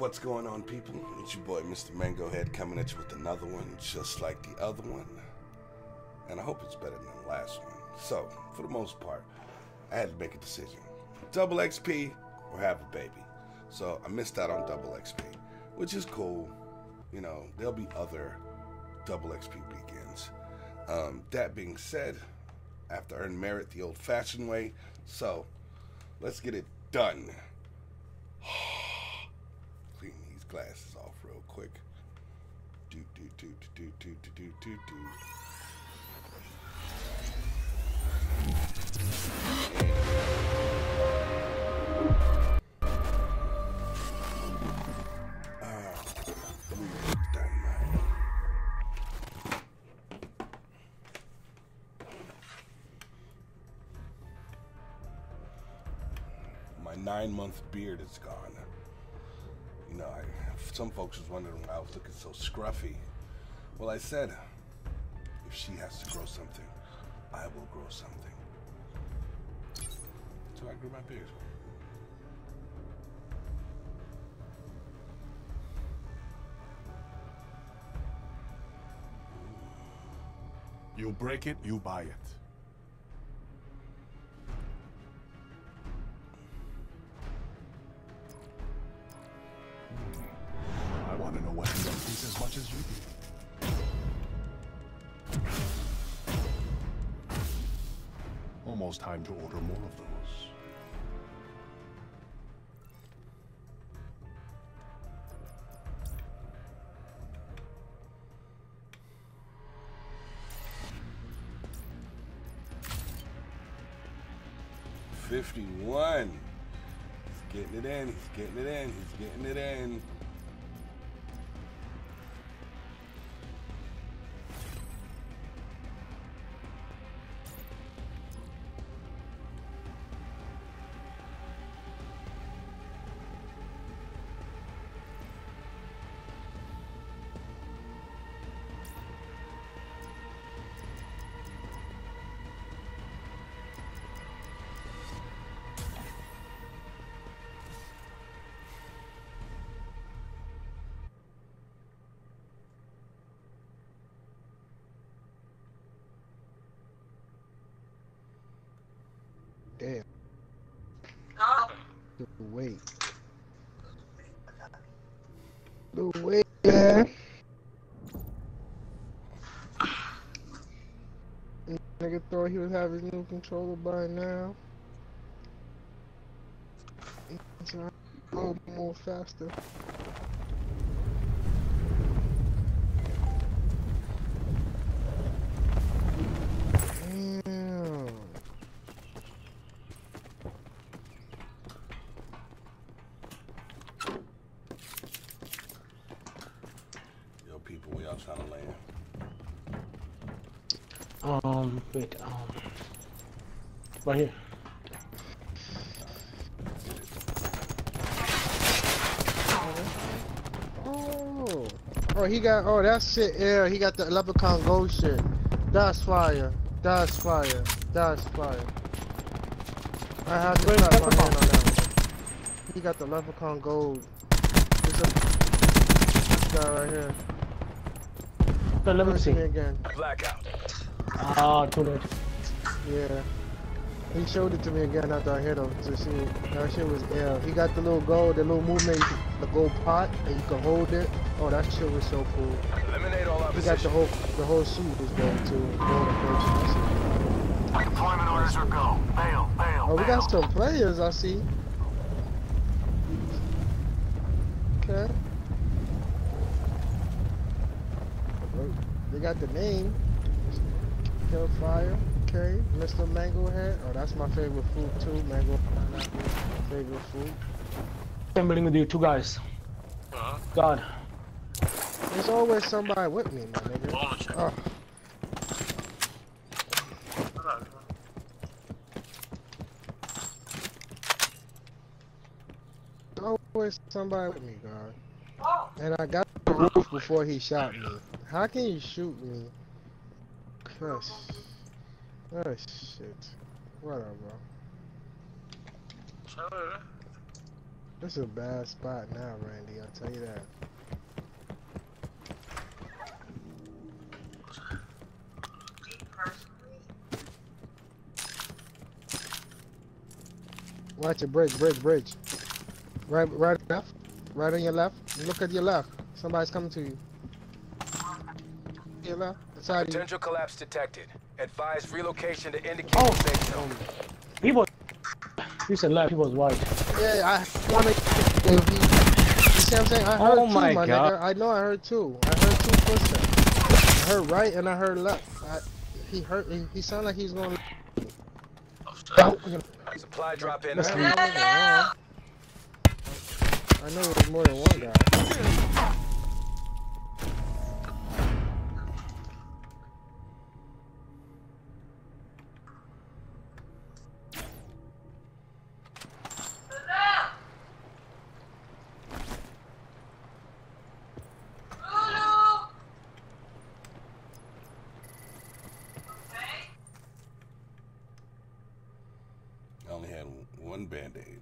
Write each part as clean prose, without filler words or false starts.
What's going on, people? It's your boy Mr. Mango Head coming at you with another one just like the other one, and I hope it's better than the last one. So for the most part, I had to make a decision: double XP or have a baby. So I missed out on double XP, which is cool. You know, there'll be other double XP weekends. That being said, I have to earn merit the old-fashioned way, so let's get it done. Clean these glasses off real quick. Do. My 9-month beard is gone. You know, some folks was wondering why I was looking so scruffy. Well, I said, if she has to grow something, I will grow something. So I grew my beard. You break it, you buy it. I want to know what he does as much as you do. Almost time to order more of those. $51. He's getting it in. He's getting it in. He's getting it in. Damn. The weight. The weight, man. Nigga thought he would have his new controller by now. He's trying to go more faster. People, we all trying to land. Wait, right here. Oh, he got, oh, that shit, yeah, he got the leprechaun gold shit. That's fire. That's fire. That's fire. I have to clap my hand on that one. He got the leprechaun gold. This guy right here. So let me see. Again. Blackout. Ah, too late. Yeah. He showed it to me again after I hit him to see that shit was yeah. He got the little gold, the little movement, the gold pot, and you can hold it. Oh, that shit was so cool. Eliminate all He got the whole suit is gold too. Gold and purchase. Deployment orders are go. Bail. Oh, we got some players I see. Okay. They got the name. Killfire. Okay. Mr. Mango Head. Oh, that's my favorite food too. Mango pineapple. Favorite food. I'm building with you two guys. God. There's always somebody with me, my nigga. Oh. There's always somebody with me, God. And I got the roof before he shot me. How can you shoot me? Gosh. Oh shit. Whatever. This is a bad spot now, Randy. I'll tell you that. Watch it, bridge. Right, left. Right on your left. Look at your left. Somebody's coming to you. Your left. Beside you. Potential collapse detected. Advise relocation to indicated safe zone. He was. You said left. He was right. Yeah, I want to. You see what I'm saying? I heard Oh two, my my God. nigga. I know I heard two. I heard two footsteps. I heard right and I heard left. He sounded like he's going. Supply drop in. I know it was more than one guy. I only had one Band-Aid.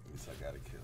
At least I got a kill.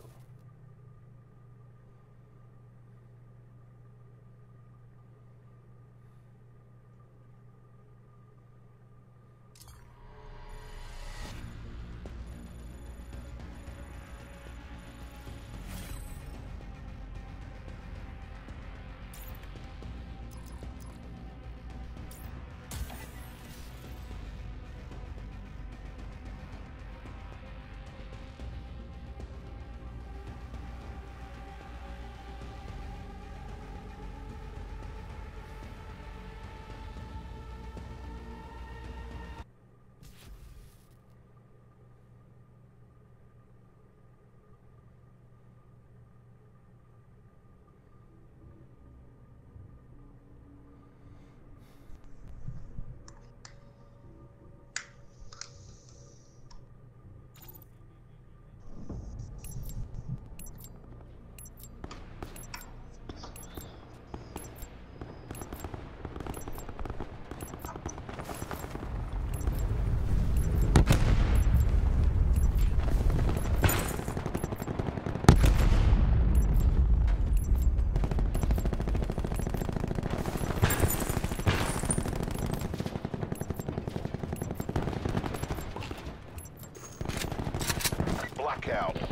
Blackout. Just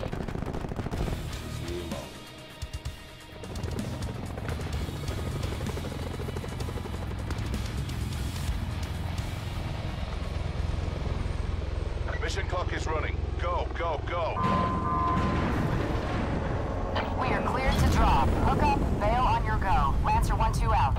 leave alone. Mission clock is running. Go, go, go. We are cleared to drop. Hook up, bail on your go. Lancer 1-2 out.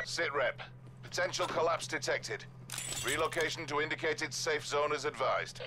Sit rep. Potential collapse detected. Relocation to indicated safe zone is advised.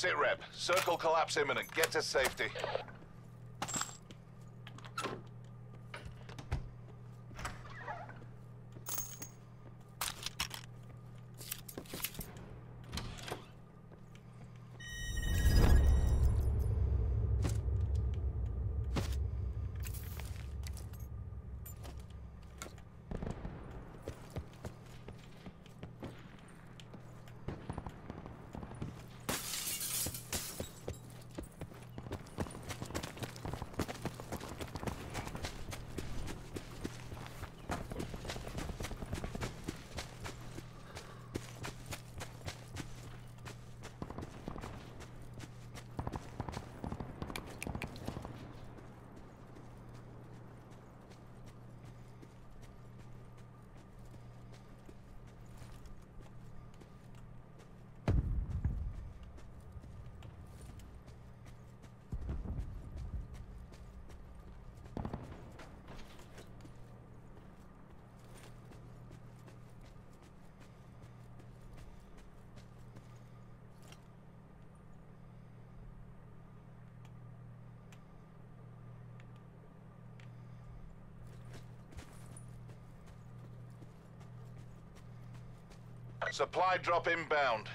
Sit rep. Circle collapse imminent. Get to safety. Supply drop inbound.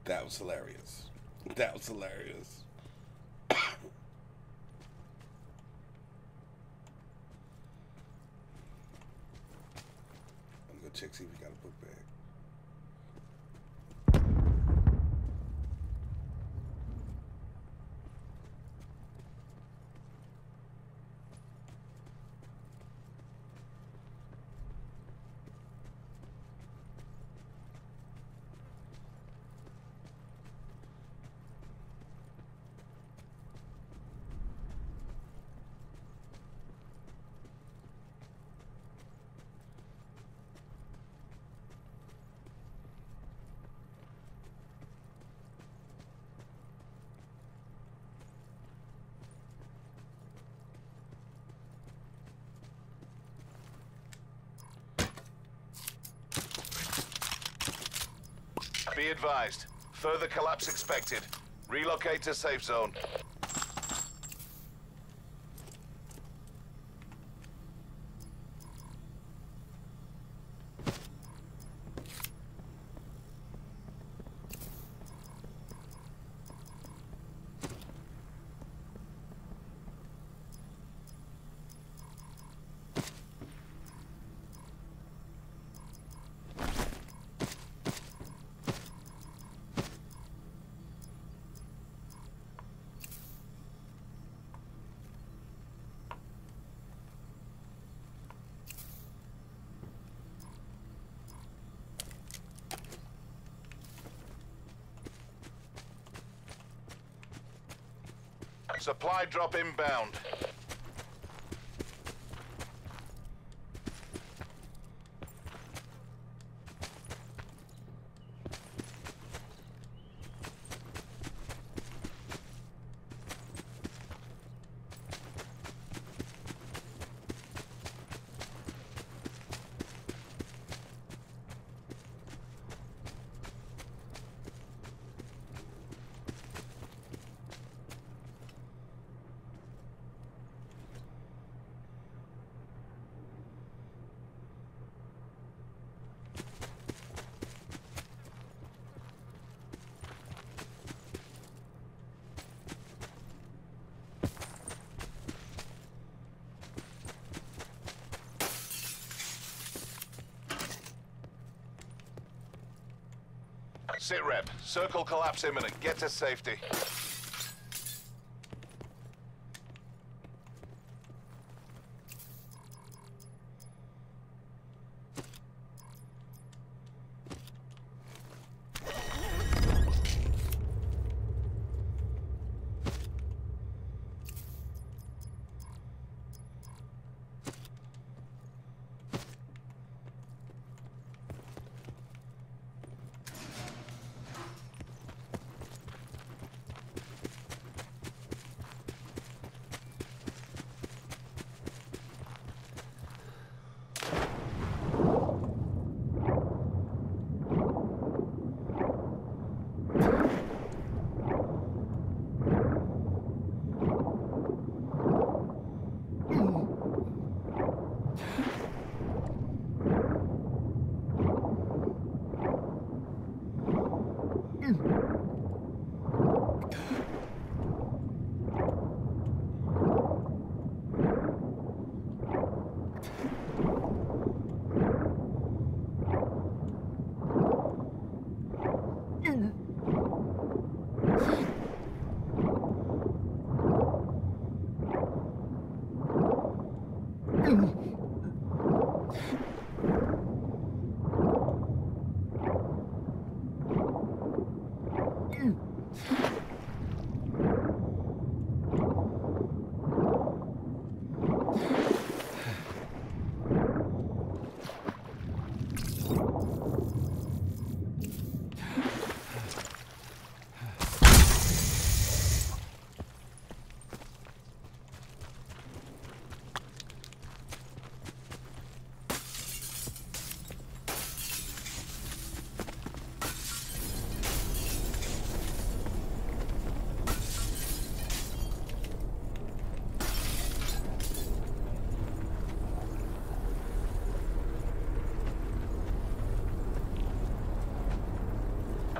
That was hilarious. That was hilarious. I'm gonna go check, see if we got a book bag. Be advised. Further collapse expected. Relocate to safe zone. Supply drop inbound. Sit rep. Circle collapse imminent. Get to safety.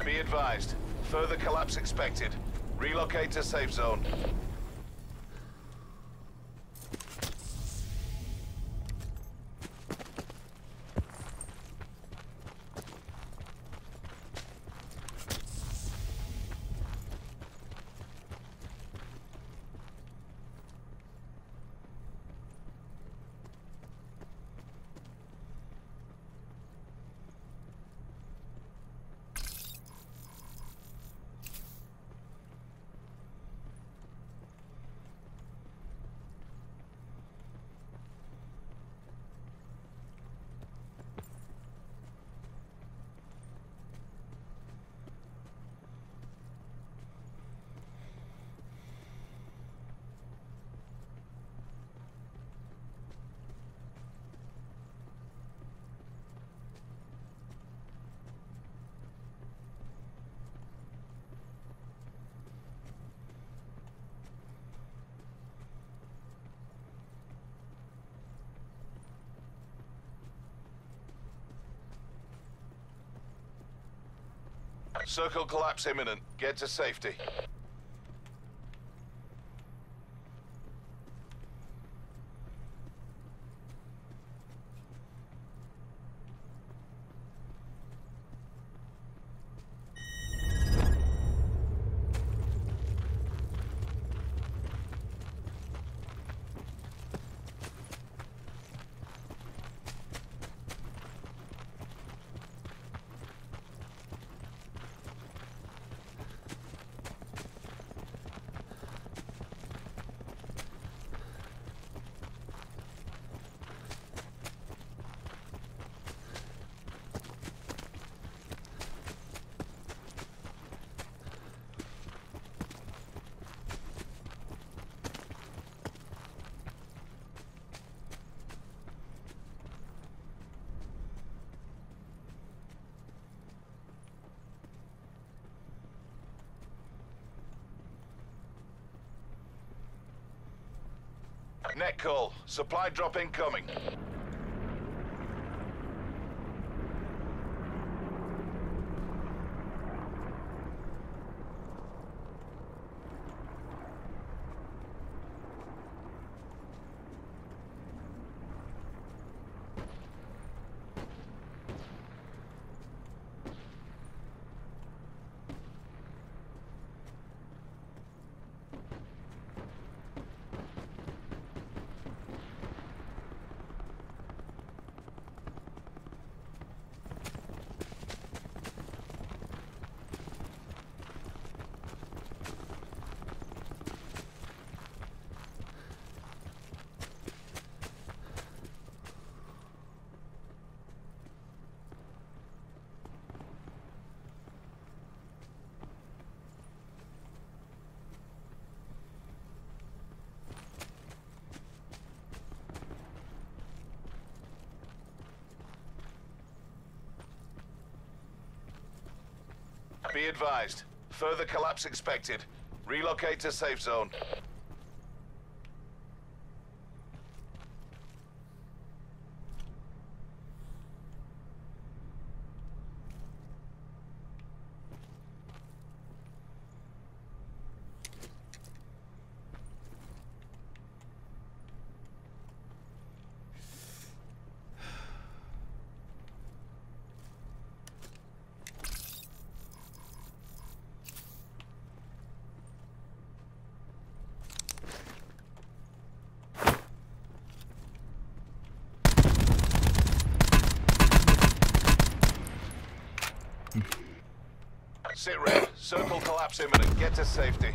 Be advised. Further collapse expected. Relocate to safe zone. Circle collapse imminent. Get to safety. Net call. Supply drop incoming. Be advised. Further collapse expected. Relocate to safe zone. Sit rep. Circle collapse imminent. Get to safety.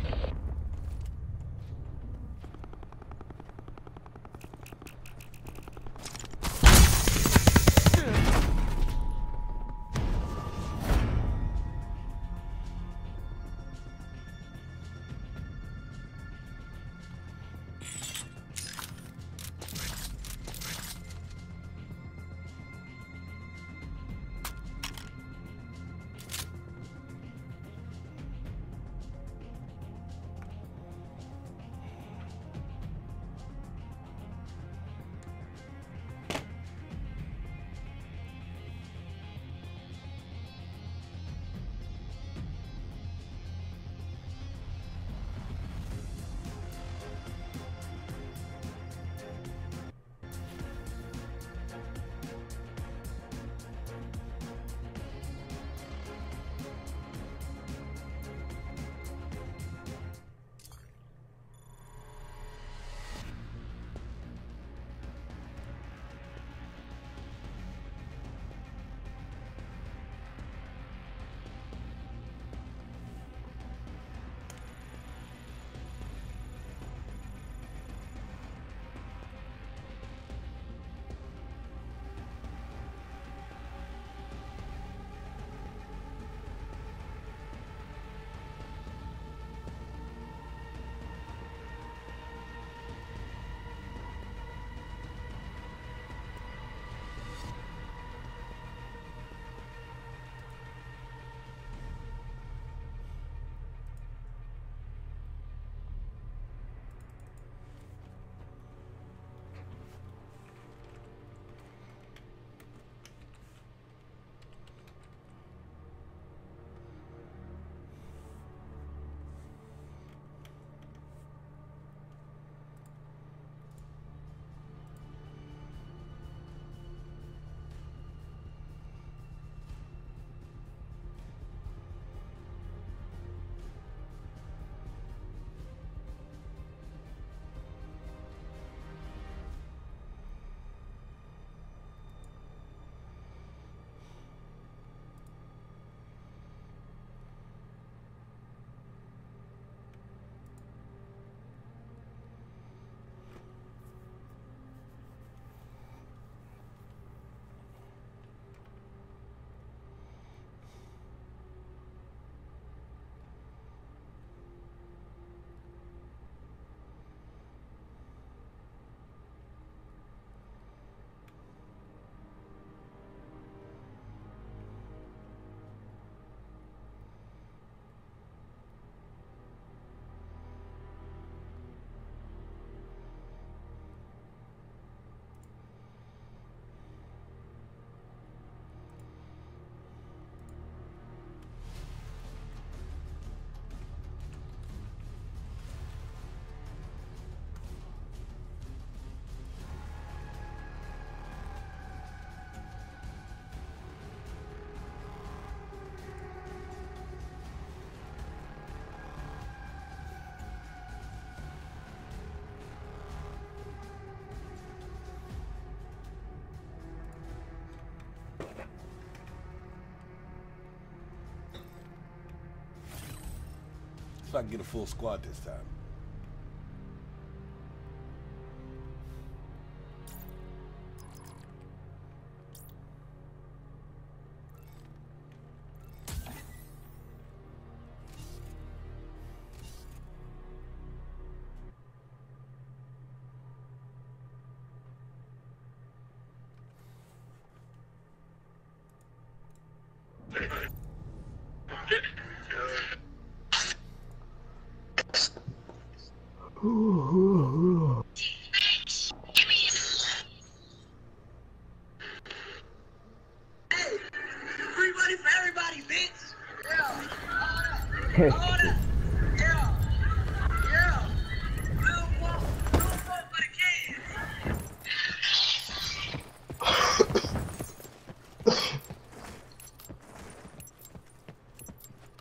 Hopefully I can get a full squad this time.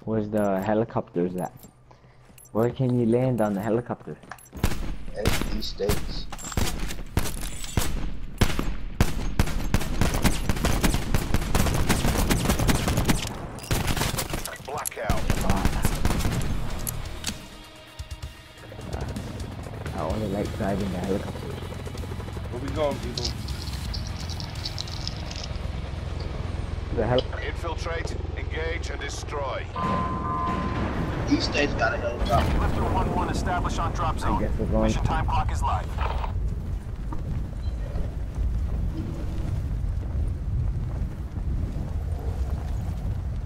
Where's the helicopters at? Where can you land on the helicopter? At these states. Blackout. I only like driving the helicopters. Where we going, people? Infiltrate, engage, and destroy. These states got a helicopter. Lifter 1-1 established on drop I zone. guess we're going. Mission time clock is live.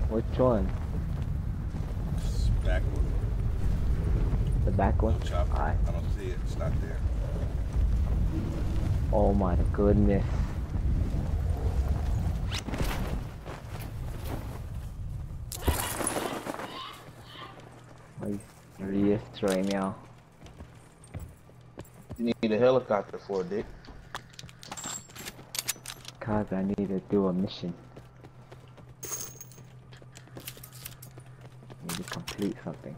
Which one? Back one. The back one? Chopper. Alright. I don't see it. It's not there. Oh my goodness. Destroy me all. You need a helicopter for it, Dick. Cause I need to do a mission. Need to complete something.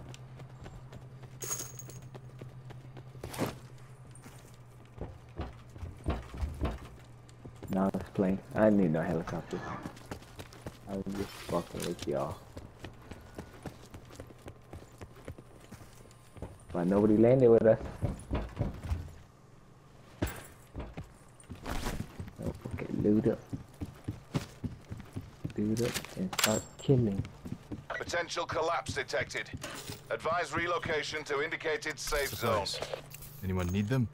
Now let's play. I need no helicopter. I was just fucking with y'all. But nobody landed with us. Okay, loot up. Loot up and start killing. Potential collapse detected. Advise relocation to indicated safe zone. Supplies. Anyone need them?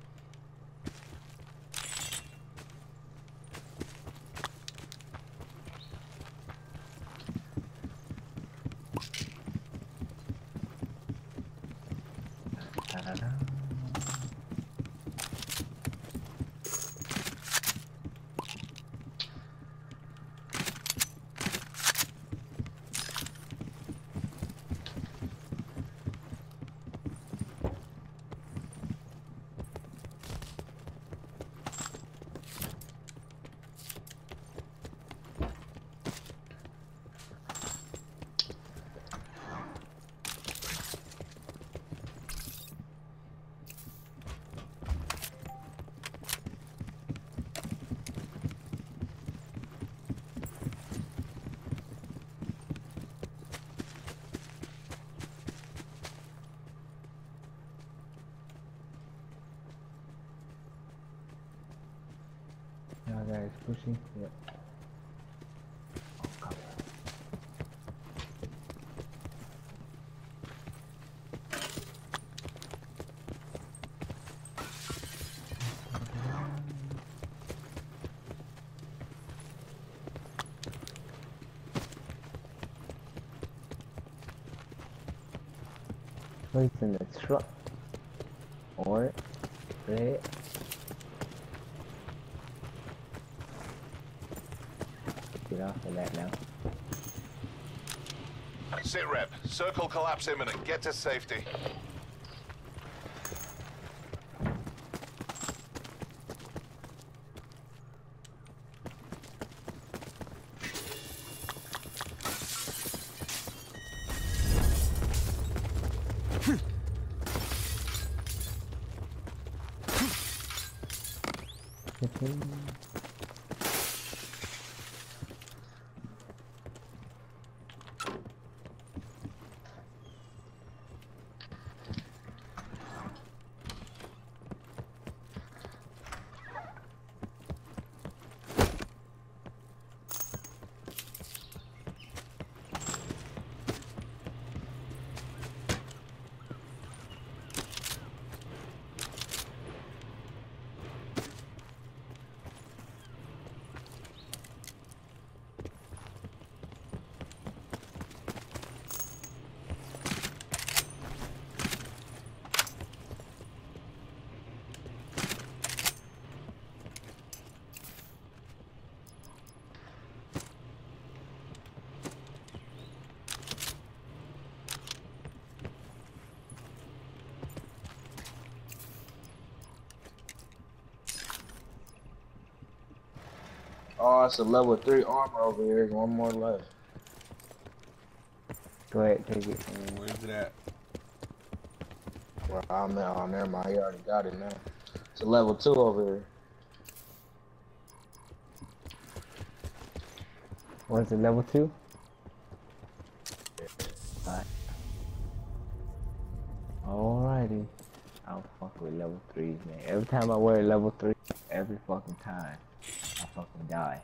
Now guys pushing. Yep. Oh, come on. Place in the truck or there. Get off of that now. Sit rep. Circle collapse imminent. Get to safety. Oh, it's a level 3 armor over here. One more left. Go ahead, take it. Where's it at? Well, I'm there. Oh, never mind. He already got it now. It's a level 2 over here. What's it, level 2? Alright. Alrighty. I'll fuck with level 3s, man. Every time I wear level 3, every fucking time, I fucking die.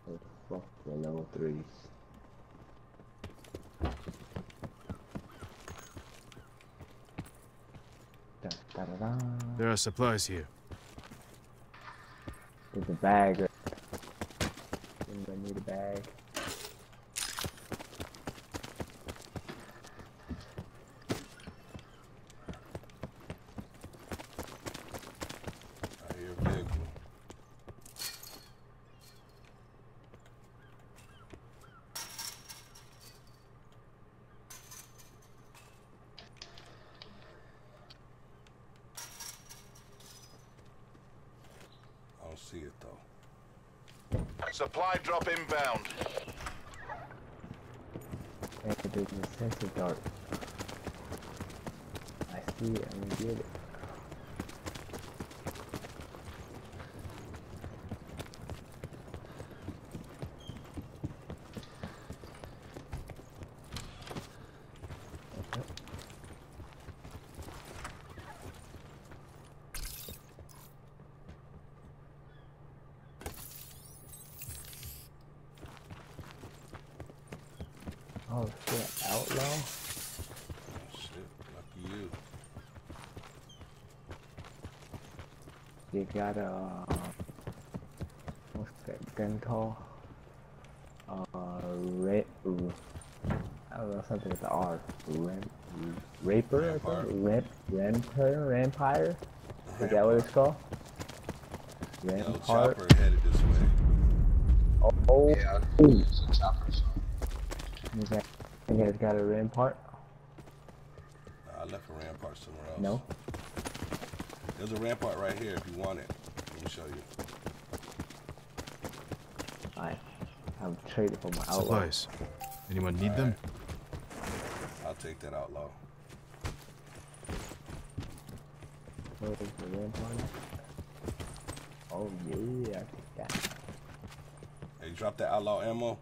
So fuck with level 3s. Da-da-da. There are supplies here. There's a bag. Anybody need a bag? I hear a vehicle. I don't see it though. Supply drop inbound. Hey, there's a sensor dart. I see it, I'm gonna get it. Okay. Oh shit, outlaw? Oh shit, lucky you. You got a what's that gun called? I don't know, something with the R. Raper or something? Rampire? Is that what it's called? Yo, Rampart? chopper headed this way. Oh, Yeah, it's a chopper. So. you guys got a rampart? I left a rampart somewhere else. No? There's a rampart right here if you want it. Let me show you. I'm trading for my outlaw. Supplies. Anyone need them? I'll take that outlaw. Where is the rampart? Oh yeah, I think that. Hey, drop that outlaw ammo.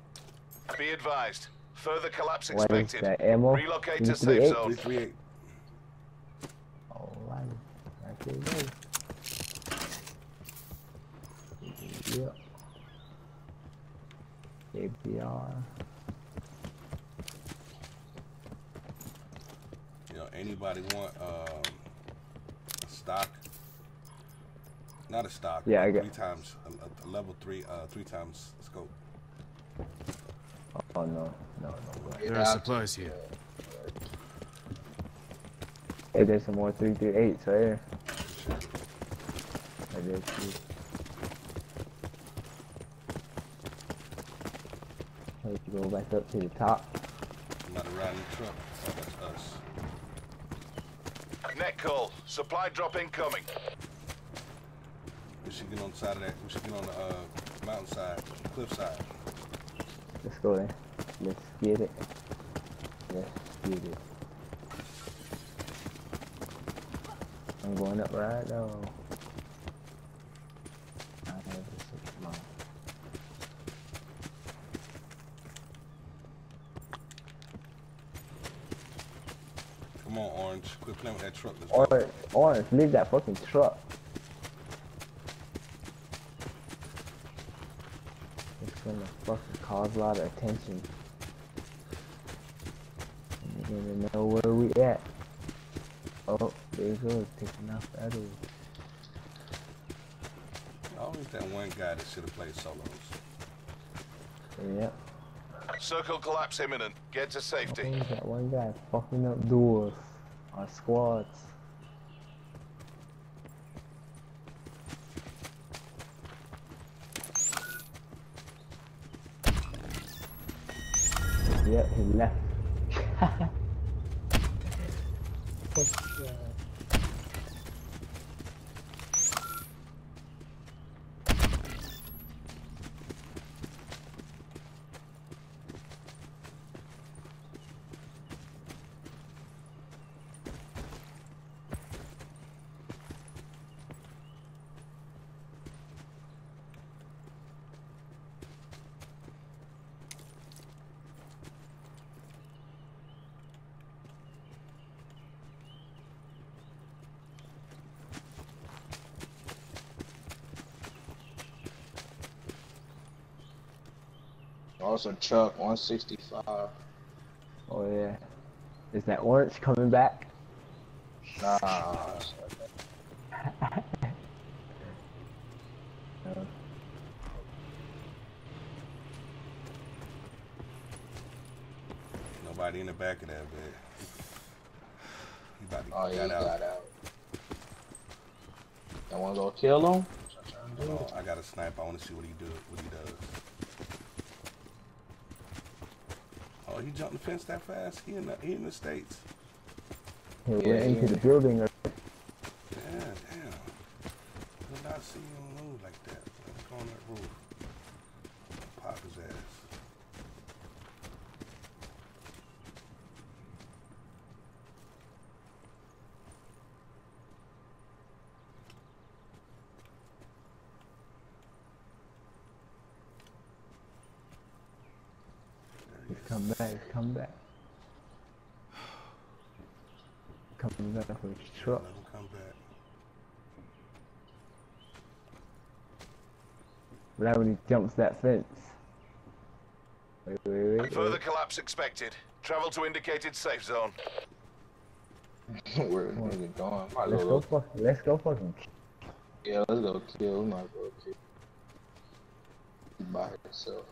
Be advised. Further collapse What is expected. that ammo? Relocate to safe 338? zone. 338. Alright, right there you go. Yep. KBR. You know, anybody want a stock? Not a stock. Yeah, I got 3 times a level 3 3 times scope. Oh no way. There are supplies here. Hey, there's some more 338s right here. Right there too. Let's go back up to the top. Not around the truck. Oh, that's us. Net call. Supply drop incoming. We should get on the side of that. We should get on the mountainside, cliffside. Let's go there. Let's get it. Let's get it. I'm going up right now. I have this supply. Come on, Orange. Quit playing with that truck. Let's go. Orange, leave that fucking truck. It's gonna fucking cause a lot of attention. And you're gonna know where we at. Oh, there you go, taking off the other one. Always that one guy that should have played solos. Yep. Circle collapse imminent. Get to safety. Always that one guy fucking up duels or squads. Yep, he left. Also, truck 165. Oh yeah. Is that orange coming back? Nah. Nobody in the back of that bed. He about to Oh, yeah, got he out. got out. I wanna go kill him? No, I got a sniper. I want to see what he does. Oh, he jumped the fence that fast? He in the States. He went into the building. Yeah, damn. Did not see him move like that. Let's go on that roof. Pop his ass. He's come back. He's come back. Coming back with his truck. Let him come back. Right when he jumps that fence. Wait. Further collapse expected. Travel to indicated safe zone. Where is it going? Let's go fucking. Yeah, let's go kill. We might as well kill. He's by himself.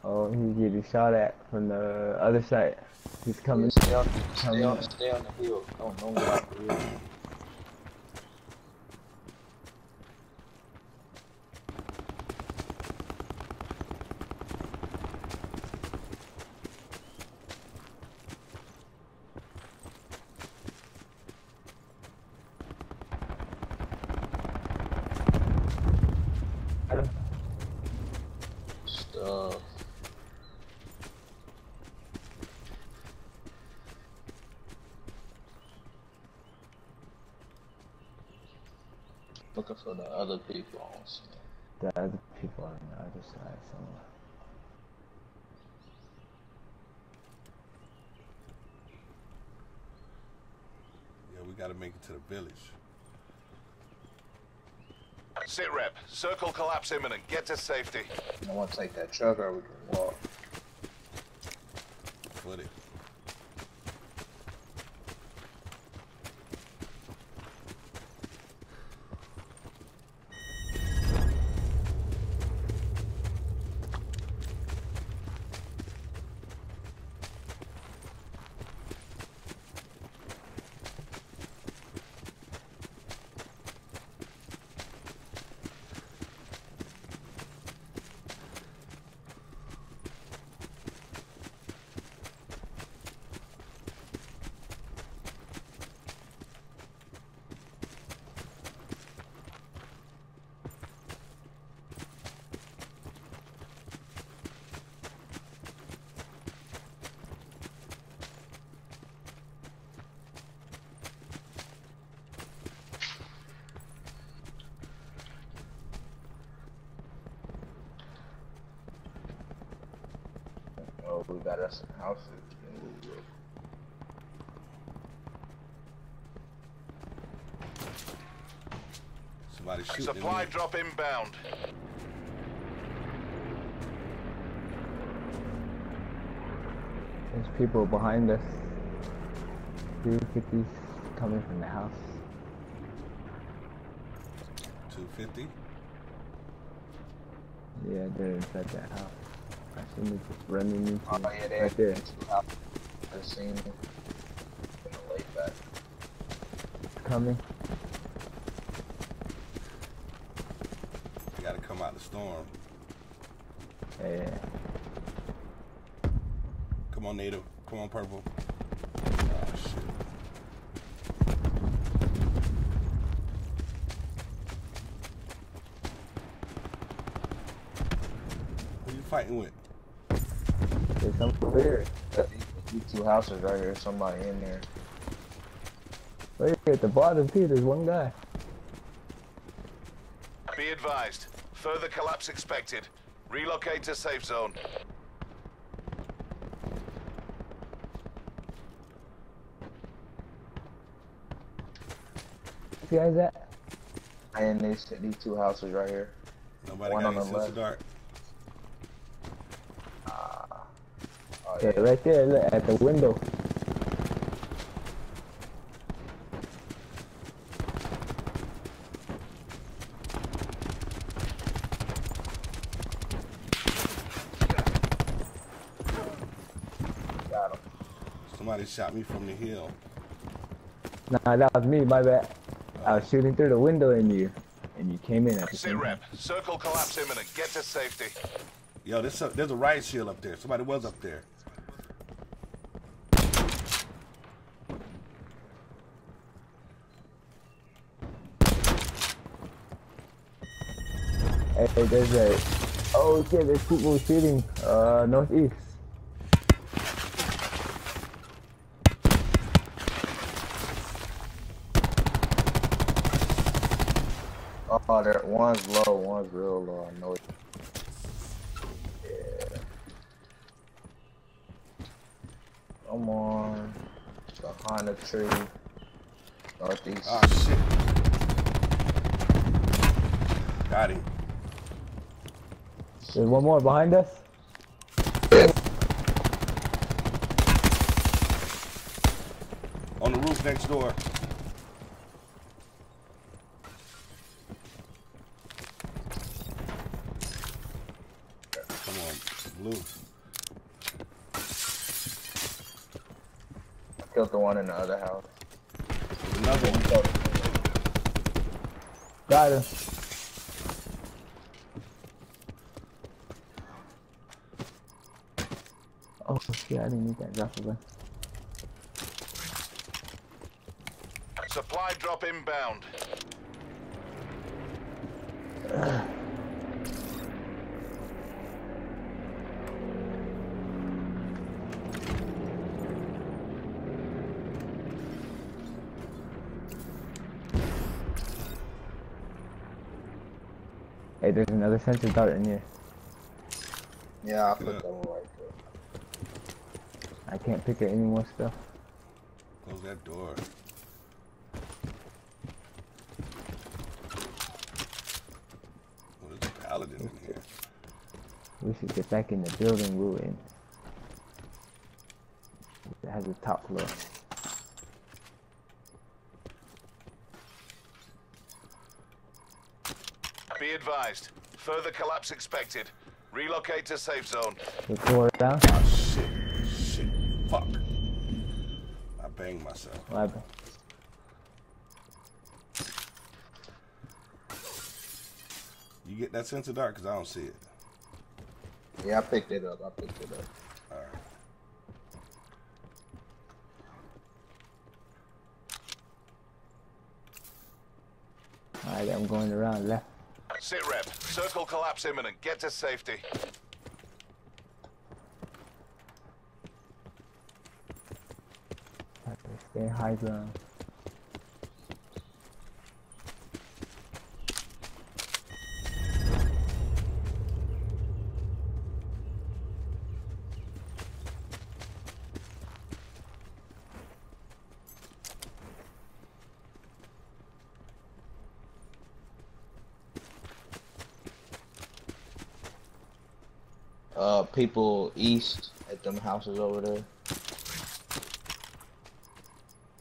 Oh, he's getting shot at from the other side. He's coming. Stay on the hill. Don't go out the hill. Looking for the other people on scene. The other people on the other side somewhere. Yeah, we gotta make it to the village. Sit rep. Circle collapse imminent. Get to safety. I want to take that truck or we can walk. Foot it. Oh, we got us some houses. Somebody shooting. Supply drop inbound. There's people behind us. 250s coming from the house. 250. Yeah, they're inside that house. I seen them just running into Oh, yeah, they right there. I've seen them in the late back. Coming. You gotta come out the storm. Yeah. Come on, Native. Come on, Purple. Oh, shit. Who you fighting with? There's some over here. These two houses right here, somebody in there. Right here at the bottom too, there's one guy. Be advised. Further collapse expected. Relocate to safe zone. Where's the guys at? in these two houses right here. Nobody One got on any the sense left. of dark? Oh, Yeah, right there, look, at the window. Got him. Somebody shot me from the hill. Nah, that was me, my bad. I was shooting through the window and you came in at the Sit same time. rep. Circle collapse imminent. Get to safety. Yo, there's a riot shield up there. Somebody was up there. Hey, there's a... Oh shit, there's people shooting, northeast. Oh, there. One's low, one's real low. I know it. Yeah. Come on. Behind the tree. Northeast. Oh shit. Got him. There's one more behind us. On the roof next door. Come on, blue. I killed the one in the other house. There's another one. Got him. Oh shit, I didn't need that drop away. Supply drop inbound. Hey, there's another sensor dart in here. Yeah, I put that one right there. I can't pick up any more stuff. Close that door. What is a paladin in here? We should get back in the building we were in. It has a top floor. Be advised. Further collapse expected. Relocate to safe zone. The floor down. Oh shit. Shit. Fuck. I banged myself. What happened? You get that sense of dark? Because I don't see it. Yeah, I picked it up. Alright. Alright, I'm going around left. Sit rep. Circle collapse imminent. Get to safety. Stay high ground. People east at them houses over there.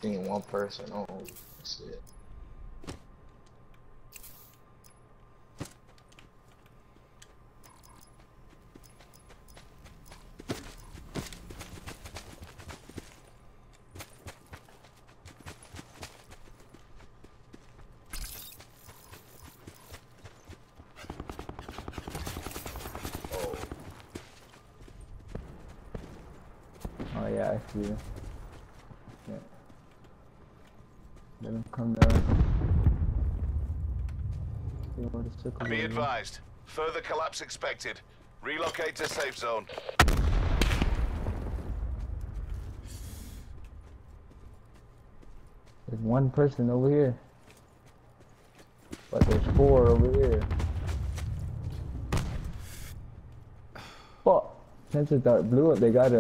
Seeing one person. Oh, that's it. Oh yeah, I see them. Yeah. Let them come down. See where the circle Be is. advised. Further collapse expected. Relocate to safe zone. There's one person over here. But there's four over here. Fuck! Sensor dart blew up, they got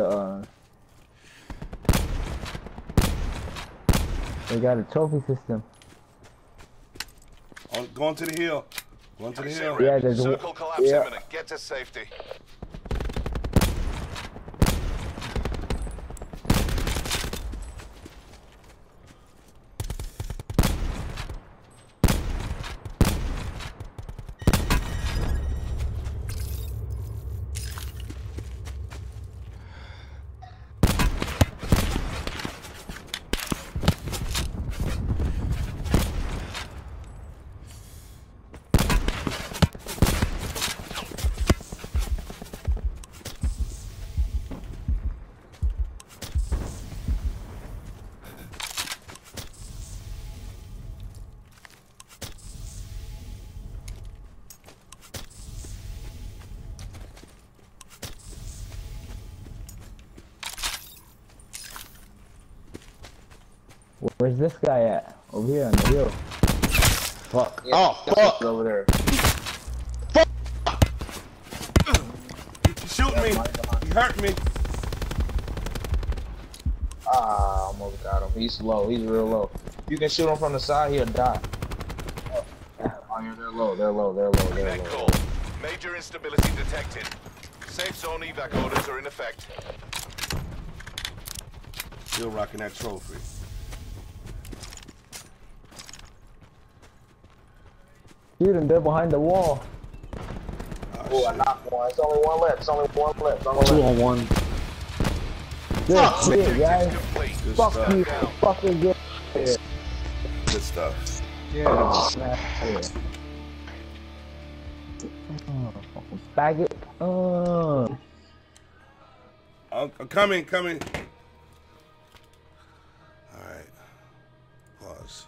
a trophy system. On Go on to the hill. Go on to the hill. Yeah, there's a Circle collapse yeah. imminent. Get to safety. Where's this guy at? Over here on the hill. Fuck. Yeah, Oh, fuck. over there. You shoot me. You hurt me. Ah, almost got him. He's low. He's real low. You can shoot him from the side, he'll die. Oh, yeah, they're low. They're low. They're low. They're Net low. call. Major instability detected. Safe zone evac orders are in effect. Still rocking that trophy. Shoot him, they're behind the wall. Oh, I knocked one. It's only one left. It's only one left. Two on one. Good shit, guys. Complete. Good Fuck stuff. you, fucking get here. Good stuff. Yeah. Fucking faggot. I'm coming. All right. Pause.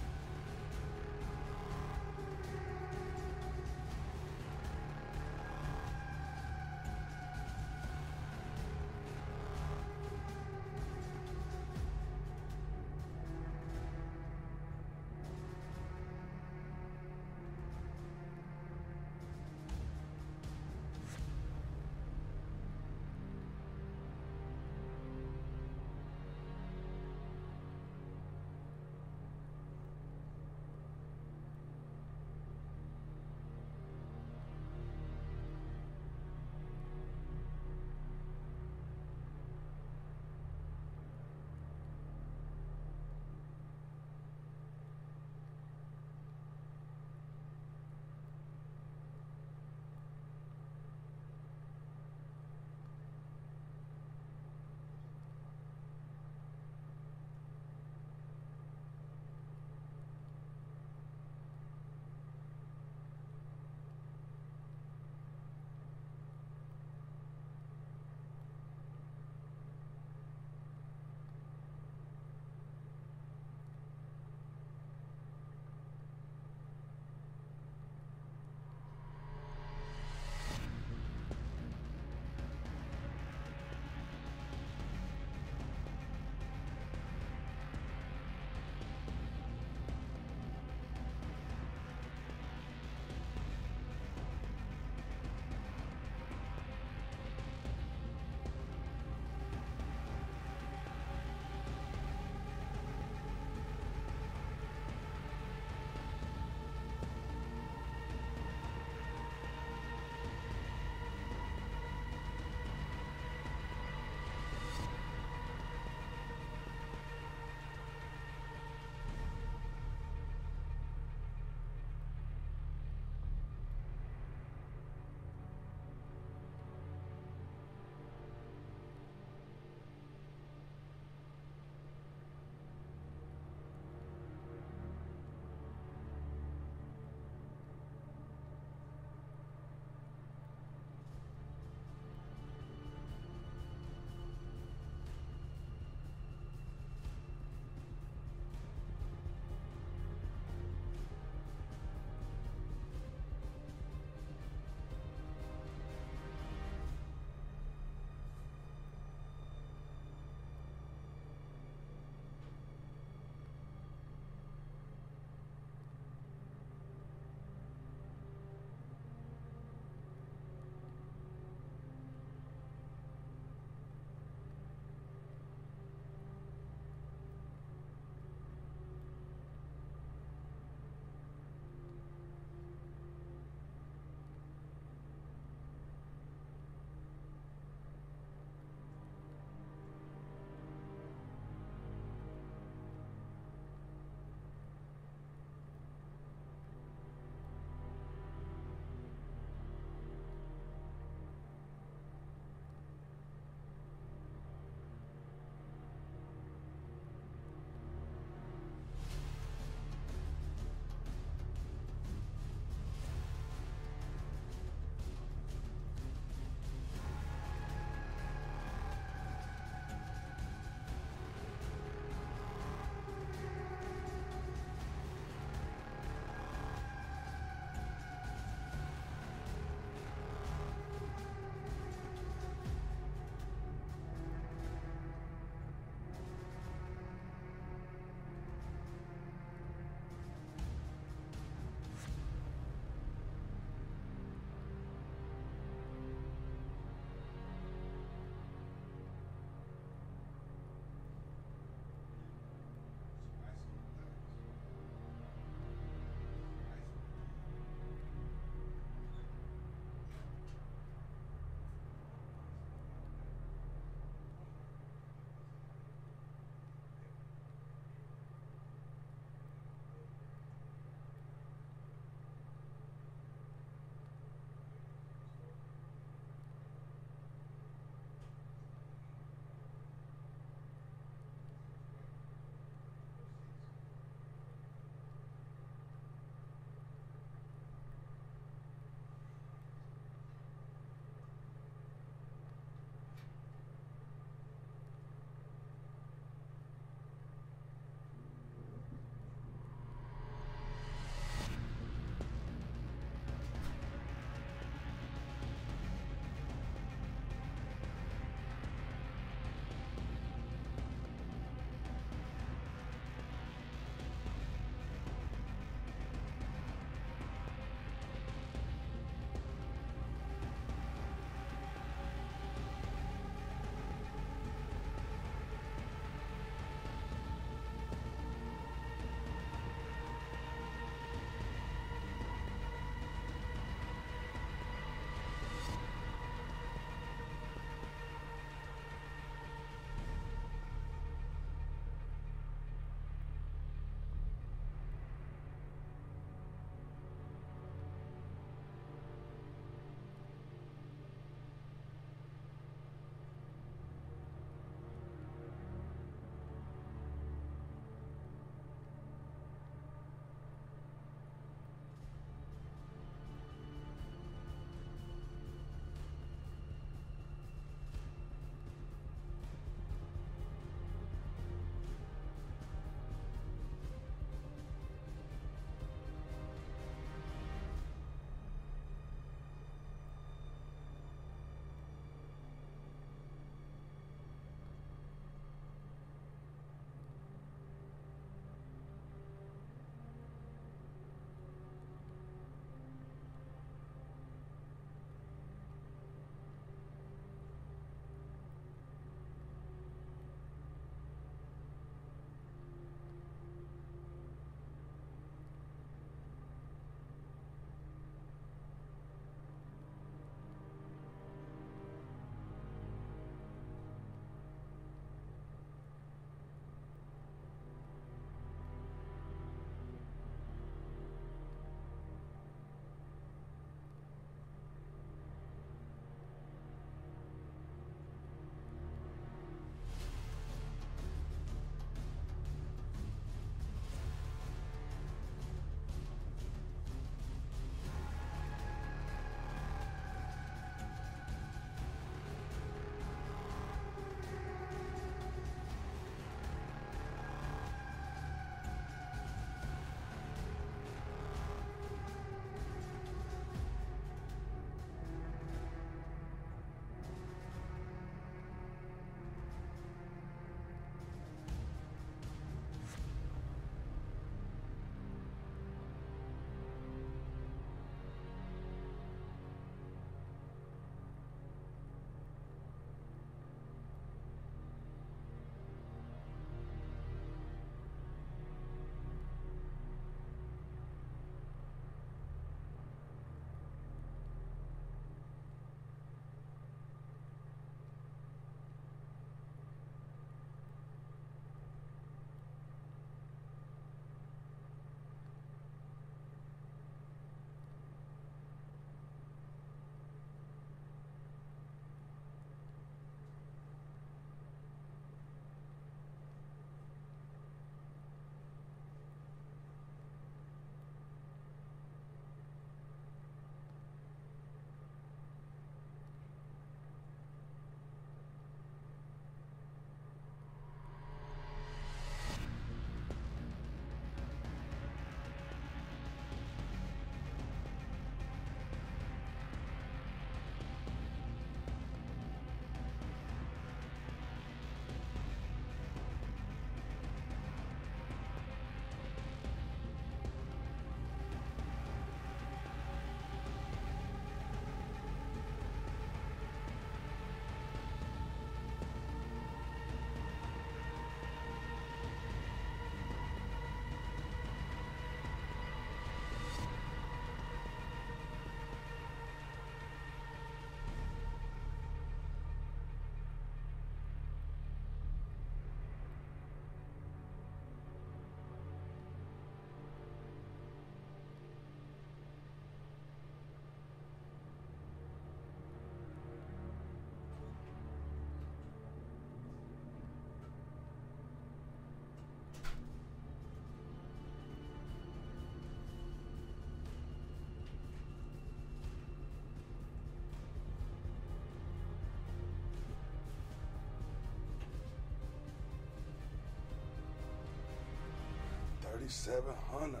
3,700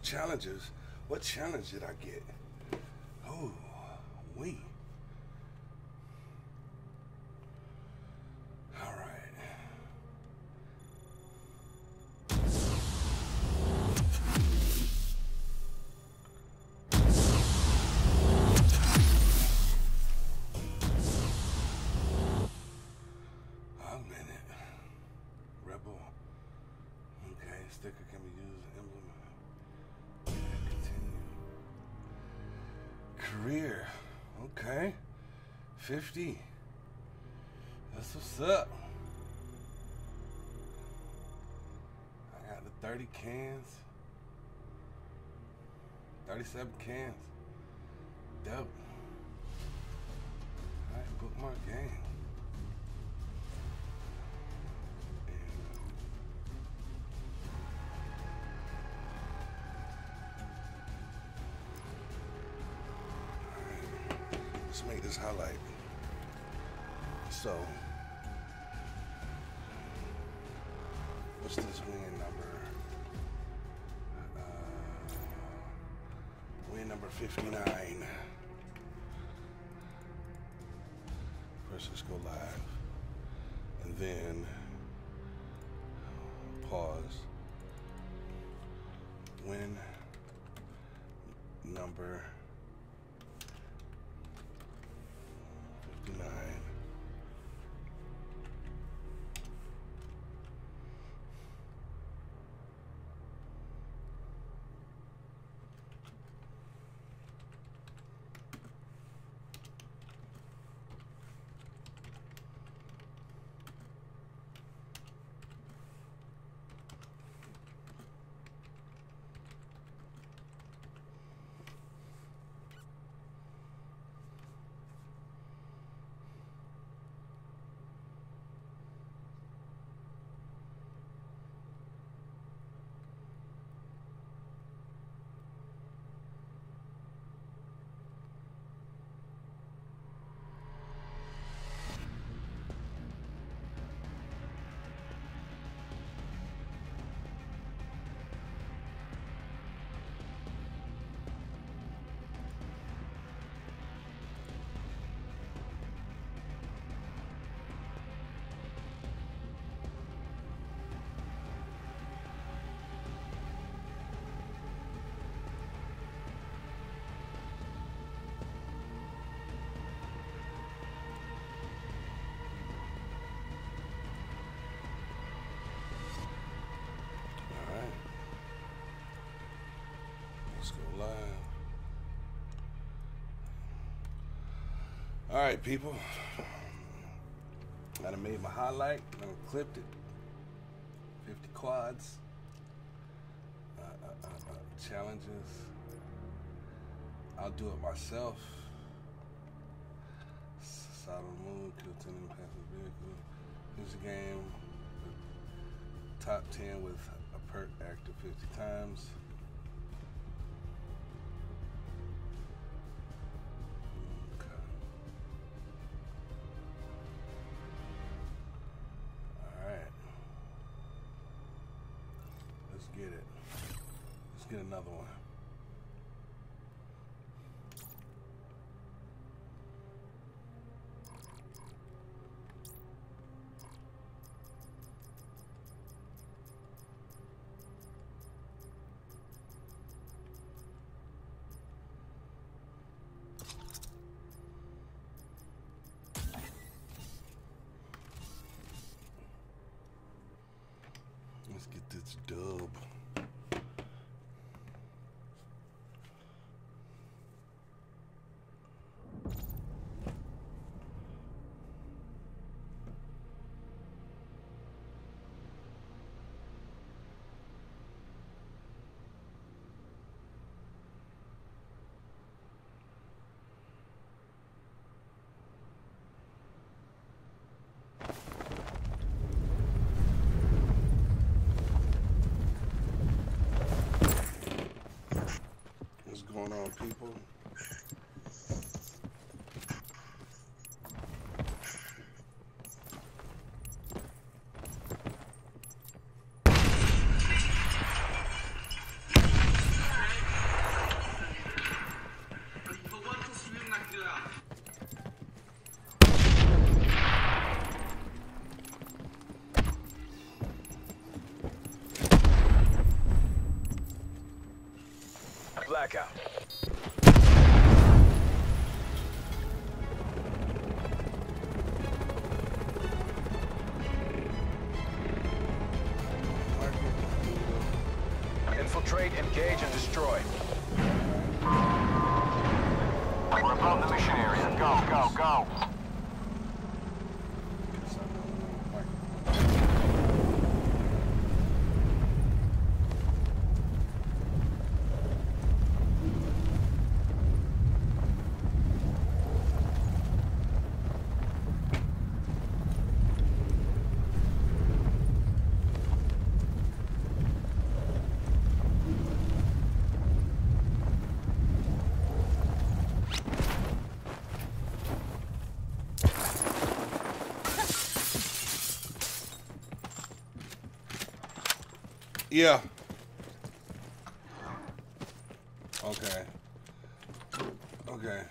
challenges. What challenge did I get? Oh, wait. All right. A minute. Rebel. Okay, sticker can be used to implement. Continue. Career. Okay. 50. That's what's up. I got the 30 cans. 37 cans. Dope. Alright, bookmark game. Let's make this highlight. So, what's this win number? Win number 59. First, let's go live. And then, pause. Win number 59. Let's go live. All right, people. I done made my highlight. I done clipped it. 50 quads. Challenges. I'll do it myself. Side of the moon, kill 10 in the passive vehicle. Here's a game. Top 10 with a perk active 50 times. Get it. Let's get another one. Let's get this dub. Going on, people? Infiltrate, engage, and destroy. We're above the mission area. Go, go, go. Yeah. Okay. Okay.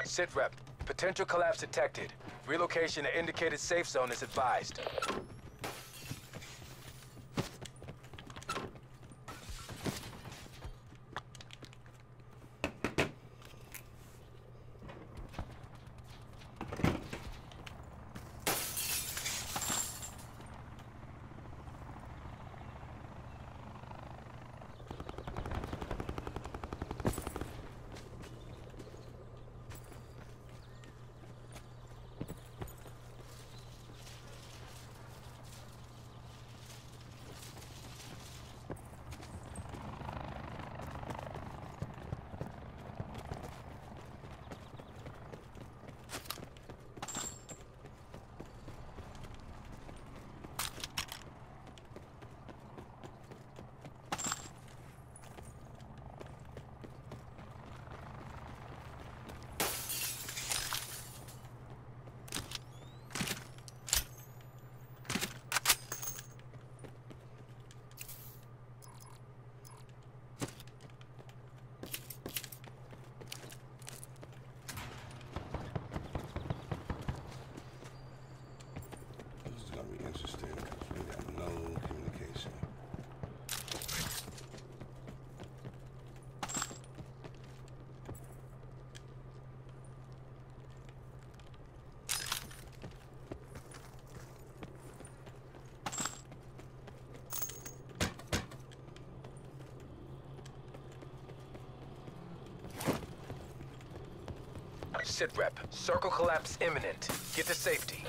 Sit rep. Potential collapse detected. Relocation to indicated safe zone is advised. Interesting, because we got no communication. Sit rep. Circle collapse imminent. Get to safety.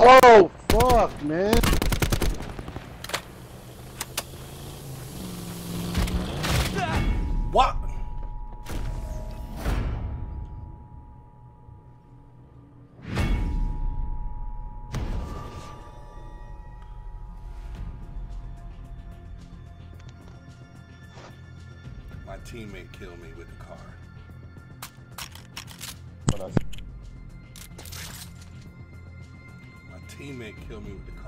Oh, fuck, man. What? My teammate killed me with the car. My teammate killed me with the car.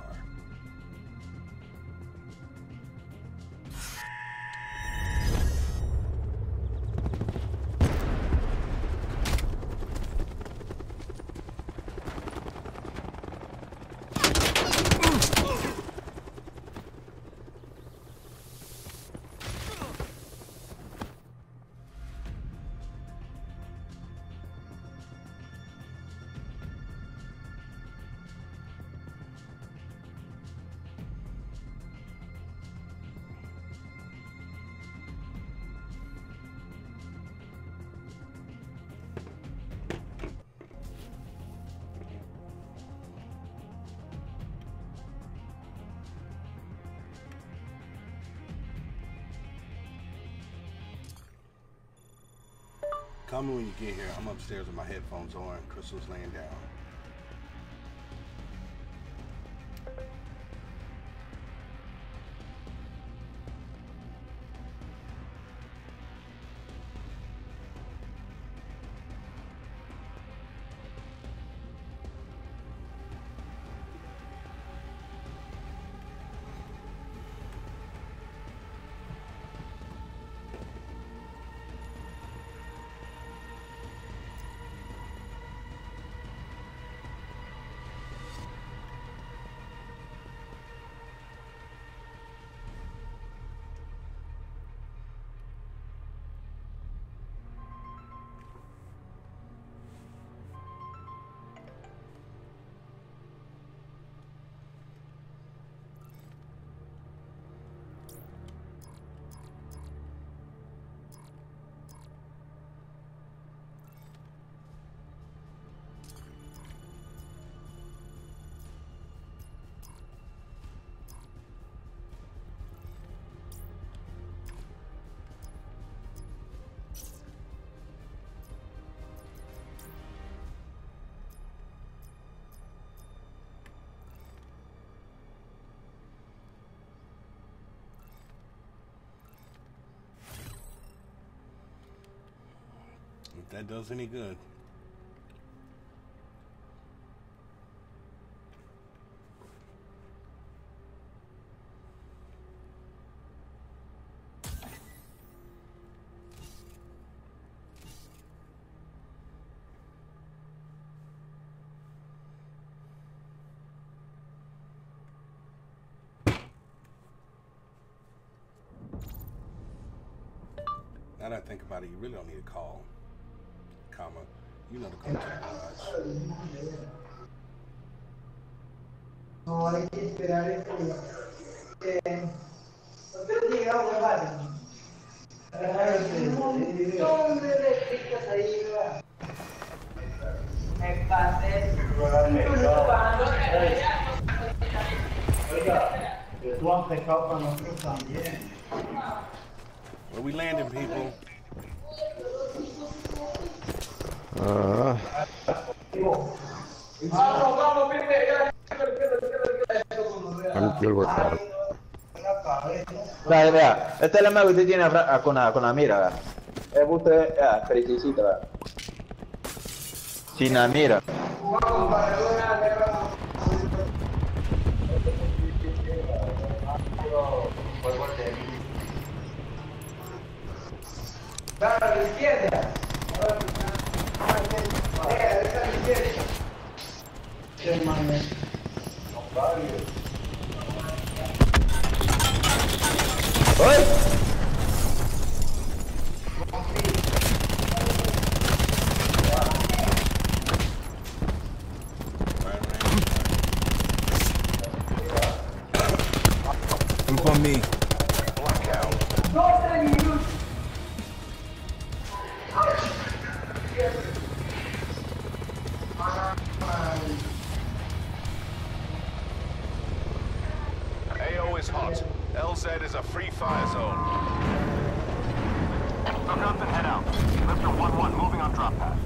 Call me when you get here. I'm upstairs with my headphones on. Crystal's laying down. If that does any good. Now that I think about it, you really don't need a call, comma, you know to go to the garage. No, hay que esperar esto. ¿Usted llega a jugar? ¿Dónde le picas ahí? Me pasé. Oiga, tú has pescado para nosotros también. Where we landing, people? I'm good with that. Vea, esta es la mía que usted tiene con la mira, vea. Es usted, precisita, vea. Sin la mira. Dale a la izquierda. Derecha a la izquierda. Qué manera. ¡Ay! Move on me. AO is hot. LZ is a free fire zone. Hook up and head out. Lifter 1-1 moving on drop path.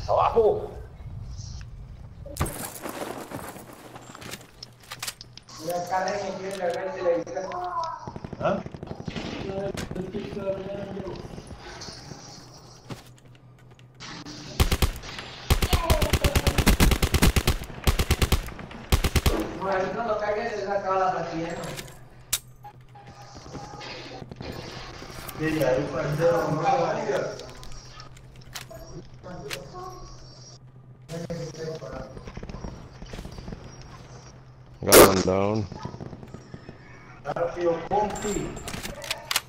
¡Abajo! ¿Ah? No lo cargues, se acaba la partida. Sí, ahí parcero, no la valida. Got one down.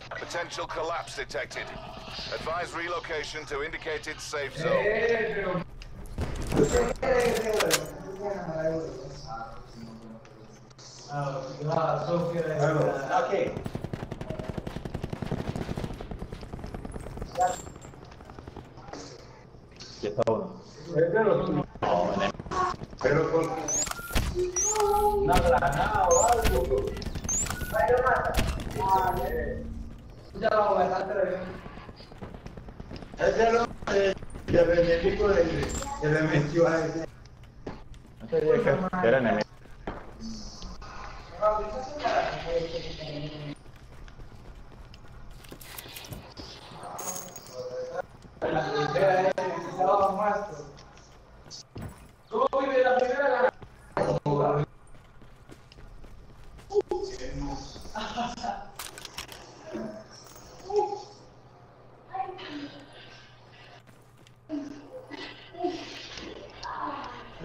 Potential collapse detected. Advise relocation to indicated safe zone. Okay. ¿Qué está uno? Pero con una granada o algo. Vaya mata. Ya lo voy a estar bien. Ese no es el enemigo que le metió a ese. Era enemigo. ¿Cómo vive la primera?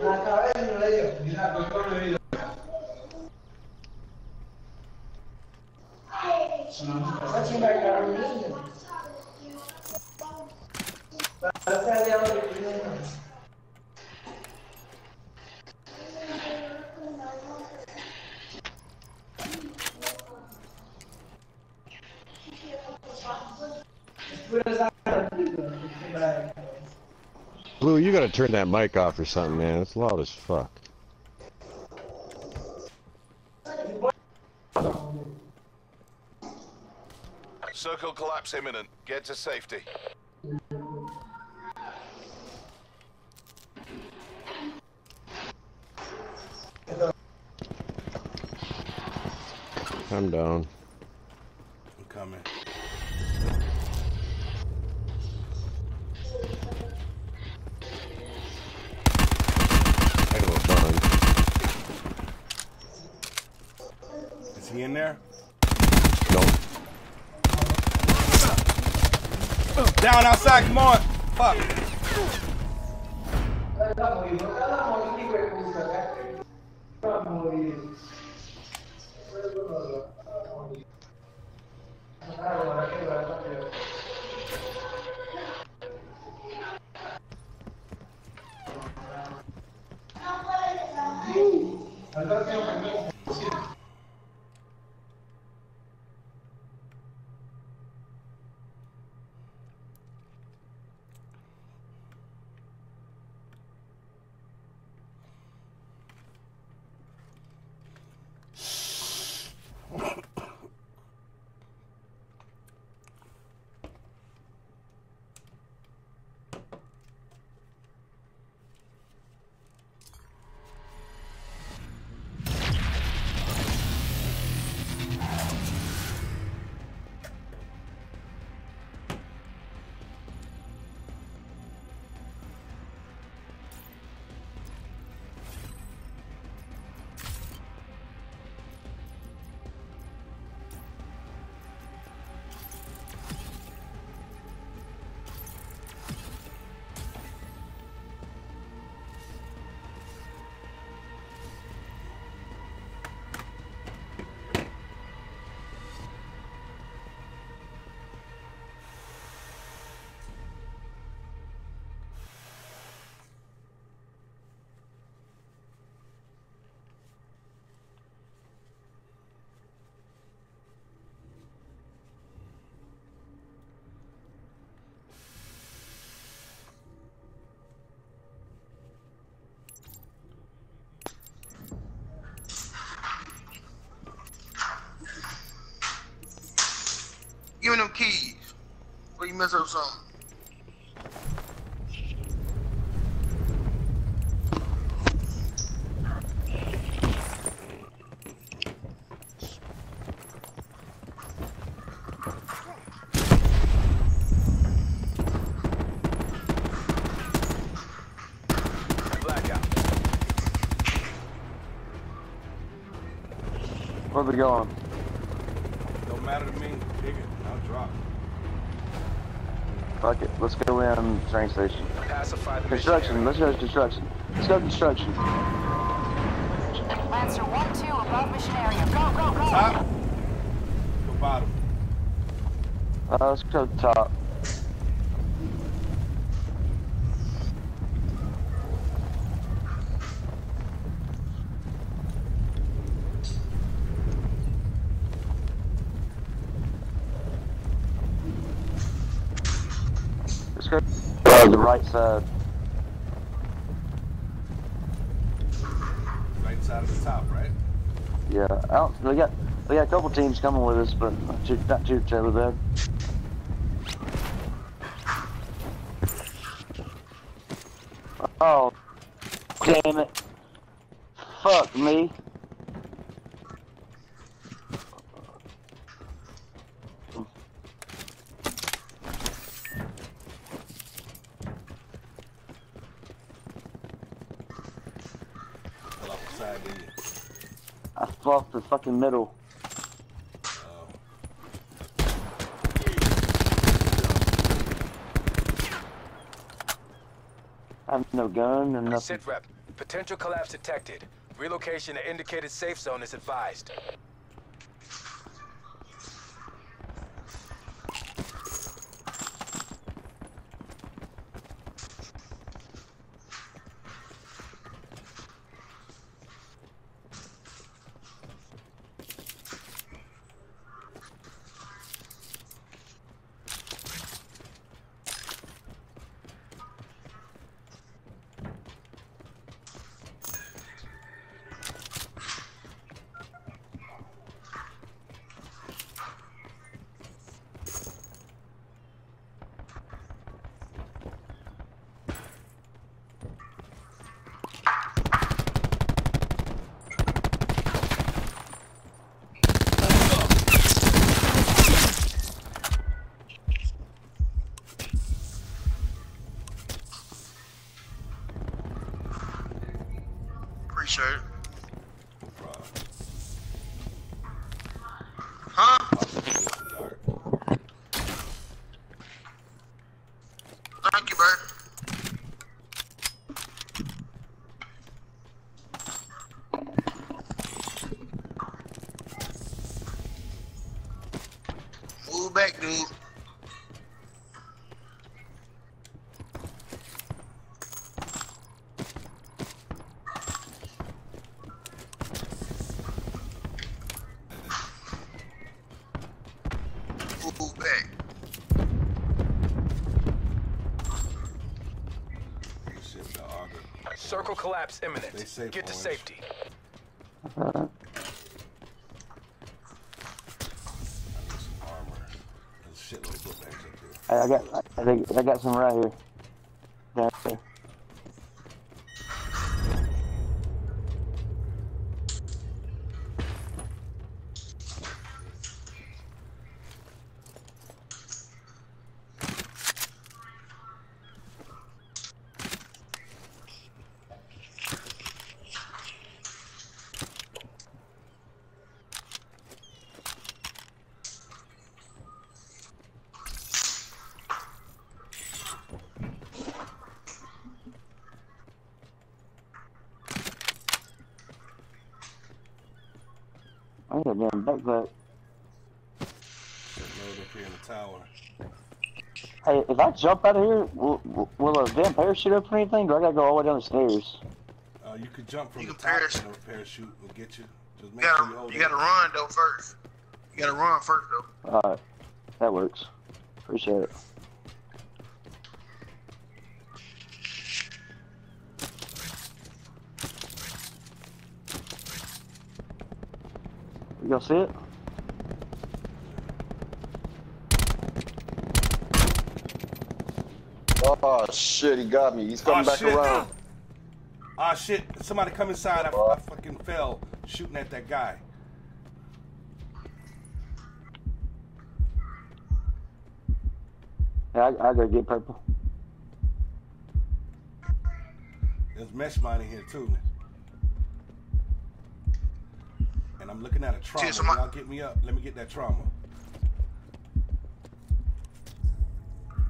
La cabeza no le dio. Mira, con el video. Blue, you You gotta turn that mic off or something, man. It's loud as fuck. Circle collapse imminent. Get to safety. I'm down. I'm coming. I go fun. Is he in there? No. Down outside, come on! Fuck! Give me them keys. Or you mess up something. Blackout. Where we going? Don't matter to me. Dig it. I'll drop. Fuck it. Let's go in train station. Pacify the Construction. Let's go to construction. Let's go to construction. Lancer 1-2 above mission area. Go, go, go! Top. Go bottom. Let's go to the top. Let's go to the right side. Right side of the top, right? Yeah, they got a couple teams coming with us, but not too terribly bad. Oh, damn it! Fuck me! Fell off the side, didn't you? I fell off the fucking middle. I have no gun and nothing. Sit rep. Potential collapse detected. Relocation to indicated safe zone is advised. appreciate it. Huh? Thank you, babe. Move back, dude. Move back. Circle collapse imminent. Get to safety. Hey, I got some right here. Down there. I got a damn backpack. Load up here in the tower. Hey, if I jump out of here, will a damn parachute open or anything? Do I gotta go all the way down the stairs? You could jump from the top and a parachute will get you. Just make You gotta run though first. You gotta run first though. Alright, that works. Appreciate it. You gonna see it? Oh shit, he got me. He's coming back around. Ah shit, somebody come inside. I fucking fell shooting at that guy. Yeah, I gotta get purple. There's mesh mine in here too. And I'm looking at a trauma. Y'all get me up. Let me get that trauma.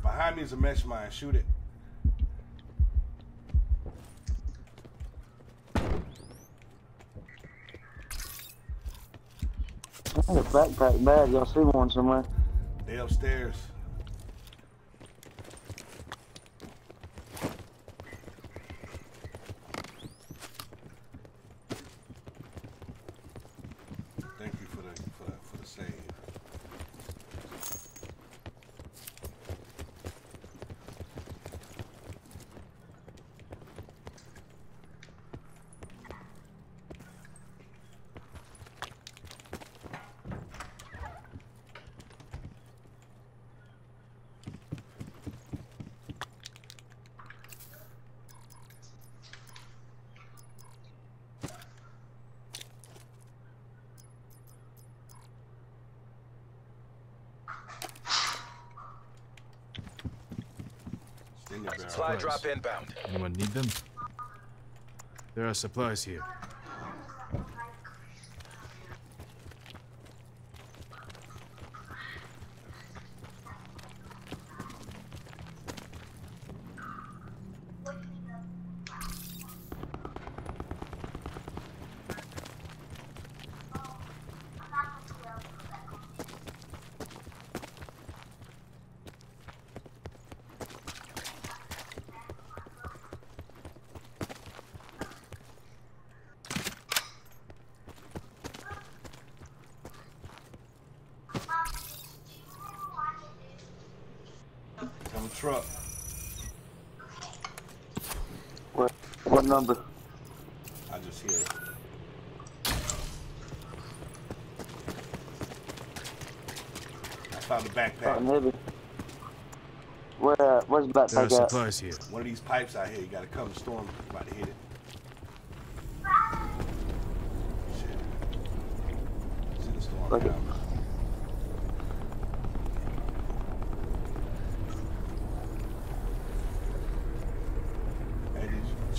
Behind me is a mesh mine. Shoot it. I got a backpack bag. Y'all see one somewhere? They upstairs. Thank you for the save. Supply drop inbound. Anyone need them? There are supplies here. Truck. What number? I just hear it. I found the backpack. Maybe. Where's the backpack There are at? supplies here. One of these pipes out here. You gotta come storm. About to hit it. Shit. See the storm Okay. now.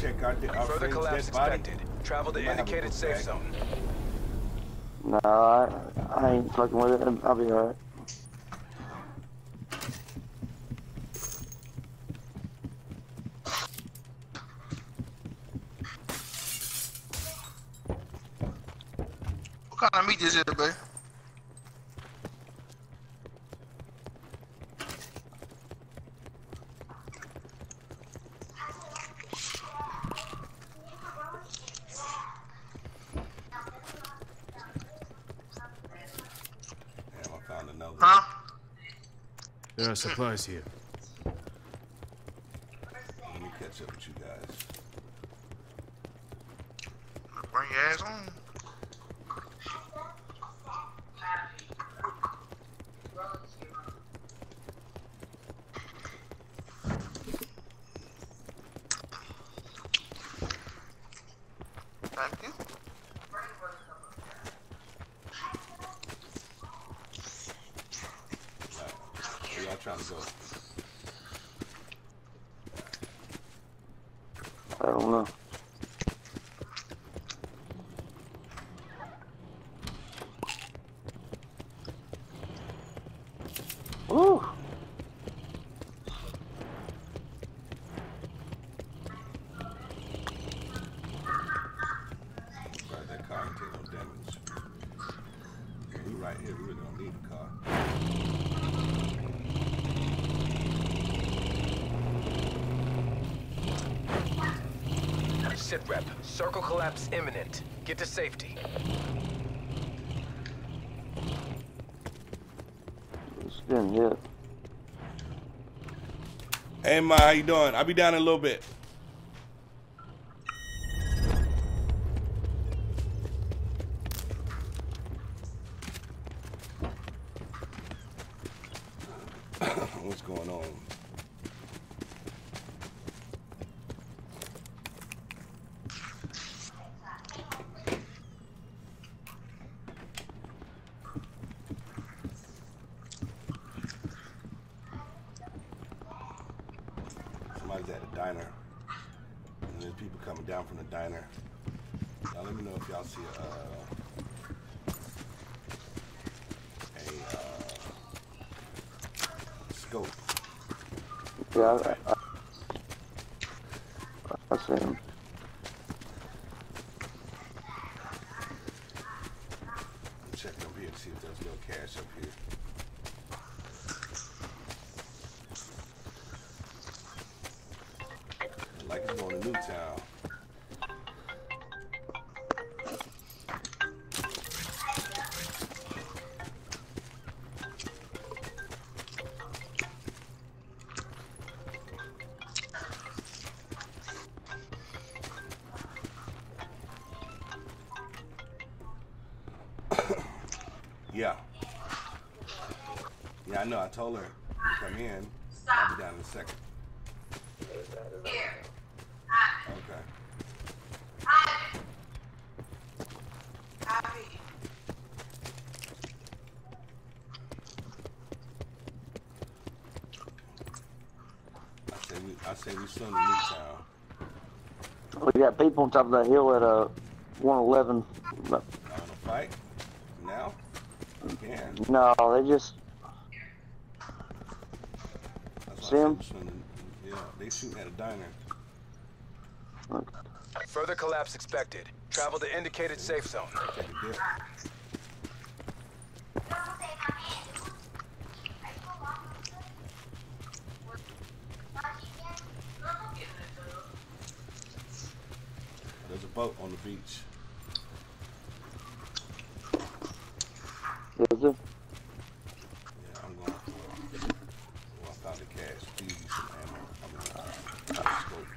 check our Further friend's collapse dead body? expected. Travel to We might have a indicated book safe bag. zone. Nah, I ain't fucking with it. I'll be alright. What kind of meat this is, babe? Damn, I found another. Huh? There are supplies here. Let me catch up with you guys. Bring your ass on. Thank you. Where y'all trying to go? I don't know. Woo! Right, that car ain't take no damage. We right here, we really don't need a car. Sit rep. Circle collapse imminent. Get to safety. It's getting hit. Hey, Ma, how you doing? I'll be down in a little bit. What's going on? Somebody's at a diner, and there's people coming down from the diner. Y'all let me know if y'all see a scope. Yeah, I see him. I'm checking over here to see if there's no cash up here. Like it's going to Newtown. Yeah. Yeah, I know. I told her to come in. I'll be down in a second. Okay. I say we soon in Newtown. We got people on top of that hill at 111. I want to fight now. We can. No, they just see him. Yeah, they shooting at a diner. Further collapse expected. Travel to indicated safe zone. Take a dip. There's a boat on the beach. Is it? Yeah, I'm going for it. Oh, I found the cash. Please use some ammo. I'm gonna scope.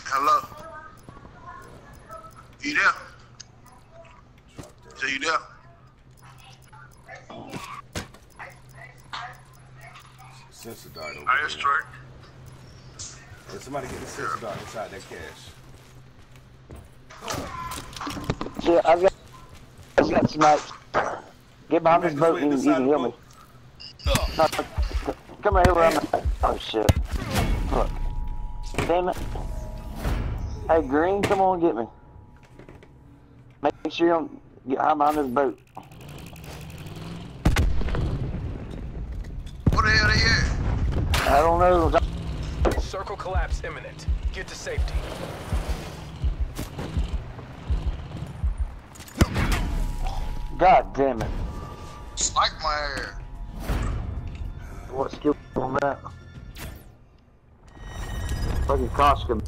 Hello. You there? So you there? Sensor dart over Alright, that's there. straight. Hey, somebody get the sensor dart inside that cash. Yeah, I got sniped. Get behind this boat and you can heal me. No, come right here where I'm at. Oh shit. Look. Damn it. Hey, Green, come on get me. Make sure you don't get high behind this boat. What the hell they at? I don't know. Circle collapse imminent. Get to safety. God damn it. Like my ass. What skill on that? Fucking costume.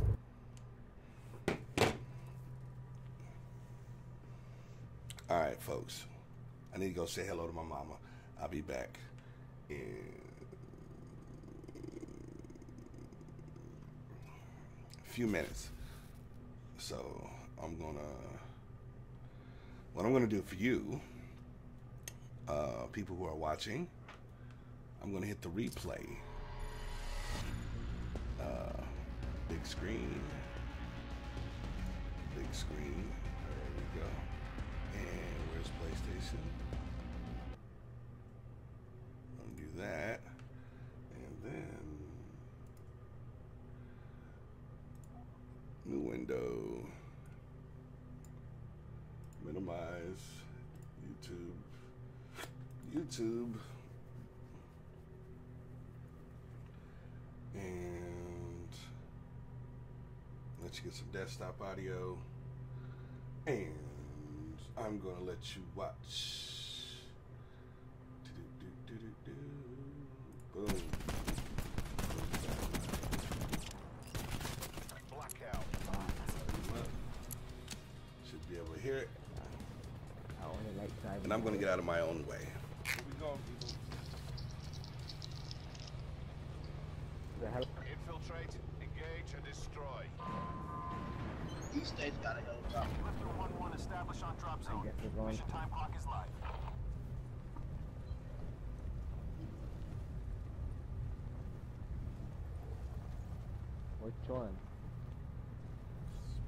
Alright, folks. I need to go say hello to my mama. I'll be back in a few minutes. So, what I'm gonna do for you, people who are watching, I'm gonna hit the replay. Big screen. Big screen. There we go. And where's PlayStation? Undo that. And then new window. Minimize YouTube. And let you get some desktop audio. And I'm gonna let you watch. Boom. Blackout. Should be able to hear it. And I'm gonna get out of my own way. Here we go, people. Infiltrate, engage, and destroy. East State's got a helicopter. Lifter 1-1 establish on drop zone. Mission time clock is live. Which one?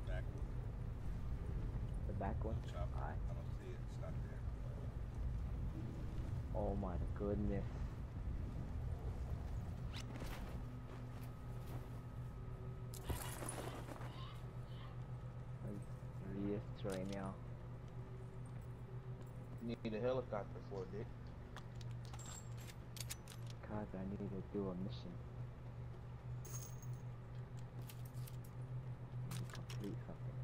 Back one. The back one? Alright. I don't see it. It's not there. Oh my goodness. Yes, right now. You need a helicopter for it, Dick. Cause I need to do a mission. Complete something.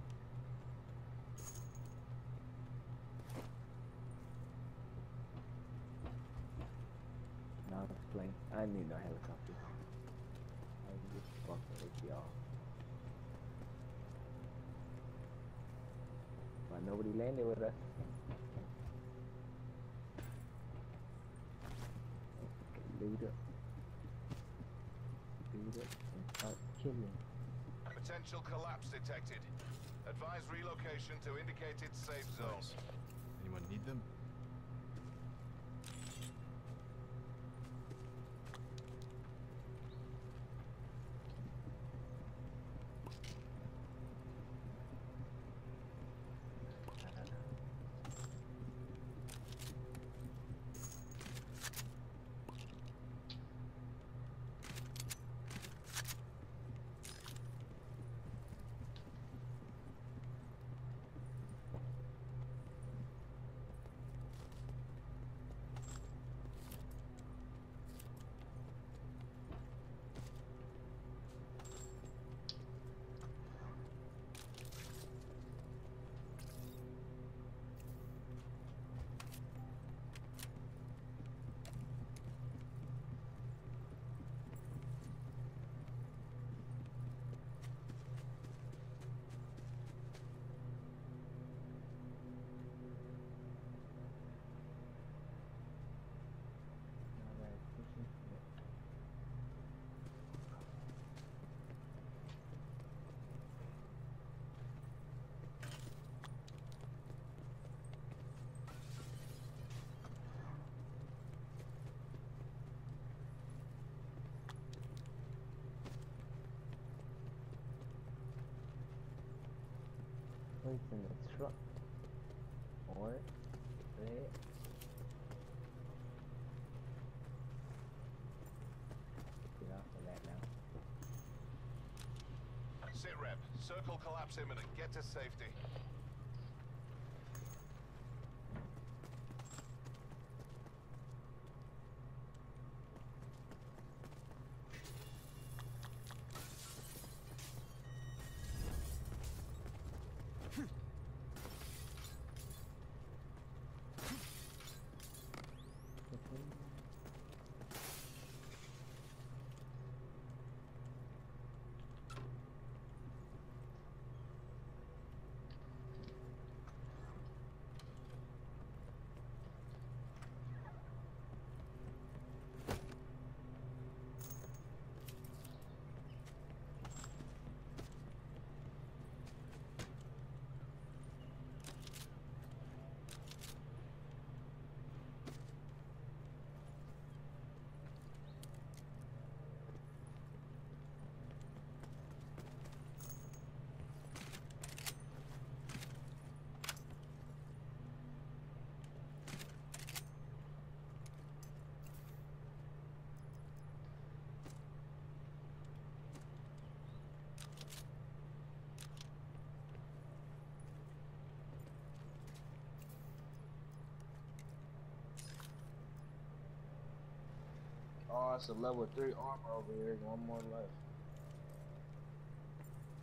Now it's playing. I need no helicopter. I just fucking with y'all. But nobody landed with us. Loot up. Loot up and start killing. Potential collapse detected. Advise relocation to indicated safe zones. Anyone need them? It's in the truck. Or there. Get off rep. Circle collapse imminent. Get to safety. Oh, it's a level 3 armor over here. One more left.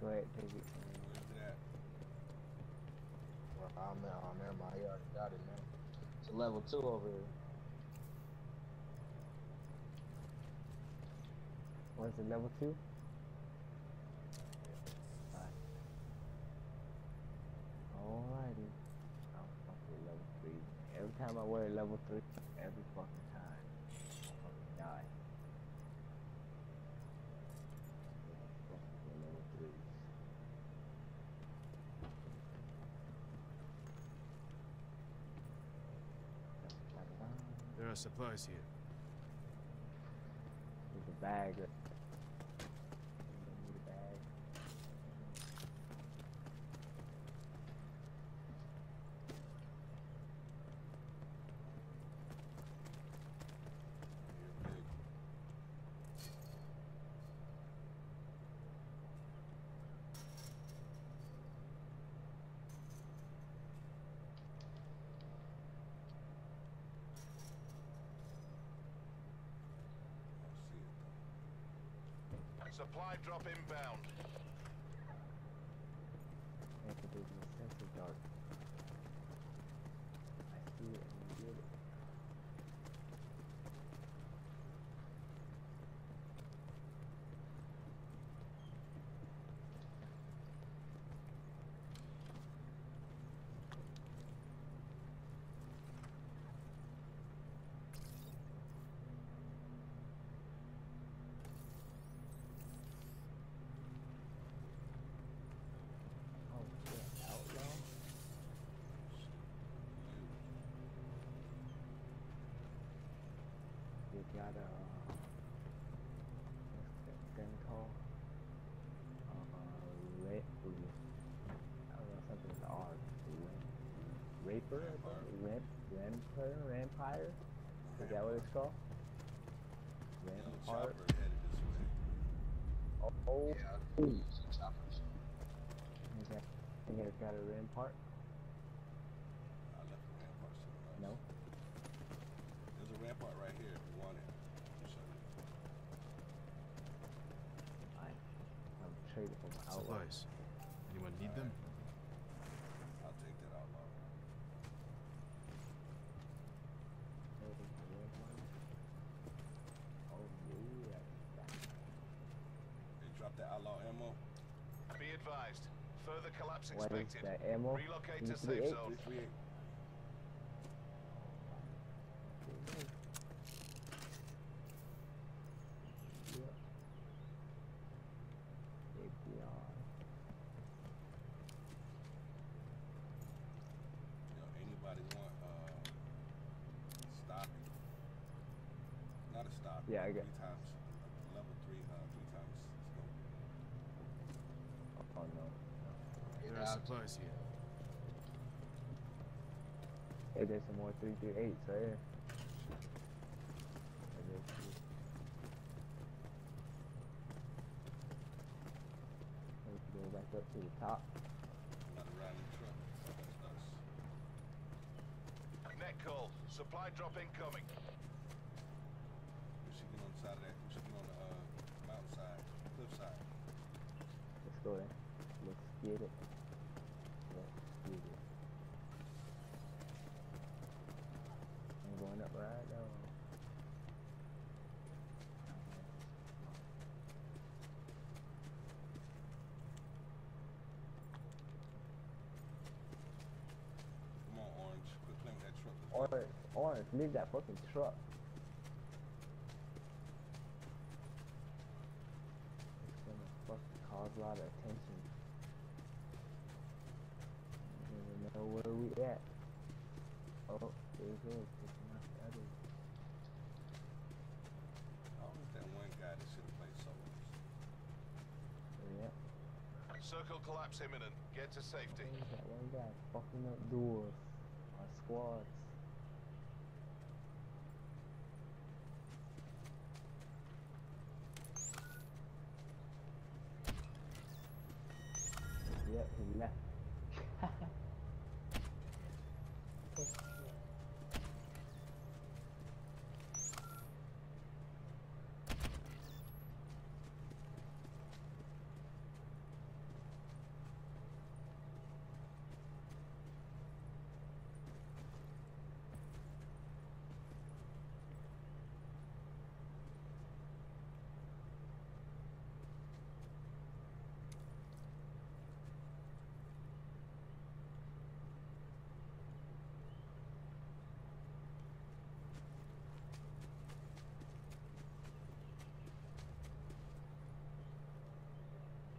Go ahead, take it. Where's that? Well, I'm there. Oh, never mind. He already got it now. It's a level 2 over here. What's it, level 2? Alrighty. I'm fucking level 3. Every time I wear level 3, every fucking time, I fucking die. Fucking level 3s. There are supplies here. There's a bag. Need a bag. Supply drop inbound. There's a sensor dart. I see it and get it. They got a what's that thing called? I don't know, something with the R. Raper, I think? Rampire? Is that what it's called? Rampart? Oh, yeah, it's choppers. Okay. I think it's got a rampart. I left the rampart somewhere else. No. There's a rampart right here if you want it. I'll show you. I'm trading for my outlaw. Supplies. Anyone need them? I'll take that outlaw. Oh yeah. They dropped the outlaw ammo. Be advised. Further collapse What is expected. that ammo? Relocate to safe zone. 338. Anybody want stock? Not a stock. Yeah, I got 3 times. Level 3, 3 times scope. Oh no. There are supplies here. Hey, there's some more 338s right here. Go back up to the top. Not around the truck. That's us. Net call. Supply drop incoming. We should get on the side of that. We should get on the mountainside, cliffside. Let's go there. Let's get it. Let's get it. I'm going up right now. Come on, Orange. Quit playing with that truck. Orange, leave that fucking truck. It's gonna fucking cause a lot of attention. I don't even know where we at. Oh, there he goes, picking up the others. Always that one guy that should have played solos. Yeah. Circle collapse imminent. Get to safety. There's that one guy fucking up doors. Our squads. Yep, he left.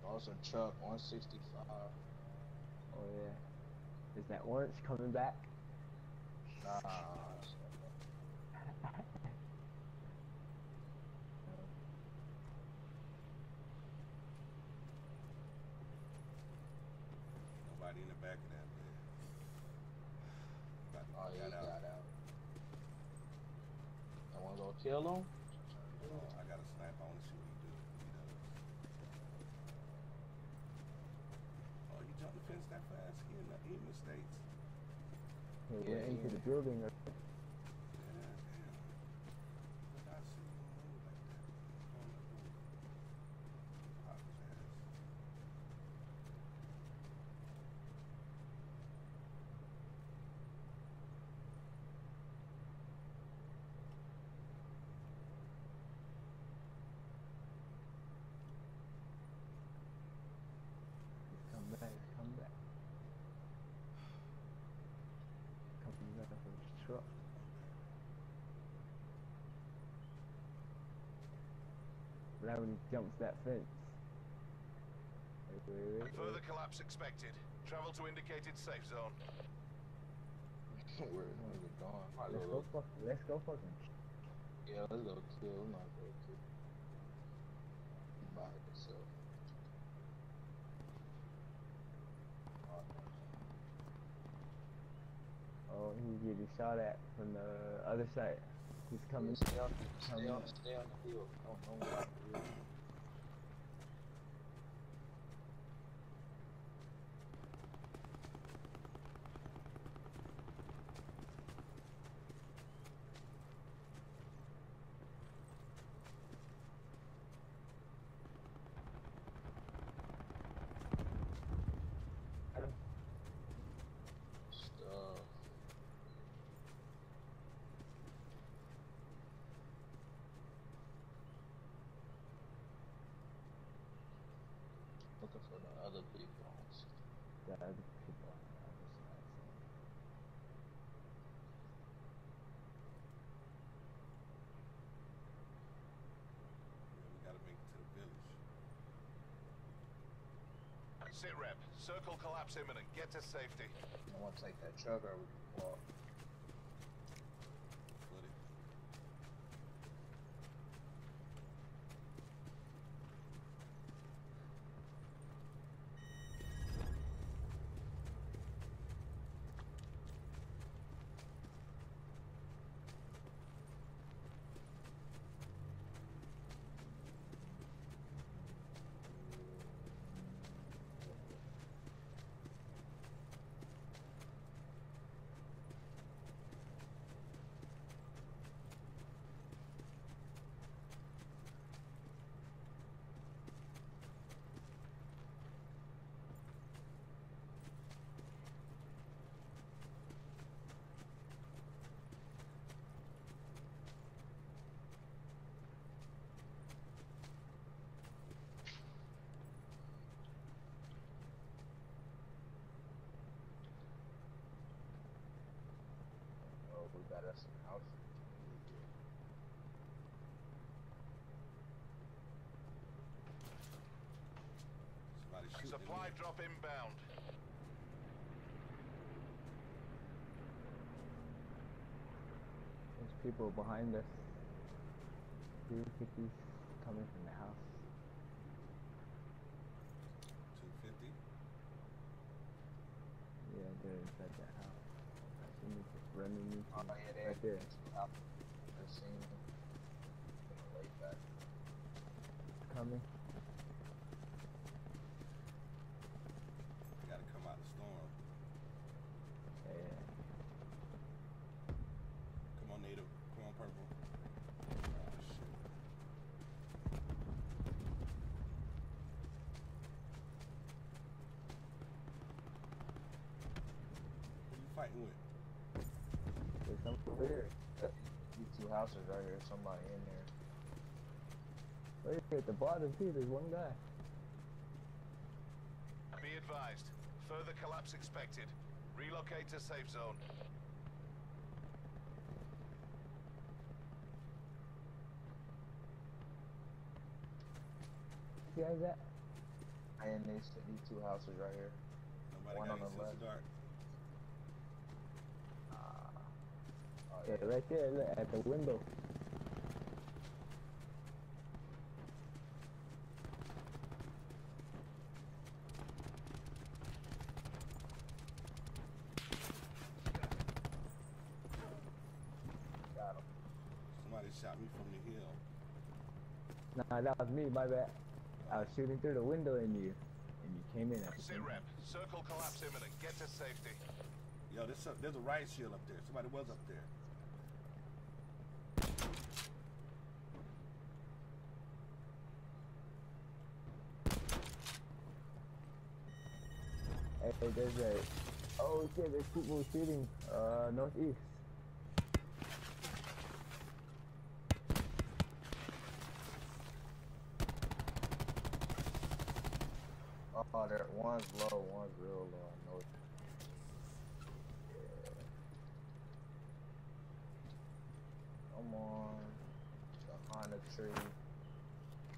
Also, truck 165. Oh yeah. Is that orange coming back? Nah. Nobody in the back of that, man. Oh, yeah, he got out. I wanna go kill him? I got a sniper. I wanna see what he does. Oh, you jumped the fence that fast? He in the States. He went into the building. Yeah, damn. Look, I see him move like that. Pop his ass. Come back, come back. Coming back from his truck. Right when he jumps that fence. Wait. Further collapse expected. Travel to indicated safe zone. Where is it going? Let's go fucking. Yeah, let's go kill. I'm not gonna kill. By yourself. Oh, he's getting shot at from the other side. He's coming. Stay on the field. Don't go off the field. Stuff. Looking for the other people. The other people on the other side. We gotta make it to the village. Sit rep. Circle collapse imminent. Get to safety. I want to take that truck or we can walk. Put it. move that us in the house. Somebody shooting Supply at me. drop inbound. There's people behind us. 350s coming from the house. 250. Yeah, they're inside that house. I see me just running into Oh, yeah, they right there. I've seen them. Way back. Coming. Gotta come out the storm. Yeah. Come on, Native. Come on, Purple. Oh, shit. Who you fighting with? There's some over here. These two houses right here. Somebody in there. Right here at the bottom too, there's one guy. Be advised. Further collapse expected. Relocate to safe zone. See how's that? And these two houses right here. Nobody One got on any the sense left. of dark. Oh, Yeah, right there, look, at the window. Got him. Somebody shot me from the hill. Nah, that was me, my bad. I was shooting through the window and you came in at the Sit same rep. time. Circle collapse imminent. Get to safety. Yo, there's a riot shield up there. Somebody was up there. Hey, there's a... Oh shit, there's people shooting, northeast. Oh, there. One's low. One's real low. I know it. Yeah. Come on. Behind the tree.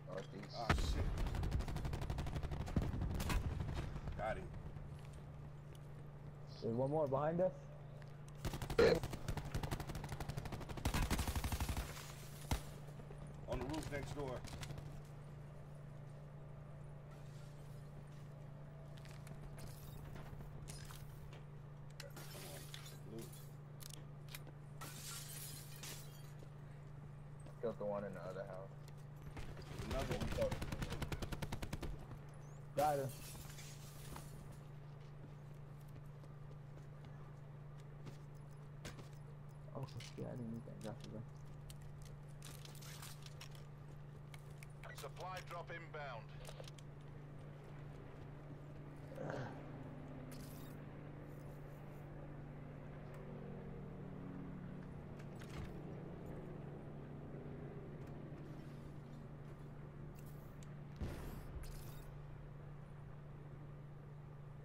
Northeast. Oh, shit. Got him. There's one more behind us. On the roof next door. Come on, blue. Killed the one in the other house. Another one. Got him. Oh shit, I didn't need that drop again. Supply drop inbound.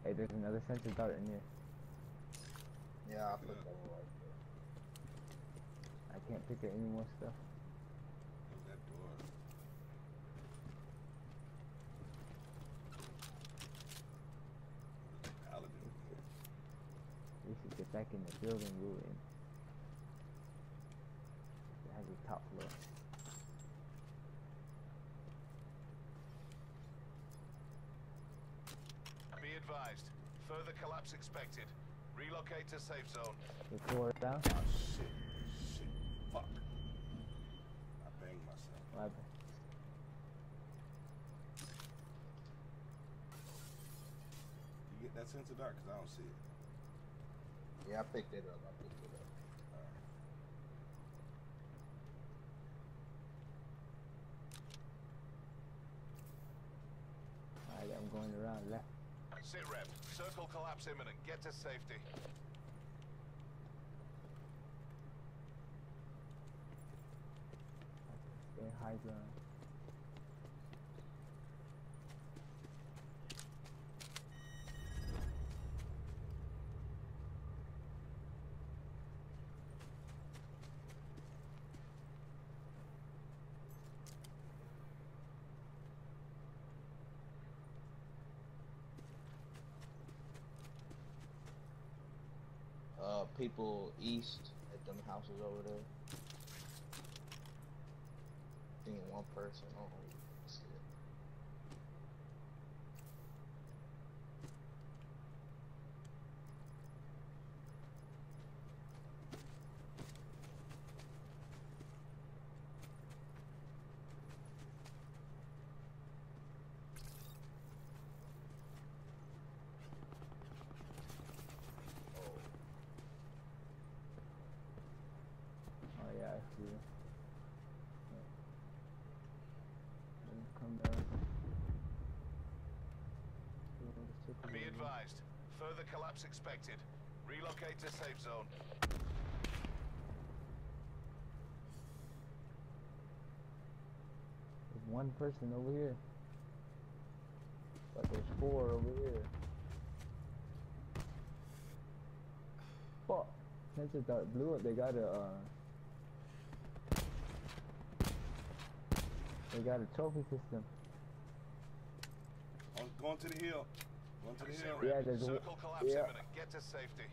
Hey, there's another sensor dart in here. Yeah, I put that one right I can't pick up any more stuff. Close that door. There's a paladin in here. We should get back in the building we were in. It has a top floor. Be advised. Further collapse expected. Relocate to safe zone. The floor down. Oh, shit. Shit. Fuck. I banged myself. What happened? You get that sense of dark? Because I don't see it. there. Yeah, I picked it up. Alright, I'm going around left. Sit rep. Circle collapse imminent. Get to safety. Stay high ground. people east at them houses over there. Seeing one person. Oh, shit. Oh yeah, I see it. Come down. Be advised. Further collapse expected. Relocate to safe zone. There's one person over here. But there's 4 over here. Fuck. Since it blew up, they got a trophy system. Going to the hill. Going to the hill. Yeah, there's Circle collapse imminent. Get to safety.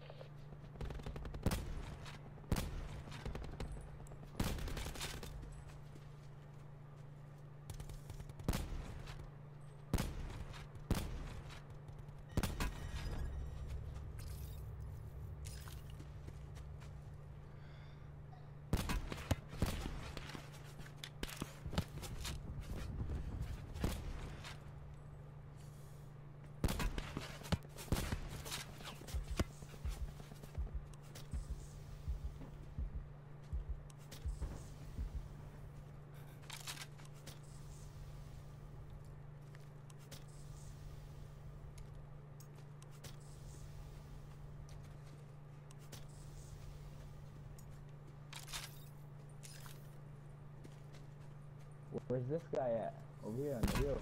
Where's this guy at? Over here on the hill.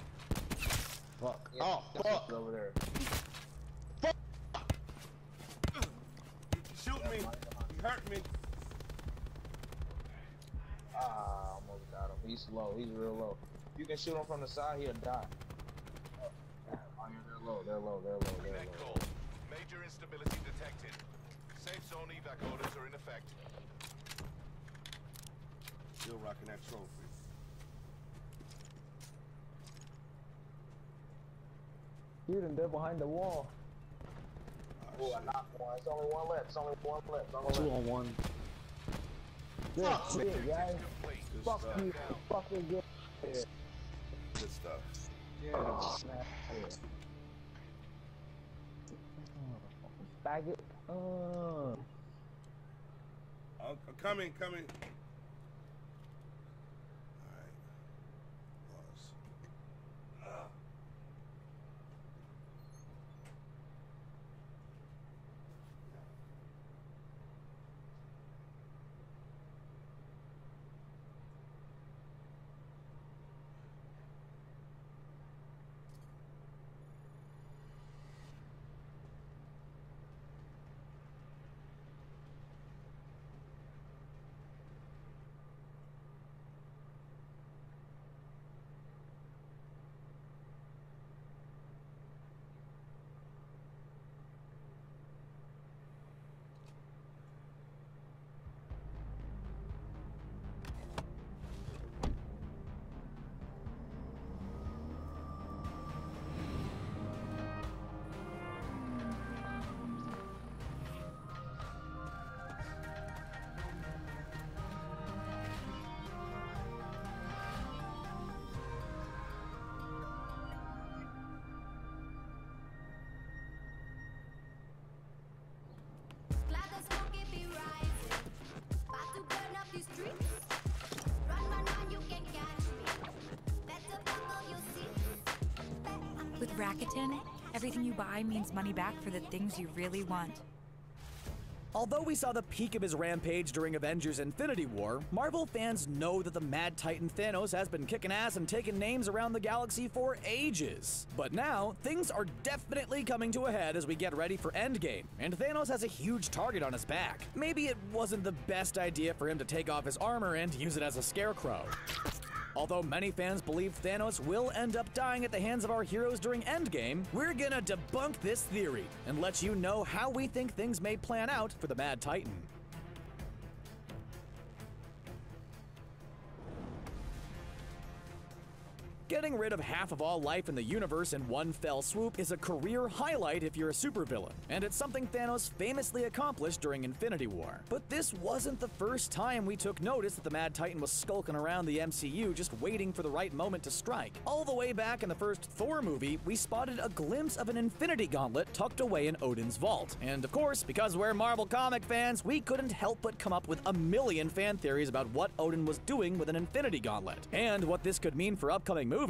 Fuck. Yeah, oh, fuck. Over there. Fuck! Shoot me. He hurt me. Ah, almost got him. He's low. He's real low. You can shoot him from the side, he'll die. Oh, yeah, they're low. They're low. They're low. They're low. Call. Major instability detected. Safe zone evac orders are in effect. Still rocking that trophy. Shoot him, they're behind the wall. Oh, I knocked one. It's only one left. It's only one left. It's only 2 on 1. Good shit, guys. Fuck you. Fucking good. Good stuff. Yeah. Faggot. Coming. With Rakuten, everything you buy means money back for the things you really want. Although we saw the peak of his rampage during Avengers Infinity War, Marvel fans know that the Mad Titan Thanos has been kicking ass and taking names around the galaxy for ages. But now, things are definitely coming to a head as we get ready for Endgame, and Thanos has a huge target on his back. Maybe it wasn't the best idea for him to take off his armor and use it as a scarecrow. Although many fans believe Thanos will end up dying at the hands of our heroes during Endgame, we're gonna debunk this theory and let you know how we think things may plan out for the Mad Titan. Getting rid of half of all life in the universe in one fell swoop is a career highlight if you're a supervillain, and it's something Thanos famously accomplished during Infinity War. But this wasn't the first time we took notice that the Mad Titan was skulking around the MCU just waiting for the right moment to strike. All the way back in the first Thor movie, we spotted a glimpse of an Infinity Gauntlet tucked away in Odin's vault. And of course, because we're Marvel comic fans, we couldn't help but come up with a million fan theories about what Odin was doing with an Infinity Gauntlet, and what this could mean for upcoming movies.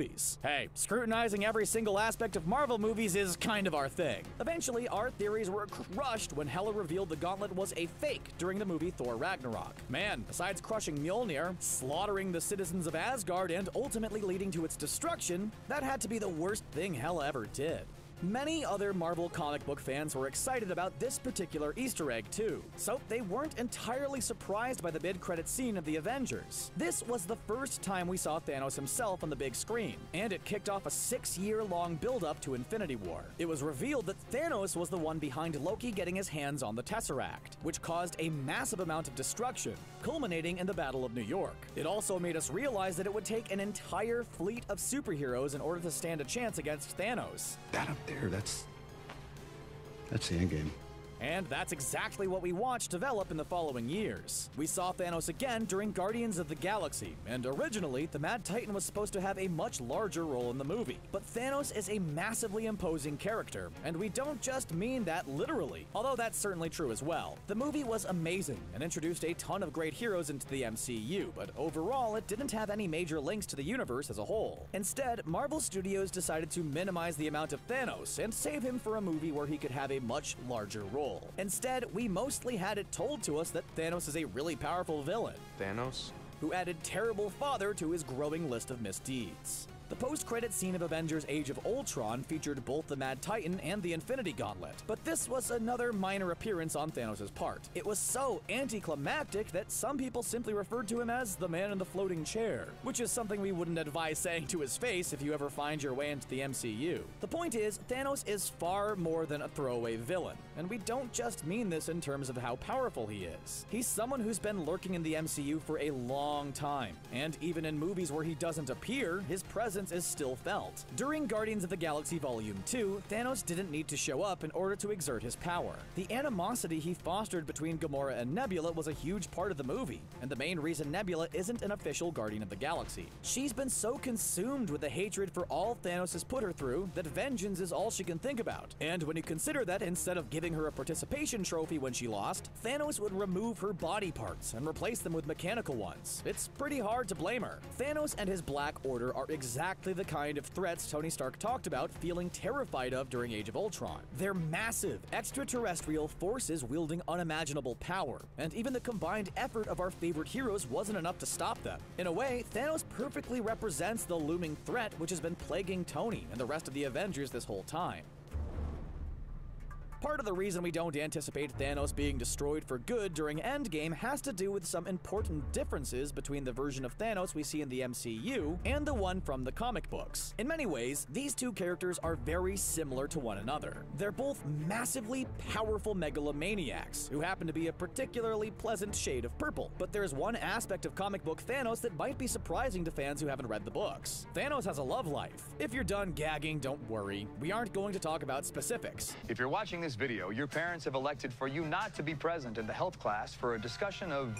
Hey, scrutinizing every single aspect of Marvel movies is kind of our thing. Eventually, our theories were crushed when Hela revealed the gauntlet was a fake during the movie Thor Ragnarok. Man, besides crushing Mjolnir, slaughtering the citizens of Asgard, and ultimately leading to its destruction, that had to be the worst thing Hela ever did. Many other Marvel comic book fans were excited about this particular Easter egg too, so they weren't entirely surprised by the mid-credit scene of the Avengers. This was the first time we saw Thanos himself on the big screen, and it kicked off a 6-year-long build-up to Infinity War. It was revealed that Thanos was the one behind Loki getting his hands on the Tesseract, which caused a massive amount of destruction, culminating in the Battle of New York. It also made us realize that it would take an entire fleet of superheroes in order to stand a chance against Thanos. That up there, that's the end game. And that's exactly what we watched develop in the following years. We saw Thanos again during Guardians of the Galaxy, and originally, the Mad Titan was supposed to have a much larger role in the movie. But Thanos is a massively imposing character, and we don't just mean that literally, although that's certainly true as well. The movie was amazing and introduced a ton of great heroes into the MCU, but overall, it didn't have any major links to the universe as a whole. Instead, Marvel Studios decided to minimize the amount of Thanos and save him for a movie where he could have a much larger role. Instead, we mostly had it told to us that Thanos is a really powerful villain. Thanos? Who added terrible father to his growing list of misdeeds. The post-credit scene of Avengers Age of Ultron featured both the Mad Titan and the Infinity Gauntlet, but this was another minor appearance on Thanos' part. It was so anticlimactic that some people simply referred to him as the man in the floating chair, which is something we wouldn't advise saying to his face if you ever find your way into the MCU. The point is, Thanos is far more than a throwaway villain, and we don't just mean this in terms of how powerful he is. He's someone who's been lurking in the MCU for a long time, and even in movies where he doesn't appear, his presence is still felt. During Guardians of the Galaxy Volume 2, Thanos didn't need to show up in order to exert his power. The animosity he fostered between Gamora and Nebula was a huge part of the movie, and the main reason Nebula isn't an official Guardian of the Galaxy. She's been so consumed with the hatred for all Thanos has put her through that vengeance is all she can think about. And when you consider that instead of giving her a participation trophy when she lost, Thanos would remove her body parts and replace them with mechanical ones, it's pretty hard to blame her. Thanos and his Black Order are exactly the kind of threats Tony Stark talked about feeling terrified of during Age of Ultron. They're massive, extraterrestrial forces wielding unimaginable power, and even the combined effort of our favorite heroes wasn't enough to stop them. In a way, Thanos perfectly represents the looming threat which has been plaguing Tony and the rest of the Avengers this whole time. Part of the reason we don't anticipate Thanos being destroyed for good during Endgame has to do with some important differences between the version of Thanos we see in the MCU and the one from the comic books. In many ways, these two characters are very similar to one another. They're both massively powerful megalomaniacs who happen to be a particularly pleasant shade of purple. But there's one aspect of comic book Thanos that might be surprising to fans who haven't read the books. Thanos has a love life. If you're done gagging, don't worry. We aren't going to talk about specifics. If you're watching this video, your parents have elected for you not to be present in the health class for a discussion of...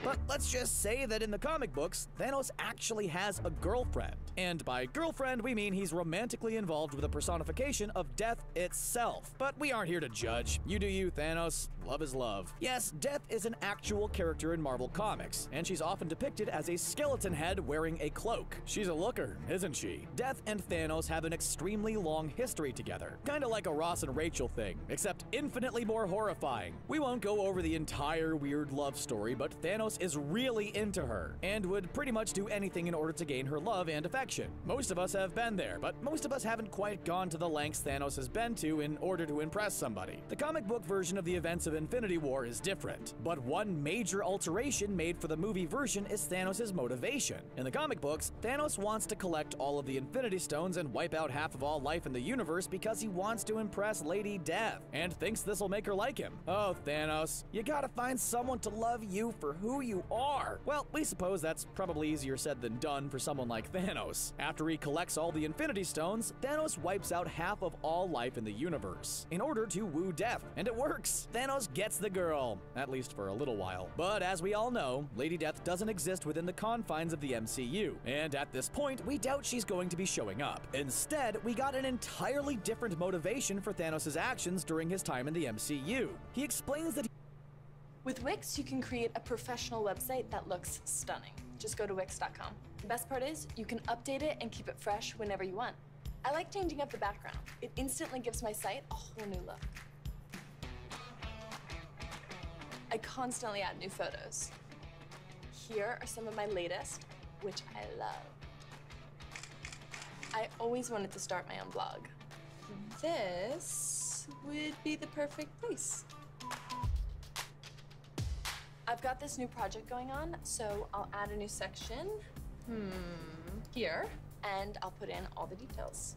But let's just say that in the comic books, Thanos actually has a girlfriend. And by girlfriend, we mean he's romantically involved with a personification of death itself. But we aren't here to judge. You do you, Thanos. Love is love. Yes, Death is an actual character in Marvel Comics, and she's often depicted as a skeleton head wearing a cloak. She's a looker, isn't she? Death and Thanos have an extremely long history together. Kinda like a Ross and Rachel thing, except infinitely more horrifying. We won't go over the entire weird love story, but Thanos Thanos is really into her and would pretty much do anything in order to gain her love and affection. Most of us have been there, but most of us haven't quite gone to the lengths Thanos has been to in order to impress somebody. The comic book version of the events of Infinity War is different, but one major alteration made for the movie version is Thanos' motivation. In the comic books, Thanos wants to collect all of the Infinity Stones and wipe out half of all life in the universe because he wants to impress Lady Death, and thinks this'll make her like him. Oh, Thanos, you gotta find someone to love you for who you are. Well, we suppose that's probably easier said than done for someone like Thanos. After he collects all the Infinity Stones, Thanos wipes out half of all life in the universe in order to woo Death, and it works. Thanos gets the girl, at least for a little while. But as we all know, Lady Death doesn't exist within the confines of the MCU, and at this point, we doubt she's going to be showing up. Instead, we got an entirely different motivation for Thanos' actions during his time in the MCU. He explains that with Wix, you can create a professional website that looks stunning. Just go to Wix.com. The best part is, you can update it and keep it fresh whenever you want. I like changing up the background. It instantly gives my site a whole new look. I constantly add new photos. Here are some of my latest, which I love. I always wanted to start my own blog. This would be the perfect place. I've got this new project going on, so I'll add a new section here, and I'll put in all the details.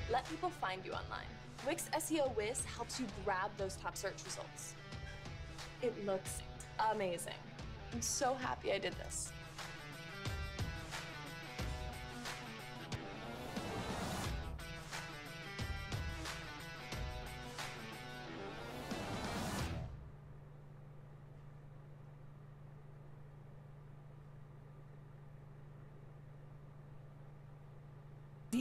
Let people find you online. Wix SEO Whiz helps you grab those top search results. It looks amazing. I'm so happy I did this.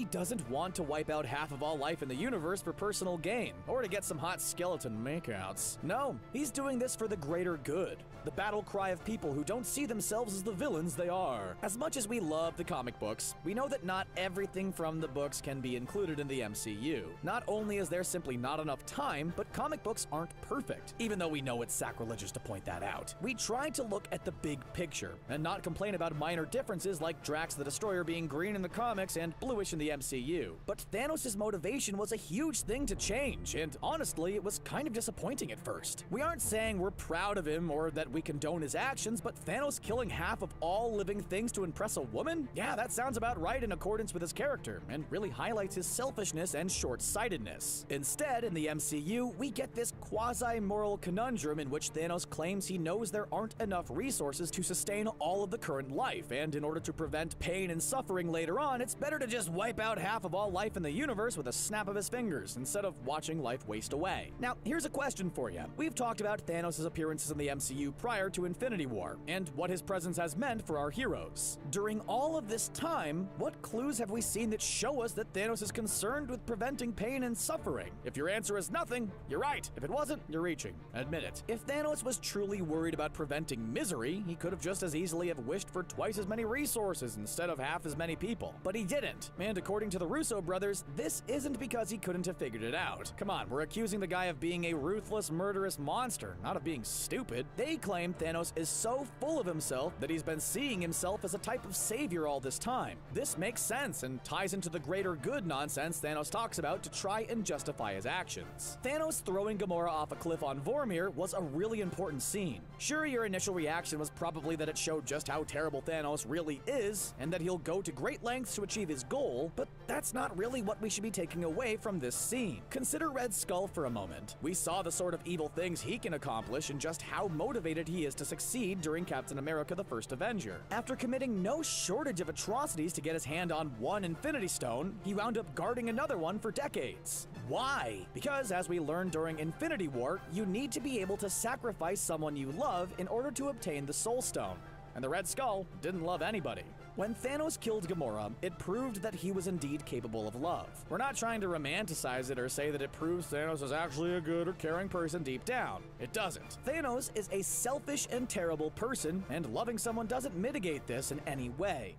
he doesn't want to wipe out half of all life in the universe for personal gain, or to get some hot skeleton makeouts. No, he's doing this for the greater good, the battle cry of people who don't see themselves as the villains they are. As much as we love the comic books, we know that not everything from the books can be included in the MCU. Not only is there simply not enough time, but comic books aren't perfect, even though we know it's sacrilegious to point that out. We try to look at the big picture, and not complain about minor differences like Drax the Destroyer being green in the comics and bluish in the MCU. But Thanos' motivation was a huge thing to change, and honestly, it was kind of disappointing at first. We aren't saying we're proud of him or that we condone his actions, but Thanos killing half of all living things to impress a woman? Yeah, that sounds about right in accordance with his character, and really highlights his selfishness and short-sightedness. Instead, in the MCU, we get this quasi-moral conundrum in which Thanos claims he knows there aren't enough resources to sustain all of the current life, and in order to prevent pain and suffering later on, it's better to just wipe out half of all life in the universe with a snap of his fingers, instead of watching life waste away. Now, here's a question for you. We've talked about Thanos' appearances in the MCU prior to Infinity War, and what his presence has meant for our heroes. During all of this time, what clues have we seen that show us that Thanos is concerned with preventing pain and suffering? If your answer is nothing, you're right. If it wasn't, you're reaching. Admit it. If Thanos was truly worried about preventing misery, he could have just as easily have wished for twice as many resources instead of half as many people. But he didn't. And according to the Russo brothers, this isn't because he couldn't have figured it out. Come on, we're accusing the guy of being a ruthless, murderous monster, not of being stupid. They claim Thanos is so full of himself that he's been seeing himself as a type of savior all this time. This makes sense and ties into the greater good nonsense Thanos talks about to try and justify his actions. Thanos throwing Gamora off a cliff on Vormir was a really important scene. Sure, your initial reaction was probably that it showed just how terrible Thanos really is, and that he'll go to great lengths to achieve his goal, but that's not really what we should be taking away from this scene. Consider Red Skull for a moment. We saw the sort of evil things he can accomplish and just how motivated he is to succeed during Captain America: The First Avenger. After committing no shortage of atrocities to get his hand on one Infinity Stone, he wound up guarding another one for decades. Why? Because, as we learned during Infinity War, you need to be able to sacrifice someone you love in order to obtain the Soul Stone. And the Red Skull didn't love anybody. When Thanos killed Gamora, it proved that he was indeed capable of love. We're not trying to romanticize it or say that it proves Thanos is actually a good or caring person deep down. It doesn't. Thanos is a selfish and terrible person, and loving someone doesn't mitigate this in any way.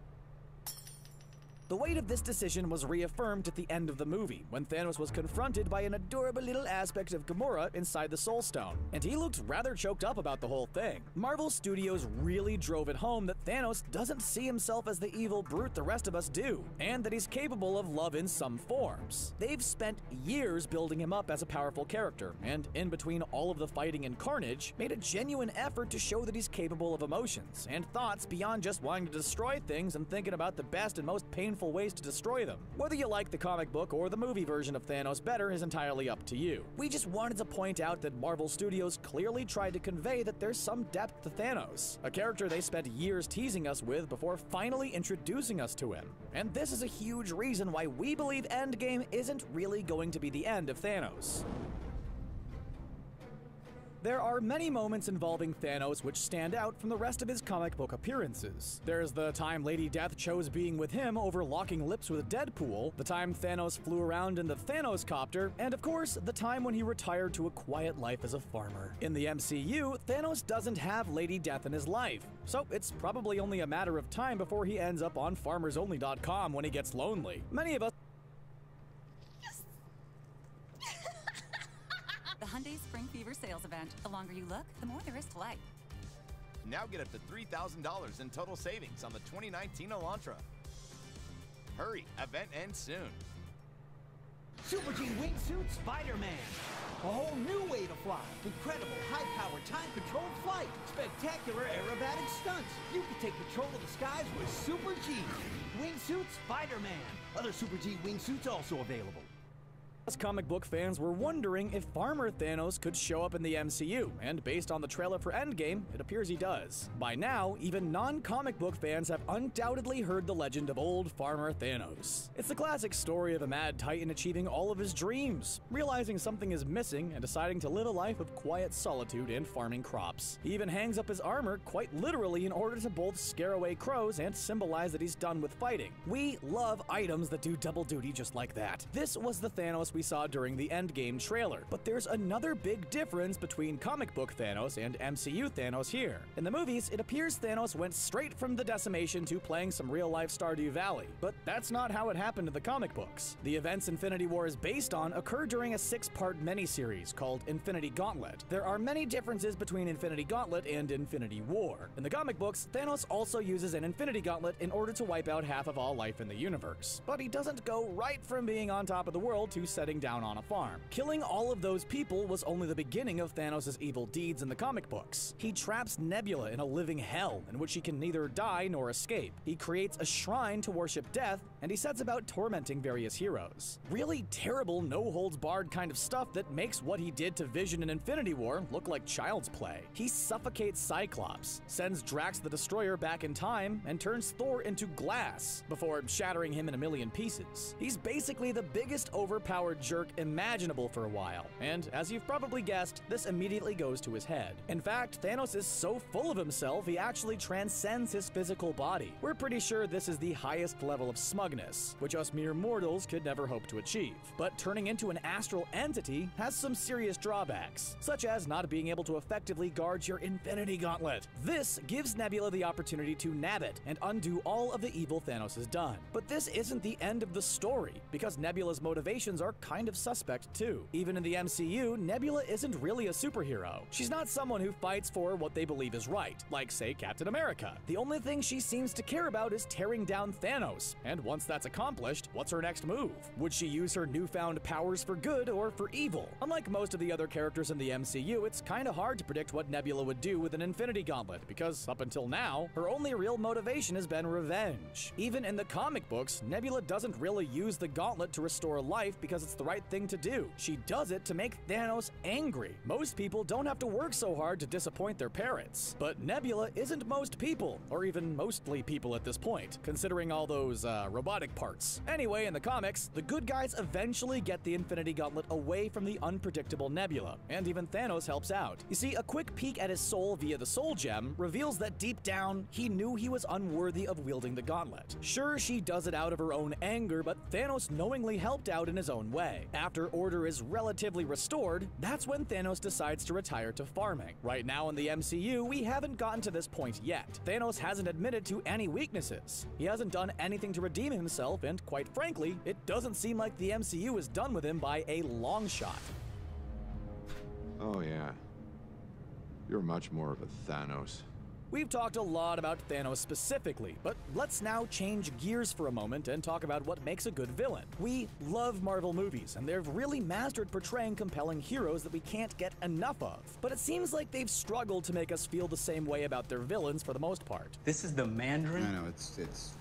The weight of this decision was reaffirmed at the end of the movie, when Thanos was confronted by an adorable little aspect of Gamora inside the Soul Stone, and he looked rather choked up about the whole thing. Marvel Studios really drove it home that Thanos doesn't see himself as the evil brute the rest of us do, and that he's capable of love in some forms. They've spent years building him up as a powerful character, and in between all of the fighting and carnage, made a genuine effort to show that he's capable of emotions and thoughts beyond just wanting to destroy things and thinking about the best and most painful ways to destroy them. Whether you like the comic book or the movie version of Thanos better is entirely up to you. We just wanted to point out that Marvel Studios clearly tried to convey that there's some depth to Thanos, a character they spent years teasing us with before finally introducing us to him. And this is a huge reason why we believe Endgame isn't really going to be the end of Thanos. There are many moments involving Thanos which stand out from the rest of his comic book appearances. There's the time Lady Death chose being with him over locking lips with Deadpool, the time Thanos flew around in the Thanos copter, and of course, the time when he retired to a quiet life as a farmer. In the MCU, Thanos doesn't have Lady Death in his life, so it's probably only a matter of time before he ends up on FarmersOnly.com when he gets lonely. Many of us The Hyundai Spring Fever sales event. The longer you look, the more there is to like. Now get up to $3,000 in total savings on the 2019 Elantra. Hurry, event ends soon. Super G Wingsuit Spider-Man. A whole new way to fly. Incredible, high-powered, time-controlled flight. Spectacular aerobatic stunts. You can take control of the skies with Super G Wingsuit Spider-Man. Other Super G Wingsuits also available. Us comic book fans were wondering if Farmer Thanos could show up in the MCU, and based on the trailer for Endgame, it appears he does. By now, even non-comic book fans have undoubtedly heard the legend of old Farmer Thanos. It's the classic story of a mad titan achieving all of his dreams, realizing something is missing and deciding to live a life of quiet solitude and farming crops. He even hangs up his armor quite literally in order to both scare away crows and symbolize that he's done with fighting. We love items that do double duty just like that. This was the Thanos we saw during the Endgame trailer, but there's another big difference between comic book Thanos and MCU Thanos here. In the movies, it appears Thanos went straight from the decimation to playing some real-life Stardew Valley, but that's not how it happened in the comic books. The events Infinity War is based on occur during a 6-part miniseries called Infinity Gauntlet. There are many differences between Infinity Gauntlet and Infinity War. In the comic books, Thanos also uses an Infinity Gauntlet in order to wipe out half of all life in the universe, but he doesn't go right from being on top of the world to setting down on a farm. Killing all of those people was only the beginning of Thanos' evil deeds in the comic books. He traps Nebula in a living hell in which she can neither die nor escape. He creates a shrine to worship death, and he sets about tormenting various heroes. Really terrible, no-holds-barred kind of stuff that makes what he did to Vision in Infinity War look like child's play. He suffocates Cyclops, sends Drax the Destroyer back in time, and turns Thor into glass before shattering him in a million pieces. He's basically the biggest overpowered jerk imaginable for a while, and as you've probably guessed, this immediately goes to his head. In fact, Thanos is so full of himself, he actually transcends his physical body. We're pretty sure this is the highest level of smugness, which us mere mortals could never hope to achieve. But turning into an astral entity has some serious drawbacks, such as not being able to effectively guard your Infinity Gauntlet. This gives Nebula the opportunity to nab it and undo all of the evil Thanos has done. But this isn't the end of the story, because Nebula's motivations are kind of suspect too. Even in the MCU, Nebula isn't really a superhero. She's not someone who fights for what they believe is right, like say Captain America. The only thing she seems to care about is tearing down Thanos, and once that's accomplished, what's her next move? Would she use her newfound powers for good or for evil? Unlike most of the other characters in the MCU, it's kinda hard to predict what Nebula would do with an Infinity Gauntlet, because up until now, her only real motivation has been revenge. Even in the comic books, Nebula doesn't really use the gauntlet to restore life because it's the right thing to do. She does it to make Thanos angry. Most people don't have to work so hard to disappoint their parents. But Nebula isn't most people, or even mostly people at this point, considering all those robotic parts. Anyway, in the comics, the good guys eventually get the Infinity Gauntlet away from the unpredictable Nebula, and even Thanos helps out. You see, a quick peek at his soul via the Soul Gem reveals that deep down, he knew he was unworthy of wielding the gauntlet. Sure, she does it out of her own anger, but Thanos knowingly helped out in his own way. away. After order is relatively restored, that's when Thanos decides to retire to farming. Right now in the MCU, we haven't gotten to this point yet. Thanos hasn't admitted to any weaknesses. He hasn't done anything to redeem himself, and quite frankly, it doesn't seem like the MCU is done with him by a long shot. Oh yeah. You're much more of a Thanos. We've talked a lot about Thanos specifically, but let's now change gears for a moment and talk about what makes a good villain. We love Marvel movies, and they've really mastered portraying compelling heroes that we can't get enough of. But it seems like they've struggled to make us feel the same way about their villains for the most part. This is the Mandarin? I know, it's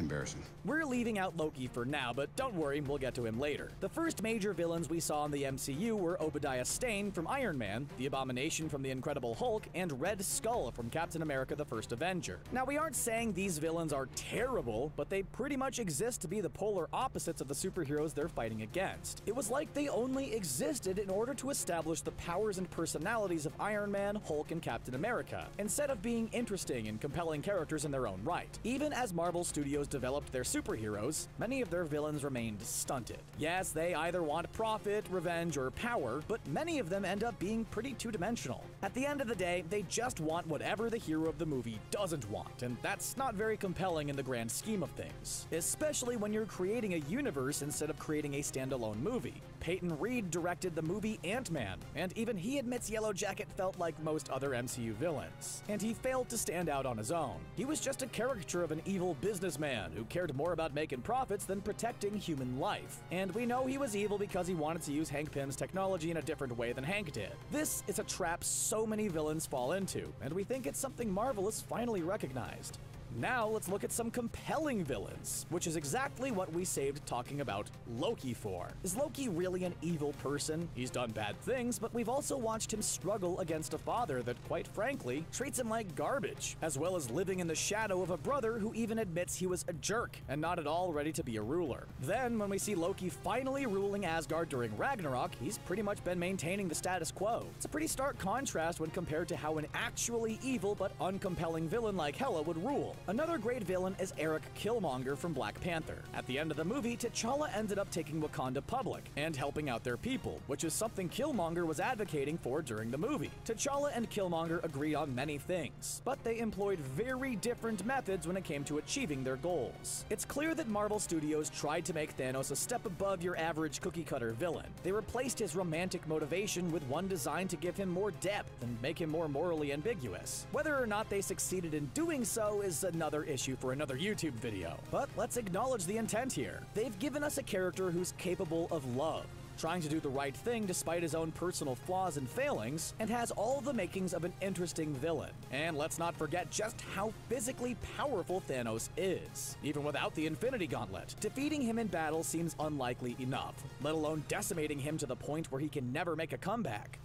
embarrassing. We're leaving out Loki for now, but don't worry, we'll get to him later. The first major villains we saw in the MCU were Obadiah Stane from Iron Man, the Abomination from the Incredible Hulk, and Red Skull from Captain America the First Avenger. Now, we aren't saying these villains are terrible, but they pretty much exist to be the polar opposites of the superheroes they're fighting against. It was like they only existed in order to establish the powers and personalities of Iron Man, Hulk, and Captain America, instead of being interesting and compelling characters in their own right. Even as Marvel Studios developed their superheroes, many of their villains remained stunted. Yes, they either want profit, revenge, or power, but many of them end up being pretty two-dimensional. At the end of the day, they just want whatever the hero of the movie doesn't want, and that's not very compelling in the grand scheme of things, especially when you're creating a universe instead of creating a standalone movie. Peyton Reed directed the movie Ant-Man, and even he admits Yellow Jacket felt like most other MCU villains, and he failed to stand out on his own. He was just a caricature of an evil businessman who cared more about making profits than protecting human life. And we know he was evil because he wanted to use Hank Pym's technology in a different way than Hank did. This is a trap so many villains fall into, and we think it's something Marvel has finally recognized. Now let's look at some compelling villains, which is exactly what we saved talking about Loki for. Is Loki really an evil person? He's done bad things, but we've also watched him struggle against a father that, quite frankly, treats him like garbage, as well as living in the shadow of a brother who even admits he was a jerk and not at all ready to be a ruler. Then, when we see Loki finally ruling Asgard during Ragnarok, he's pretty much been maintaining the status quo. It's a pretty stark contrast when compared to how an actually evil but uncompelling villain like Hela would rule. Another great villain is Eric Killmonger from Black Panther. At the end of the movie, T'Challa ended up taking Wakanda public and helping out their people, which is something Killmonger was advocating for during the movie. T'Challa and Killmonger agreed on many things, but they employed very different methods when it came to achieving their goals. It's clear that Marvel Studios tried to make Thanos a step above your average cookie-cutter villain. They replaced his romantic motivation with one designed to give him more depth and make him more morally ambiguous. Whether or not they succeeded in doing so is another issue for another YouTube video. But let's acknowledge the intent here. They've given us a character who's capable of love, trying to do the right thing despite his own personal flaws and failings, and has all the makings of an interesting villain. And let's not forget just how physically powerful Thanos is. Even without the Infinity Gauntlet, defeating him in battle seems unlikely enough, let alone decimating him to the point where he can never make a comeback.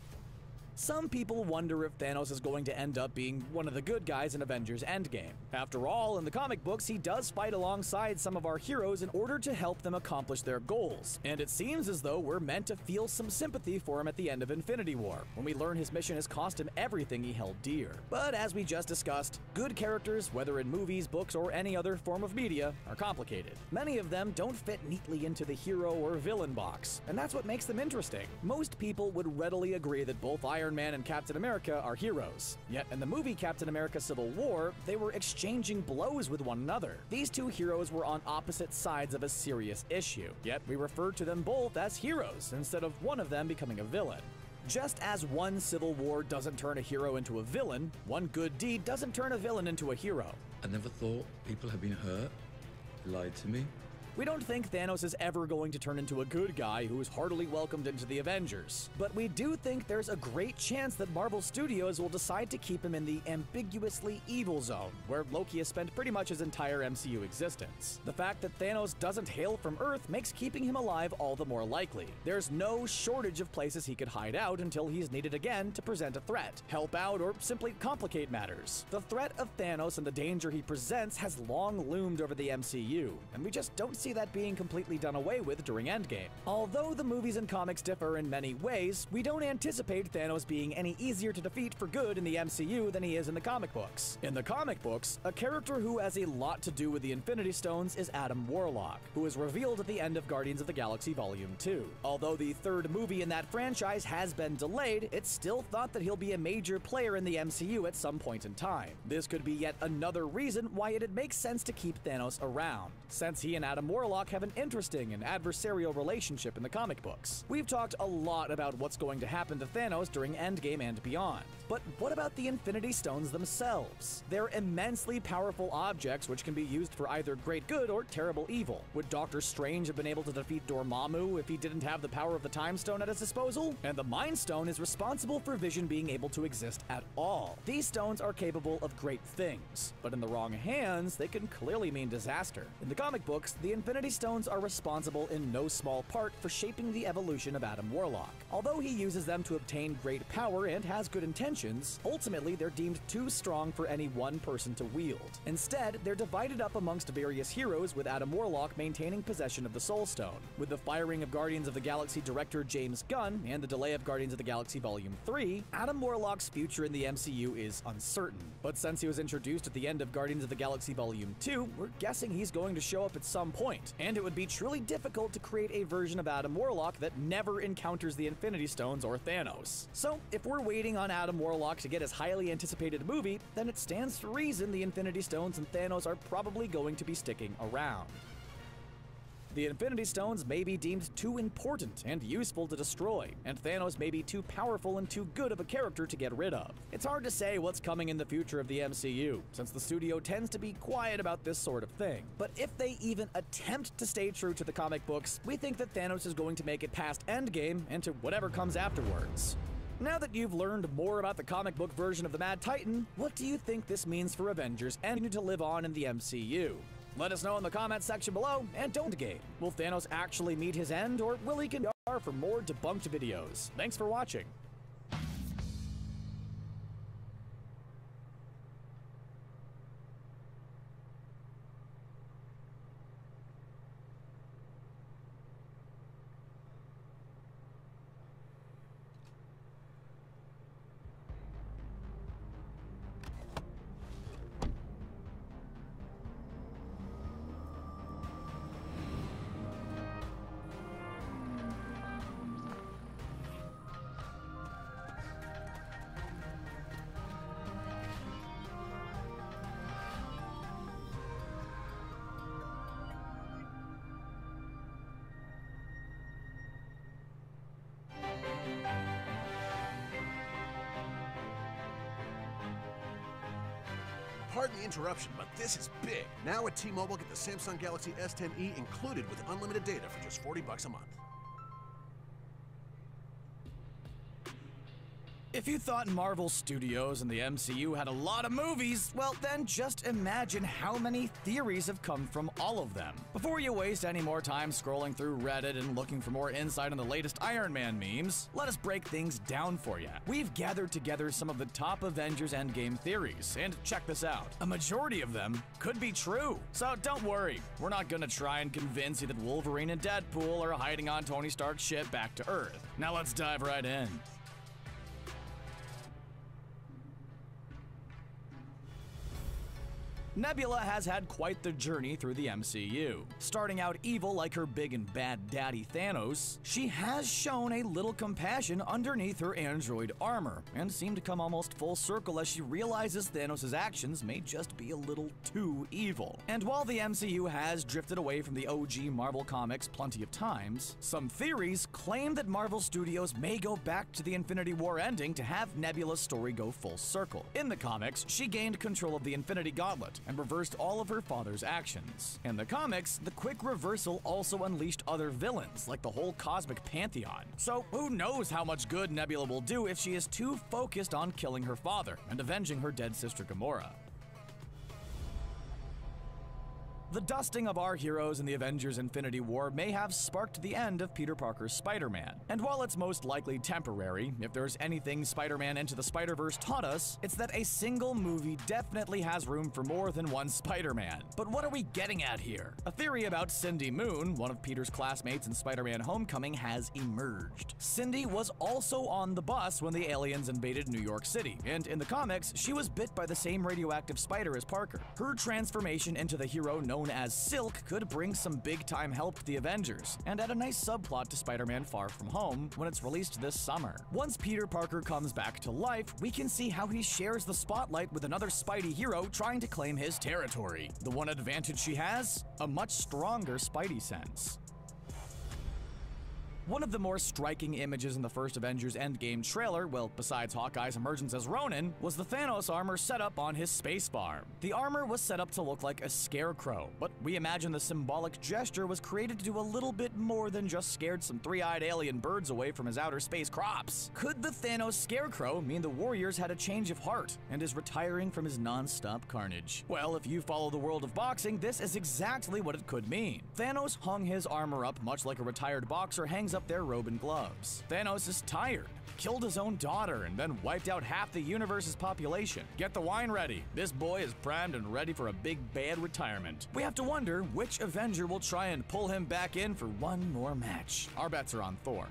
Some people wonder if Thanos is going to end up being one of the good guys in Avengers Endgame. After all, in the comic books, he does fight alongside some of our heroes in order to help them accomplish their goals. And it seems as though we're meant to feel some sympathy for him at the end of Infinity War, when we learn his mission has cost him everything he held dear. But as we just discussed, good characters, whether in movies, books, or any other form of media, are complicated. Many of them don't fit neatly into the hero or villain box, and that's what makes them interesting. Most people would readily agree that both Iron Man and Captain America are heroes. Yet in the movie Captain America Civil War, they were exchanging blows with one another. These two heroes were on opposite sides of a serious issue, yet we refer to them both as heroes instead of one of them becoming a villain. Just as one civil war doesn't turn a hero into a villain, one good deed doesn't turn a villain into a hero. I never thought people had been hurt, lied to me. We don't think Thanos is ever going to turn into a good guy who is heartily welcomed into the Avengers, but we do think there's a great chance that Marvel Studios will decide to keep him in the ambiguously evil zone, where Loki has spent pretty much his entire MCU existence. The fact that Thanos doesn't hail from Earth makes keeping him alive all the more likely. There's no shortage of places he could hide out until he's needed again to present a threat, help out, or simply complicate matters. The threat of Thanos and the danger he presents has long loomed over the MCU, and we just don't see that being completely done away with during Endgame. Although the movies and comics differ in many ways, we don't anticipate Thanos being any easier to defeat for good in the MCU than he is in the comic books. In the comic books, a character who has a lot to do with the Infinity Stones is Adam Warlock, who is revealed at the end of Guardians of the Galaxy Volume 2. Although the third movie in that franchise has been delayed, it's still thought that he'll be a major player in the MCU at some point in time. This could be yet another reason why it'd make sense to keep Thanos around, since he and Adam Warlock have an interesting and adversarial relationship in the comic books. We've talked a lot about what's going to happen to Thanos during Endgame and beyond, but what about the Infinity Stones themselves? They're immensely powerful objects which can be used for either great good or terrible evil. Would Doctor Strange have been able to defeat Dormammu if he didn't have the power of the Time Stone at his disposal? And the Mind Stone is responsible for Vision being able to exist at all. These stones are capable of great things, but in the wrong hands, they can clearly mean disaster. In the comic books, the Infinity Stones are responsible in no small part for shaping the evolution of Adam Warlock. Although he uses them to obtain great power and has good intentions, ultimately they're deemed too strong for any one person to wield. Instead, they're divided up amongst various heroes, with Adam Warlock maintaining possession of the Soul Stone. With the firing of Guardians of the Galaxy director James Gunn and the delay of Guardians of the Galaxy Volume 3, Adam Warlock's future in the MCU is uncertain. But since he was introduced at the end of Guardians of the Galaxy Volume 2, we're guessing he's going to show up at some point, and it would be truly difficult to create a version of Adam Warlock that never encounters the Infinity Stones or Thanos. So, if we're waiting on Adam Warlock to get his highly anticipated movie, then it stands to reason the Infinity Stones and Thanos are probably going to be sticking around. The Infinity Stones may be deemed too important and useful to destroy, and Thanos may be too powerful and too good of a character to get rid of. It's hard to say what's coming in the future of the MCU, since the studio tends to be quiet about this sort of thing. But if they even attempt to stay true to the comic books, we think that Thanos is going to make it past Endgame and to whatever comes afterwards. Now that you've learned more about the comic book version of the Mad Titan, what do you think this means for Avengers and to live on in the MCU? Let us know in the comments section below, and don't game. Will Thanos actually meet his end, or will he continue for more debunked videos? Thanks for watching. Pardon the interruption, but this is big. Now at T-Mobile, get the Samsung Galaxy S10e included with unlimited data for just $40 a month. If you thought Marvel Studios and the MCU had a lot of movies, well then just imagine how many theories have come from all of them. Before you waste any more time scrolling through Reddit and looking for more insight on the latest Iron Man memes, let us break things down for you. We've gathered together some of the top Avengers Endgame theories, and check this out. A majority of them could be true. So don't worry, we're not gonna try and convince you that Wolverine and Deadpool are hiding on Tony Stark's ship back to Earth. Now let's dive right in. Nebula has had quite the journey through the MCU. Starting out evil like her big and bad daddy Thanos, she has shown a little compassion underneath her android armor, and seemed to come almost full circle as she realizes Thanos' actions may just be a little too evil. And while the MCU has drifted away from the OG Marvel comics plenty of times, some theories claim that Marvel Studios may go back to the Infinity War ending to have Nebula's story go full circle. In the comics, she gained control of the Infinity Gauntlet and reversed all of her father's actions. In the comics, the quick reversal also unleashed other villains, like the whole Cosmic Pantheon. So who knows how much good Nebula will do if she is too focused on killing her father and avenging her dead sister Gamora. The dusting of our heroes in the Avengers Infinity War may have sparked the end of Peter Parker's Spider-Man. And while it's most likely temporary, if there's anything Spider-Man Into the Spider-Verse taught us, it's that a single movie definitely has room for more than one Spider-Man. But what are we getting at here? A theory about Cindy Moon, one of Peter's classmates in Spider-Man Homecoming, has emerged. Cindy was also on the bus when the aliens invaded New York City, and in the comics, she was bit by the same radioactive spider as Parker. Her transformation into the hero known as Silk could bring some big-time help to the Avengers, and add a nice subplot to Spider-Man Far From Home when it's released this summer. Once Peter Parker comes back to life, we can see how he shares the spotlight with another Spidey hero trying to claim his territory. The one advantage she has? A much stronger Spidey sense. One of the more striking images in the first Avengers Endgame trailer, well, besides Hawkeye's emergence as Ronin, was the Thanos armor set up on his space farm. The armor was set up to look like a scarecrow, but we imagine the symbolic gesture was created to do a little bit more than just scared some three-eyed alien birds away from his outer space crops. Could the Thanos scarecrow mean the Warriors had a change of heart and is retiring from his non-stop carnage? Well, if you follow the world of boxing, this is exactly what it could mean. Thanos hung his armor up much like a retired boxer hangs up their robe and gloves. Thanos is tired, killed his own daughter, and then wiped out half the universe's population. Get the wine ready. This boy is primed and ready for a big bad retirement. We have to wonder which Avenger will try and pull him back in for one more match. Our bets are on Thor.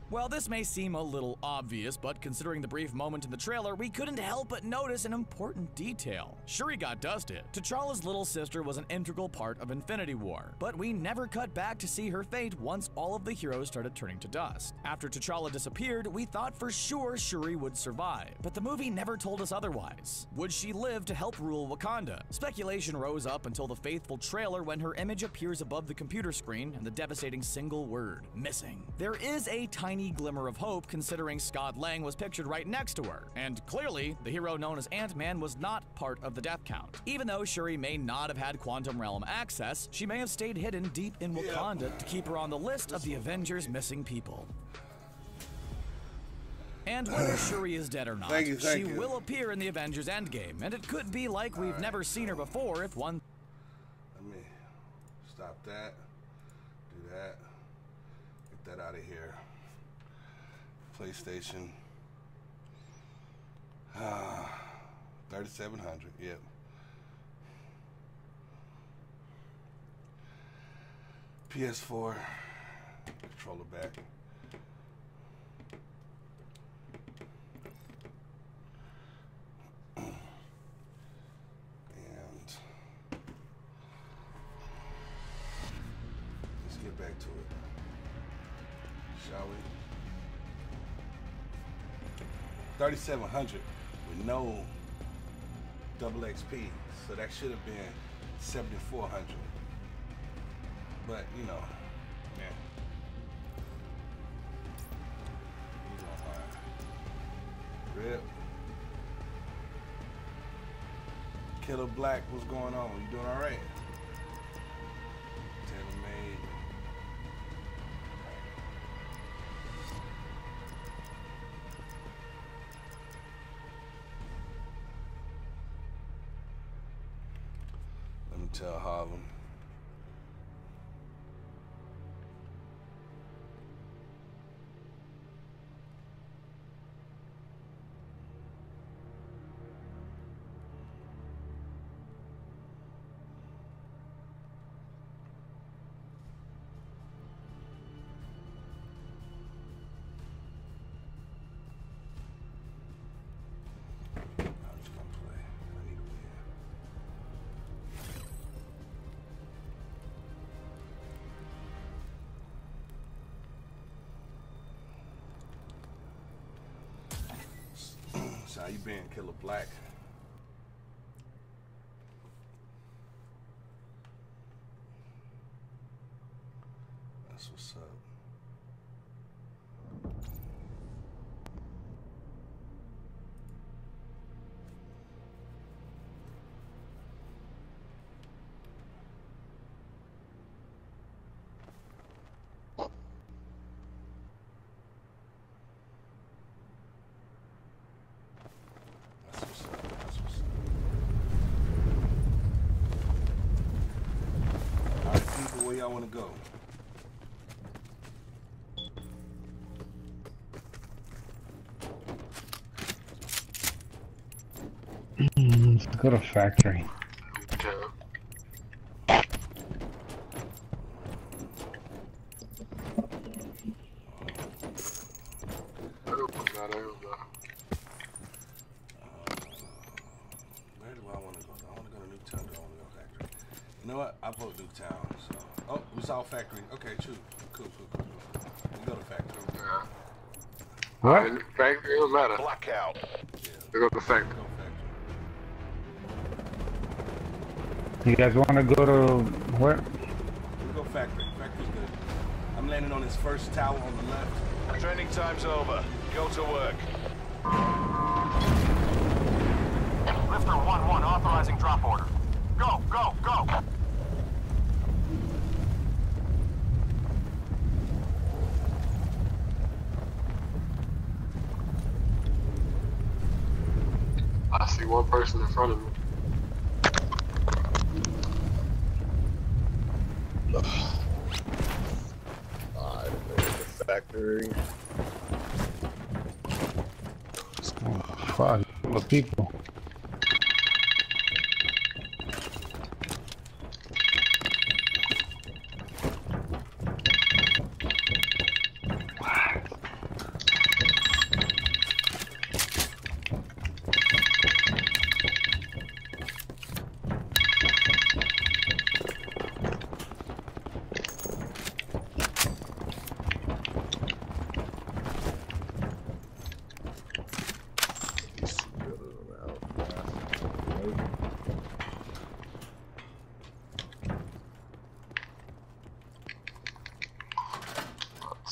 Well, this may seem a little obvious, but considering the brief moment in the trailer, we couldn't help but notice an important detail. Shuri got dusted. T'Challa's little sister was an integral part of Infinity War, but we never cut back to see her fate once all of the heroes started turning to dust. After T'Challa disappeared, we thought for sure Shuri would survive, but the movie never told us otherwise. Would she live to help rule Wakanda? Speculation rose up until the faithful trailer when her image appears above the computer screen and the devastating single word, missing. There is a tiny glimmer of hope considering Scott Lang was pictured right next to her, and clearly the hero known as Ant-Man was not part of the death count. Even though Shuri may not have had Quantum Realm access, she may have stayed hidden deep in Wakanda to keep her on the list of the Avengers' missing people. And whether Shuri is dead or not, she will appear in the Avengers Endgame, and it could be like we've never seen her before if one... Let me stop that, do that, get that out of here. PlayStation 3700, yep. PS4 controller back. And let's get back to it, shall we? 3700 with no double XP, so that should have been 7400. But you know, yeah. Rip. Killer Black, what's going on? You doing all right? Tailor-made. Let me tell Harlem. So how you been, Killer Black? That's what's up. where y'all want to go? Let's go to factory. Where do I want to go? Do I want to go to Newtown? Do I want to go factory? You know what? I vote Newtown. So, oh, we saw factory. Okay, true. Cool. We go to factory. What? Factory don't matter. Blackout. We go to factory. You guys want to go to where? We go factory. Factory's good. I'm landing on this first tower on the left. Training time's over. Go to work. Lifter 1-1 authorizing drop order. Go. I see one person in front of me. Alright, there's the factory. Oh, fuck, full of people.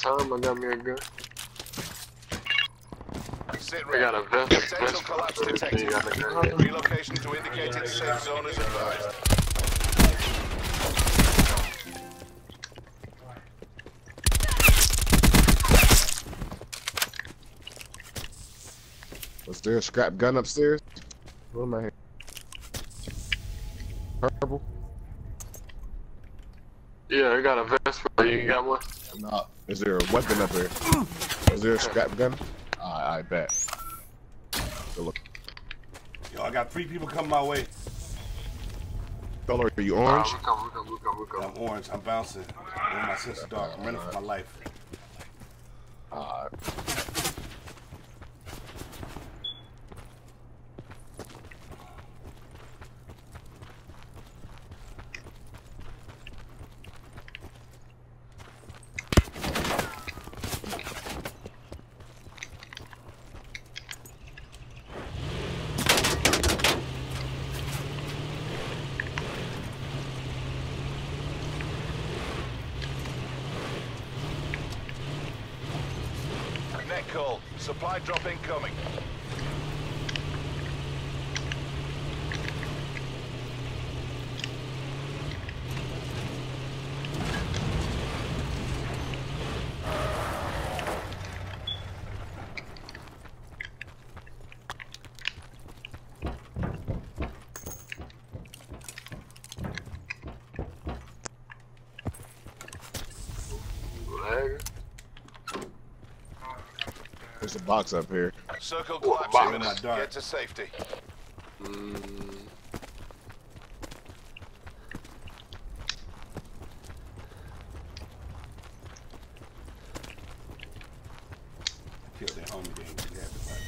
Time I got me a gun. Sit I got a vest. Potential collapse detected. Relocation to indicated safe zone is advised. Was there a scrap gun upstairs? What am I here? Purple? Yeah, I got a vest for you. You got one? No. Is there a weapon up here? Is there a scrap gun? I bet. Go look. Yo, I got 3 people coming my way. Color, are you orange? We come. I'm orange. I'm bouncing. I'm in my sense of dark. I'm running for my life. Net call. Supply drop incoming. There's a box up here. Circle collapsing. Get to safety. Killed that homie, they ain't too happy about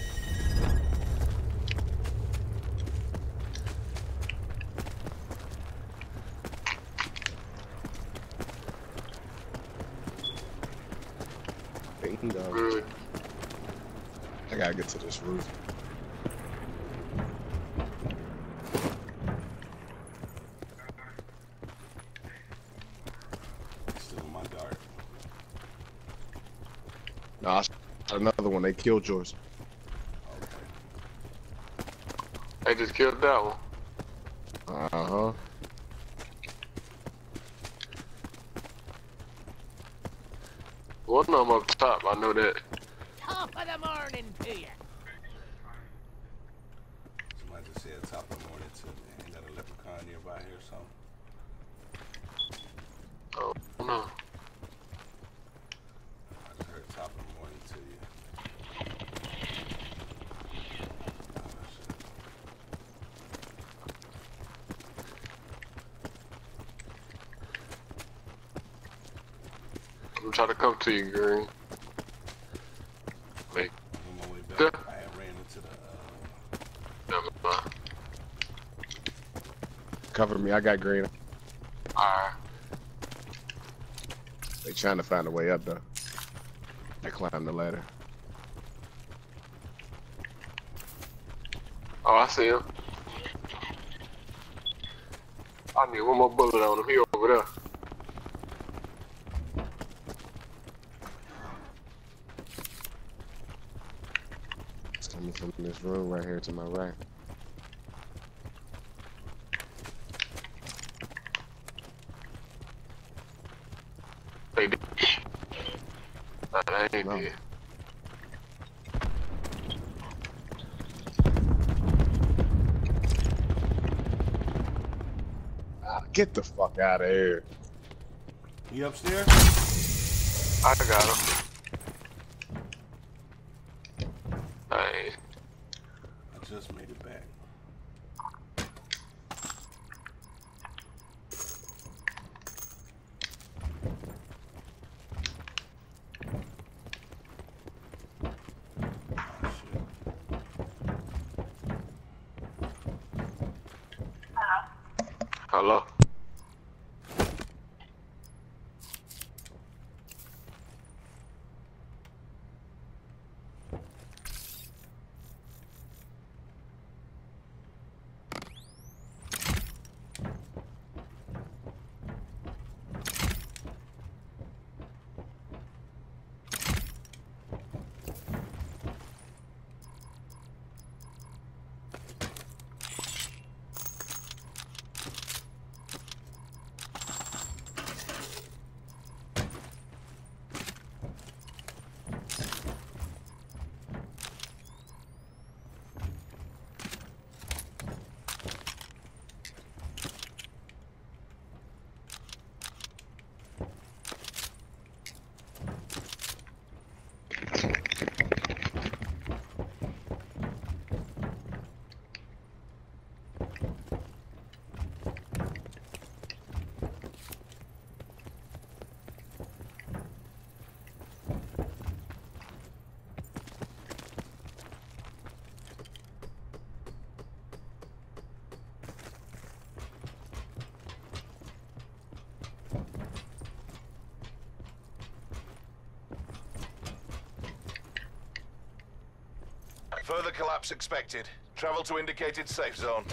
that. Bingo. I gotta get to this roof. Still in my dart. Nah, I shot another one. They killed yours. They just killed that one. Uh-huh. One of them up top, I know that. Top of the morning to you. Somebody just said top of the morning to me. Ain't got a leprechaun nearby here or something? Oh, I'm trying to come to you, Green. Wait. On my way back, Yeah. I had ran into the. Never mind. Cover me, I got green. Alright. They trying to find a way up though. They climb the ladder. Oh, I see him. I need one more bullet on him. He over there. It's coming from this room right here to my right. They did. They ain't No. dead. Get the fuck out of here. You upstairs? I got him. Hey. I just made it back. Hello. Further collapse expected. Travel to indicated safe zone.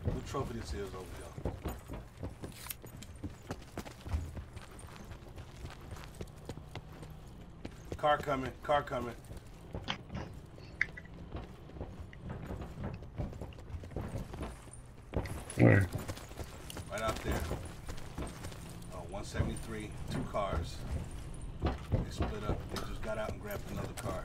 What trophy this is over here? Car coming, car coming. Where? Right out there. 173, 2 cars. They split up. They just got out and grabbed another car.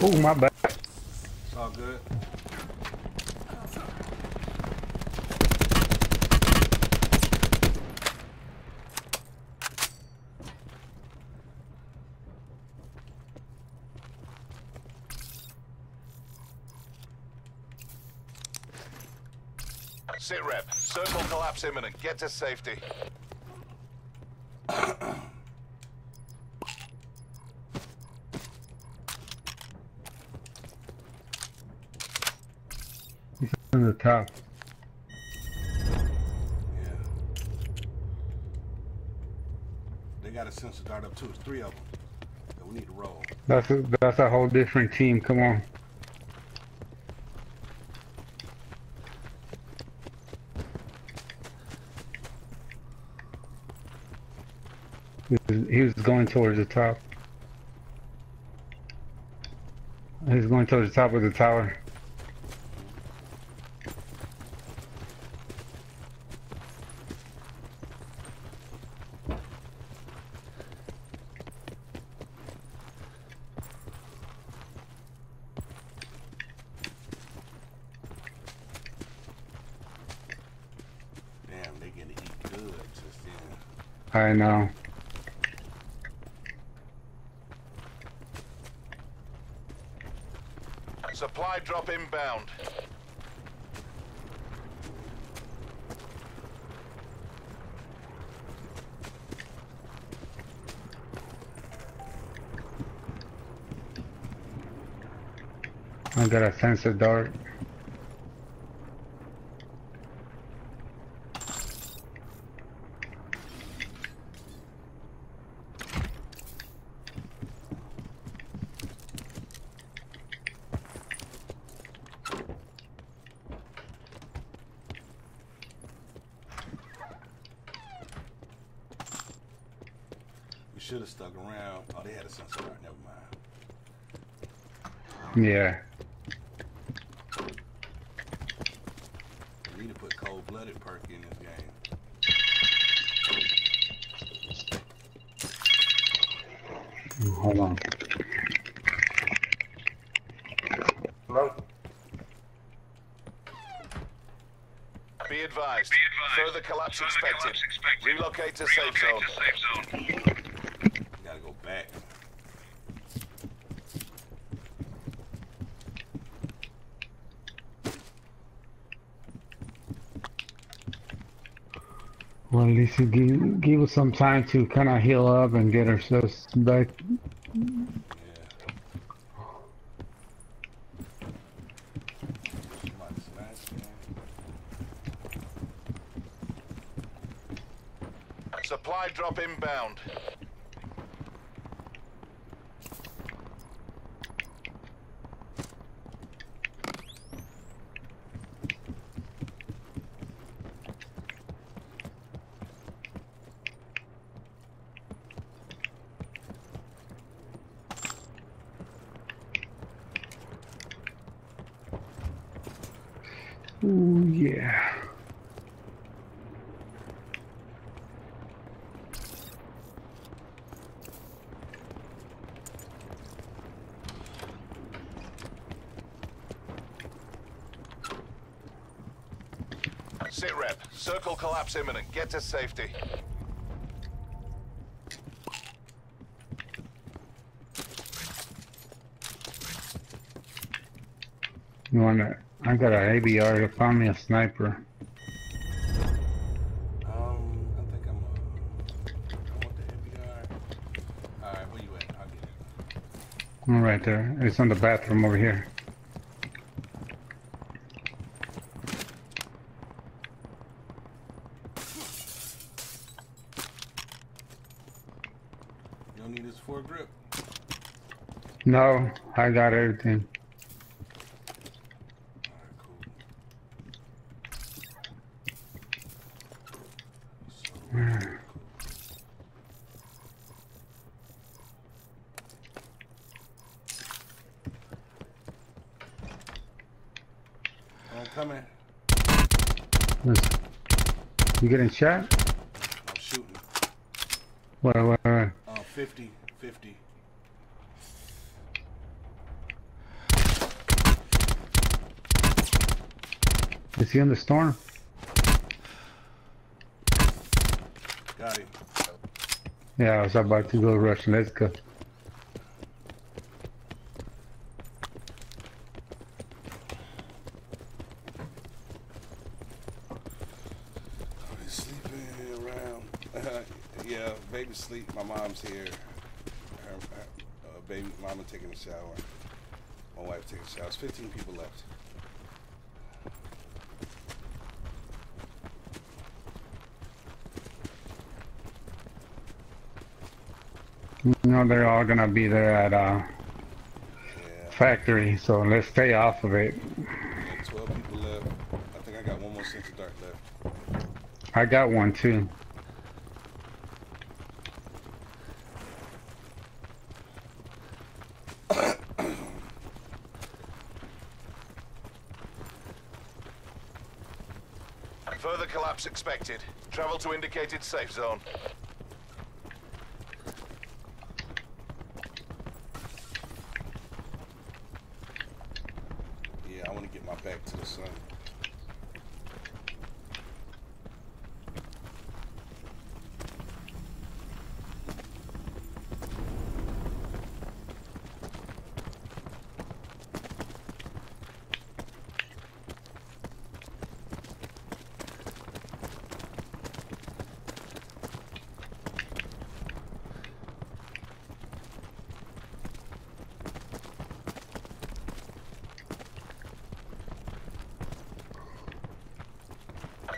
Oh, my bad. It's all good. Sit rep. Circle collapse imminent. Get to safety. In the top. Yeah. They got a sensor dart up too. It's 3 of them. We need to roll. That's a whole different team. Come on. He was going towards the top. He's going towards the top of the tower. Damn, they gonna eat good just then. I know. Supply drop inbound. I got a sensor dart. We should have stuck around. Oh, they had a sensor dart. Never mind. Yeah. We need to put cold-blooded perk in this game. Hold on. Hello? Be advised. Further collapse expected. Relocate to safe zone. Gotta go back. Well, at least it give us some time to kind of heal up and get ourselves back. Supply drop inbound. Ooh, yeah. Sit rep. Circle collapse imminent. Get to safety. You wanna? I got an ABR to find me a sniper. I think I want the ABR. Alright, where you at? I'll get it. I'm right there. It's on the bathroom over here. You don't need this foregrip? No, I got everything. I'm coming. You getting shot? I'm shooting. Where? 50, 50. Is he in the storm? Got him. Yeah, I was about to go rush. Let's go. He's sleeping around. Yeah, baby's asleep. My mom's here. Her baby mama taking a shower. My wife taking a shower. There's 15 people left. You know they're all gonna be there at factory, so let's stay off of it. 12 people left. I think I got one more sensor dart left. I got one too. Further collapse expected. Travel to indicated safe zone. Yeah, I want to get my back to the sun.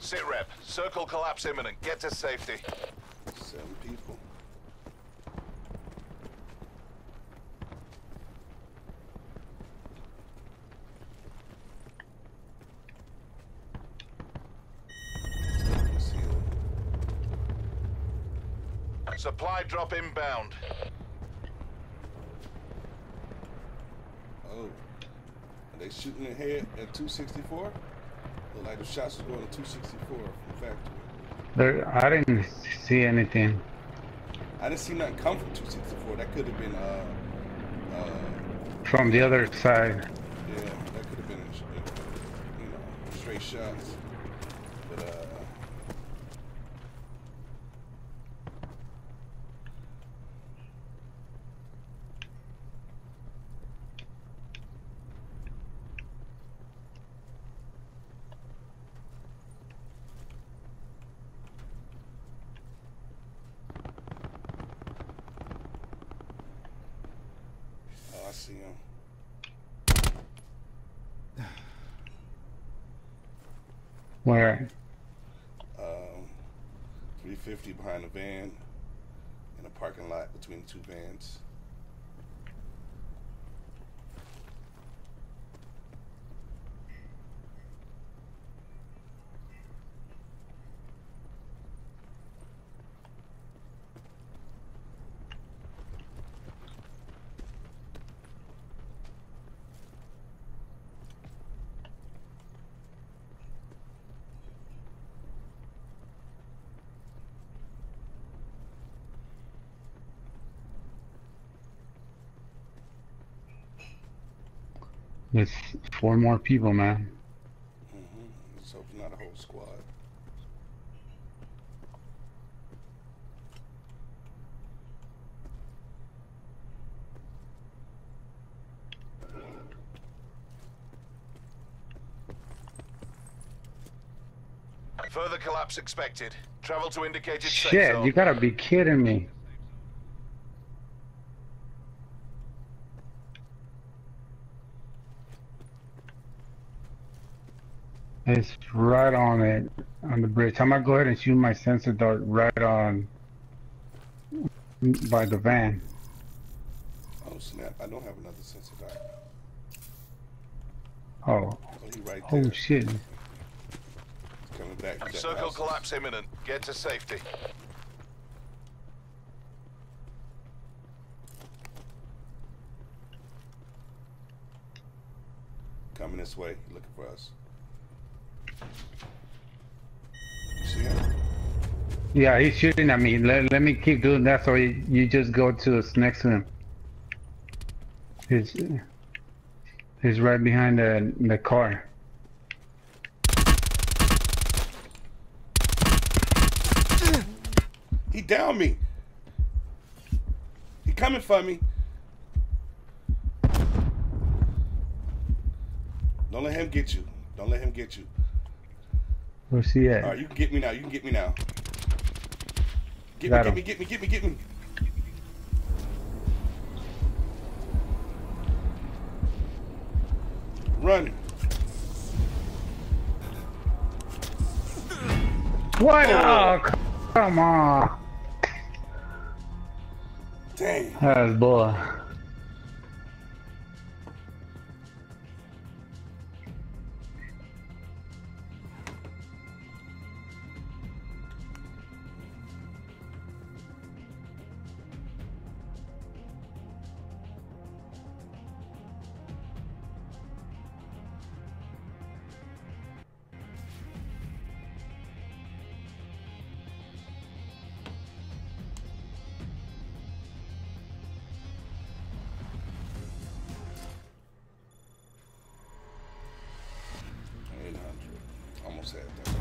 Sit rep. Circle collapse imminent. Get to safety. 7 people. Supply drop inbound. Oh. Are they shooting ahead at 264? Look like the shots was going to 264 from factory. I didn't see anything. I didn't see nothing come from 264. That could have been From the other side. yeah, that could have been you know, straight shots. But I see him. 350 behind the van in a parking lot between the 2 vans. There's 4 more people, man. Let's hope not a whole squad. Further collapse expected. Travel to indicated safe Shit, zone. you gotta be kidding me. It's right on it, on the bridge. I'm gonna go ahead and shoot my sensor dart right on by the van. Oh snap, I don't have another sensor dart. Oh. He right Oh there. shit. Coming back. to that Circle house. collapse imminent. Get to safety. Coming this way, looking for us. You see him? Yeah, he's shooting at me. Let me keep doing that so you just go to next to him. He's right behind the car. He downed me. He coming for me. Don't let him get you. Don't let him get you. Where's he at? All right, you can get me now. You can get me now. Get Got me, him. get me, get me, get me, get me. Run. What? Oh, come on. Dang. Oh boy. Almost had that.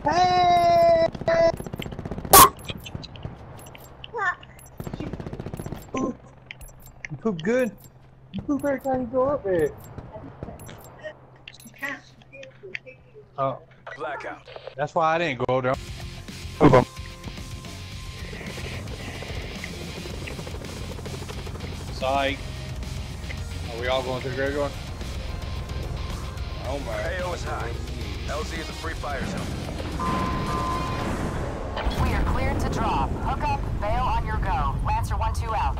Hey! You poop good? You poop every time you go up there. Oh. Blackout. That's why I didn't go there. Psych. Are we all going to the graveyard? Oh my. AO is high. LZ is a free fire zone. We are cleared to drop. Hook up, bail on your go. Lancer 1-2 out.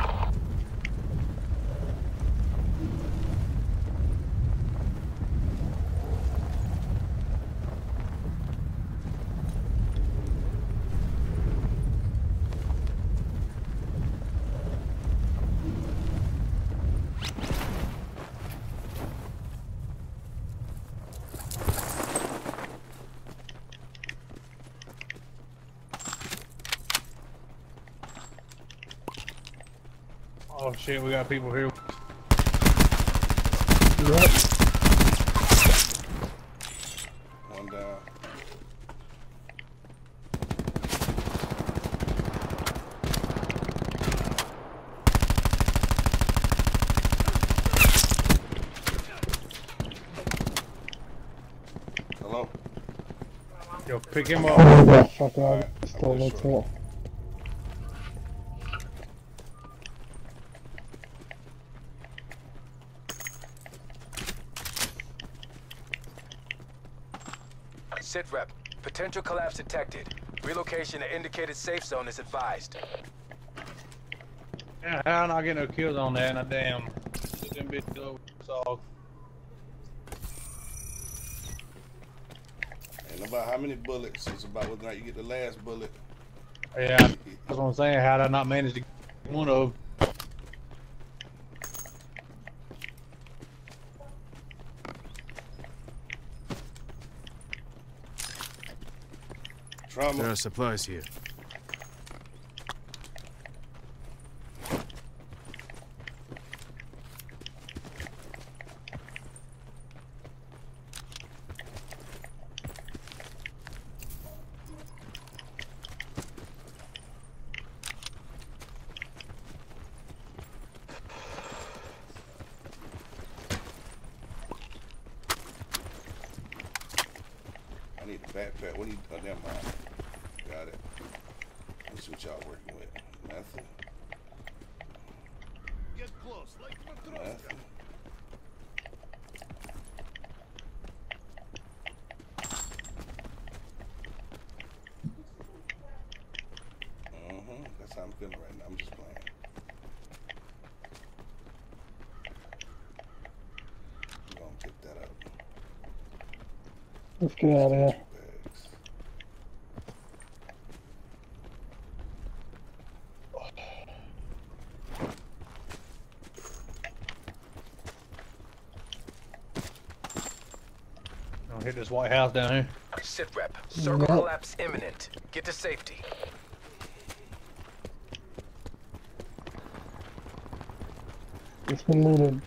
Oh shit, we got people here. One down. Hello? Yo, pick him up. Oh, that fuck out. Still looks it. Sit rep. Potential collapse detected. Relocation to indicated safe zone is advised. Yeah, how not get no kills on that? And I damn get them bitches over off. Ain't about how many bullets. It's about whether or not you get the last bullet. Yeah, that's what I'm saying. How did I not manage to get one of them? Trauma. There are supplies here. I need a backpack. What do you? Oh, never mind. Got it. Let's see what y'all working with. Nothing. Get close, like Nothing. That's how I'm feeling right now. I'm just playing. I'm gonna pick that up. Let's get out of here. I'll hit this white house down here. Sit rep. Circle collapse imminent. Get to safety. It's been looted.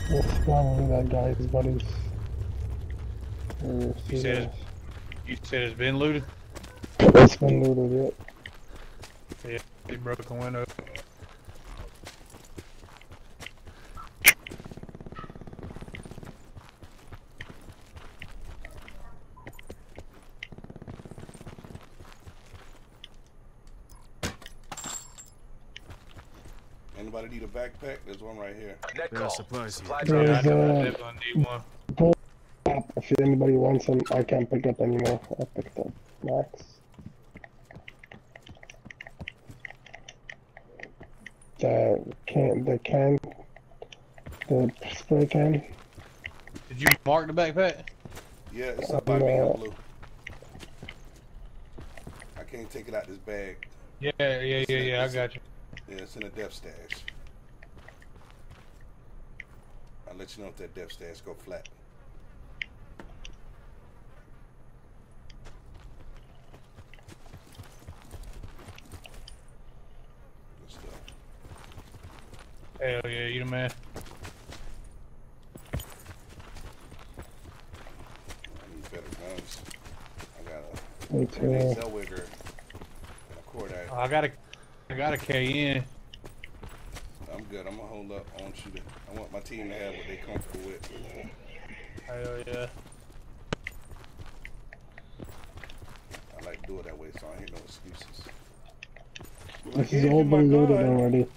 That's probably that guy's buddies. You said it's been looted? It's been looted, yep. Yeah, he broke the window. Anybody need a backpack? There's one right here. There are supplies here. There's if anybody wants them, I can't pick up anymore. I picked up Max. The spray can. Did you mark the backpack? Yeah, it's up by me in blue. I can't take it out this bag. Yeah, I got you. Yeah, it's in a depth stash. I'll let you know if that depth stash go flat. Good stuff. Hell yeah, you the man. I need better guns. I got Me a too. Zellweger and a Cordite. I got a KN. I'm good. I'm gonna hold up. I want my team to have what they're comfortable with. Hell yeah. I like to do it that way, so I ain't no excuses. This is all been loaded already.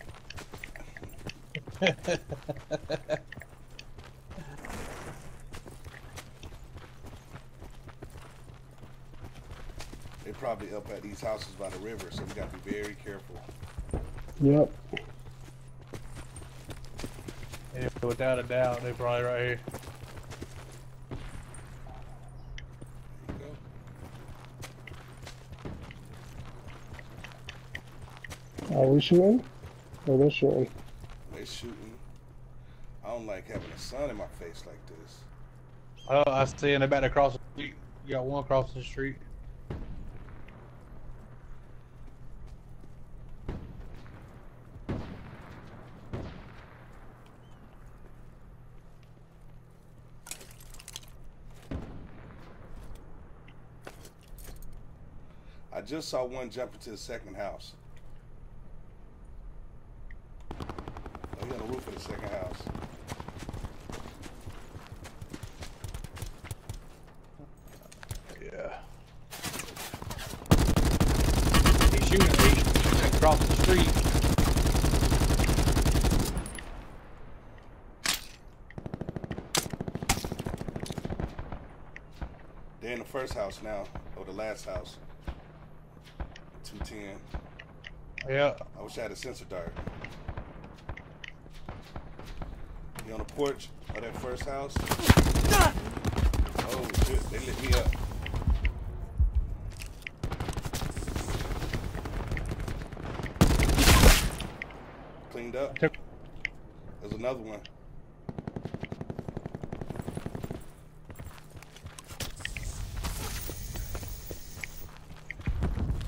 They're probably up at these houses by the river, so we gotta be very careful. Yep. Yeah, without a doubt, they're probably right here. Are we shooting? Or they're shooting? They're shooting. I don't like having the sun in my face like this. Oh, I see, and they're about to cross the street. You got one across the street. I just saw one jump into the second house. Oh, he's on the roof of the second house. Yeah. He's shooting across the street. They're in the first house now, or the last house. 210. Yeah. I wish I had a sensor dart. You on the porch of that first house? Oh shit, they lit me up. Cleaned up. There's another one.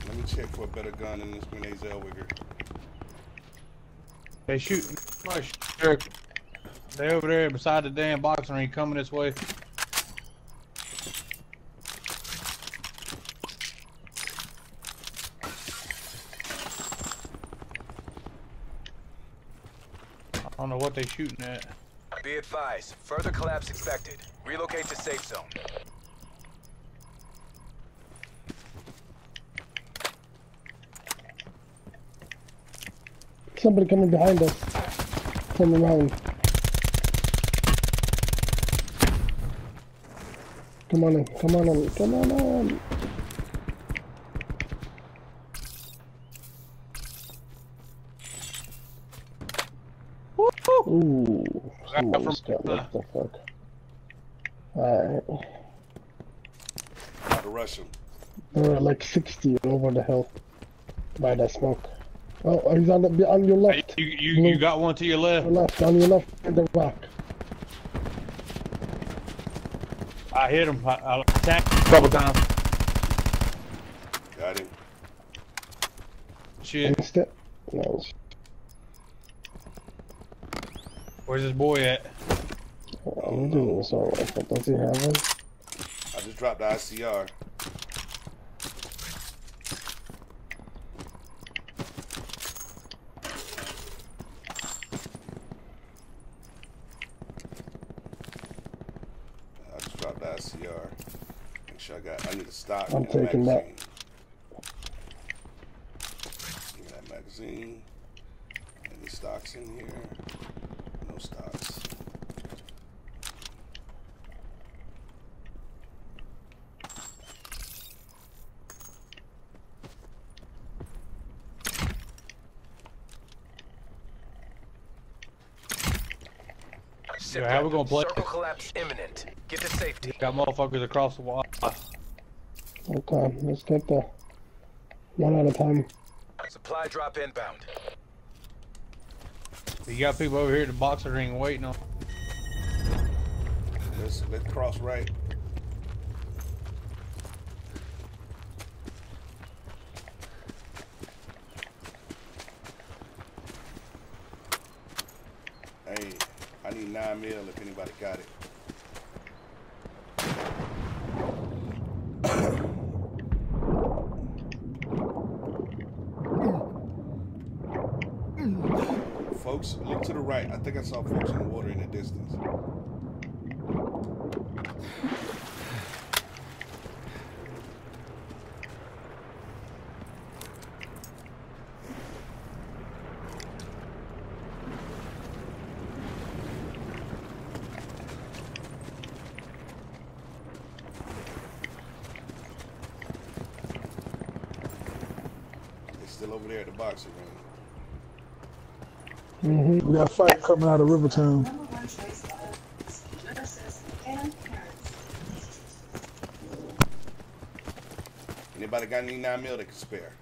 Let me check for a better gun than this grenade Zellweger. They shooting. They over there beside the damn boxing ring coming this way. I don't know what they shooting at. Be advised, further collapse expected. Relocate to safe zone. Somebody coming behind us. Come around. Come on in, come on in, come on in. Ooh, somebody's got what the fuck. Alright. How to rush him. They're at like 60 over the hill. By that smoke. Oh, he's on your left. You got one to your left. On your left, in the rock. I hit him. I attacked him a couple times. Got him. Shit. No. Where's this boy at? I'm doing this alright, but does he have one? I just dropped the ICR. Make sure I need a stock. I'm taking that. Give me that magazine. Any stocks in here? No stocks. Yeah, how we gonna play? Circle collapse imminent. Get to safety. Got motherfuckers across the wall. Okay, let's get the one at a time. Supply drop inbound. You got people over here at the boxing ring waiting on. Let's cross right. Hey, I need 9 mil if anybody got it. Folks, look to the right. I think I saw folks in the water in the distance. They're still over there at the boxing ring. We got a fight coming out of Rivertown. Anybody got any 9 mil they can spare?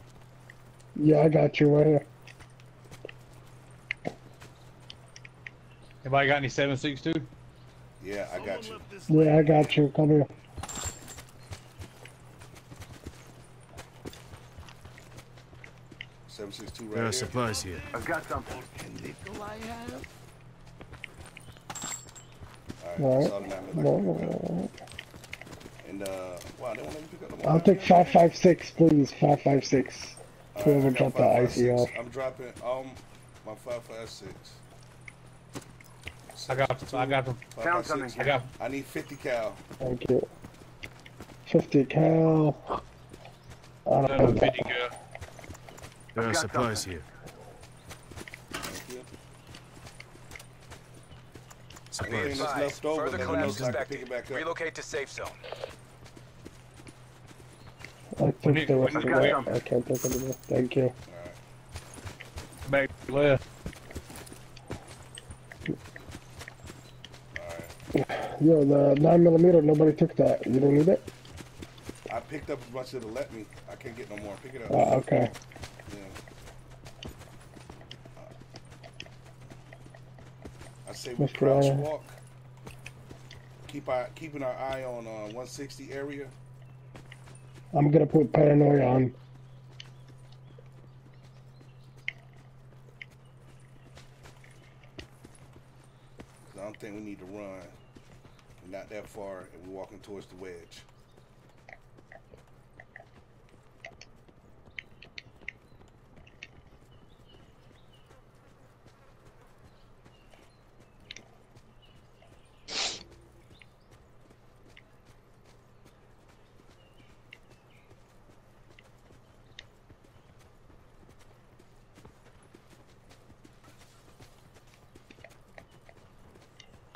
Yeah, I got you right here. Anybody got any 7.62? Yeah, I got you. Yeah, I got you. Come here. Right there are supplies here. I've got something. Alright, Alright. And wow, they won't let me pick up the I'll take 5.56, please. 5.56. Whoever dropped the IC off. I'm dropping my 5.56. I got them. Found something. I need 50 cal. Thank you. 50 cal. I don't know. 50 cal. There are supplies here. Be advised, further collapse expected. Relocate to safe zone. I took the rest of it. I can't take it anymore. Thank you. Back left. Yo, the 9mm, nobody took that. You don't need it? I picked up as much as it'll let me. I can't get no more. Pick it up. Okay. Yeah. I say we crouch walk. Keeping our eye on 160 area. I'm gonna put paranoia on. I don't think we need to run. We're not that far, and we're walking towards the wedge.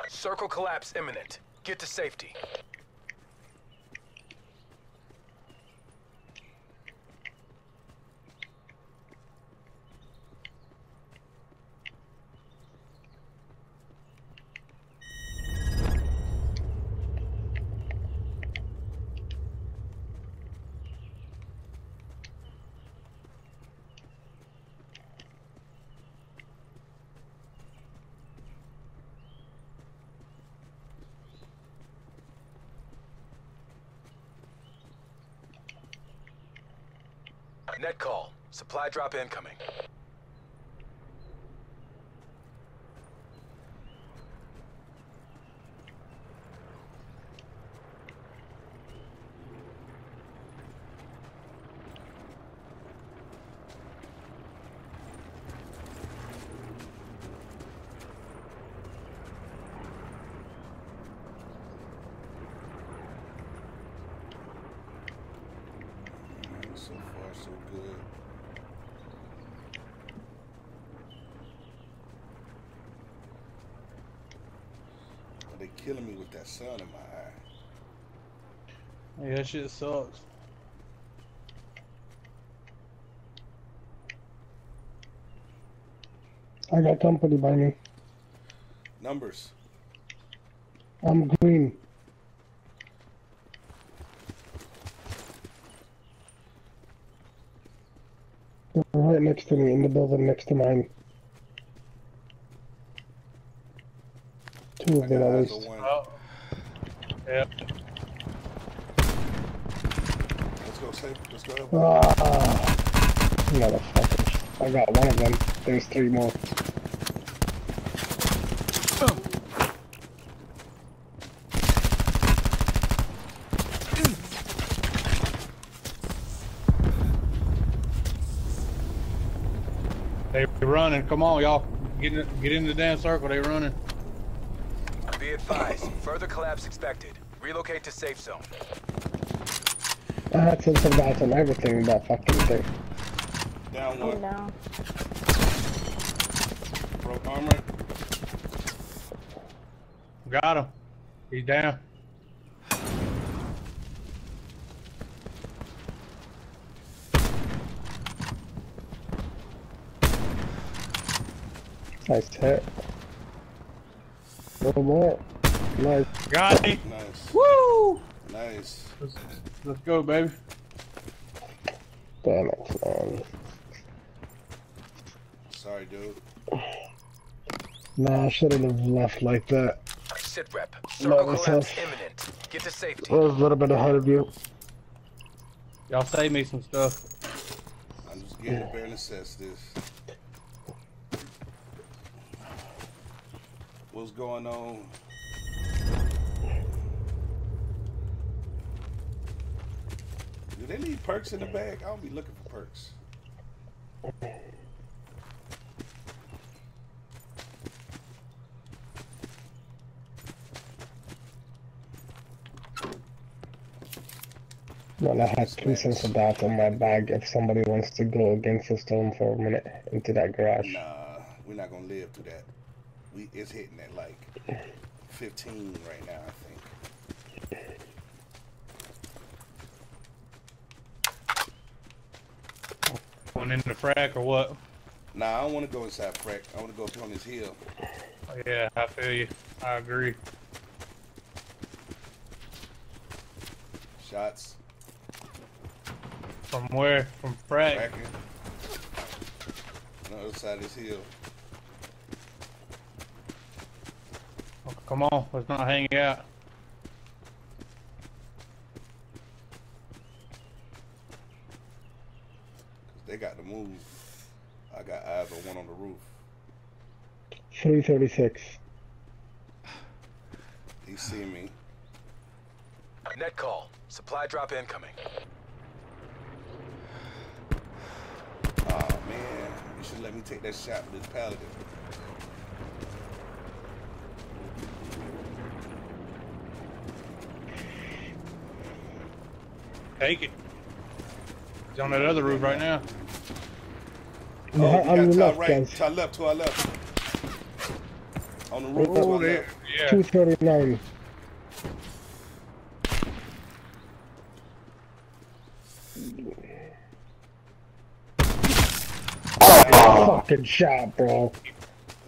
Circle collapse imminent. Get to safety. Net call. Supply drop incoming. So far, so good. But they killing me with that sun in my eye. Yeah, that shit sucks. I got company by me. Numbers. I'm green. They're right next to me, in the building next to mine. Two of them at least. Oh. Yep. Let's go save. Let's go help. Motherfuckers. I got one of them. There's three more. They running. Come on, y'all. Get in the damn circle. They running. Be advised. Further collapse expected. Relocate to safe zone. I had to survive on everything in that fucking thing. Down one. Down. Broke armor. Got him. He's down. Nice hit. No more. Nice. Got him. Nice. Woo! Nice. Let's go, baby. Damn it, man. Sorry, dude. Nah, I shouldn't have left like that. Sit rep. Let Circle myself. collapse imminent. Get to safety. I was a little bit ahead of you. Y'all save me some stuff. I'm just getting the bare necessities. What's going on? Do they leave perks in the bag? I don't be looking for perks. Well, I had 2 cents of that in my bag if somebody wants to go against the storm for a minute into that garage. Nah, we're not gonna live through that. It's hitting at like 15 right now, I think. Going in the frack or what? Nah, I don't want to go inside frack. I want to go up on this hill. Oh, yeah, I feel you. I agree. Shots. From where? From frack? Fracking. On the other side of this hill. Oh, come on, let's not hang out. They got to move. I got eyes on one on the roof. 336. He see me. Net call. Supply drop incoming. Oh man, you should let me take that shot with this paladin. Take it. He's on that other roof right now. Oh, On your left, right, guys. to our left, to our left. On the roof, Oh, to our left. Yeah. 239. Fucking shot, bro.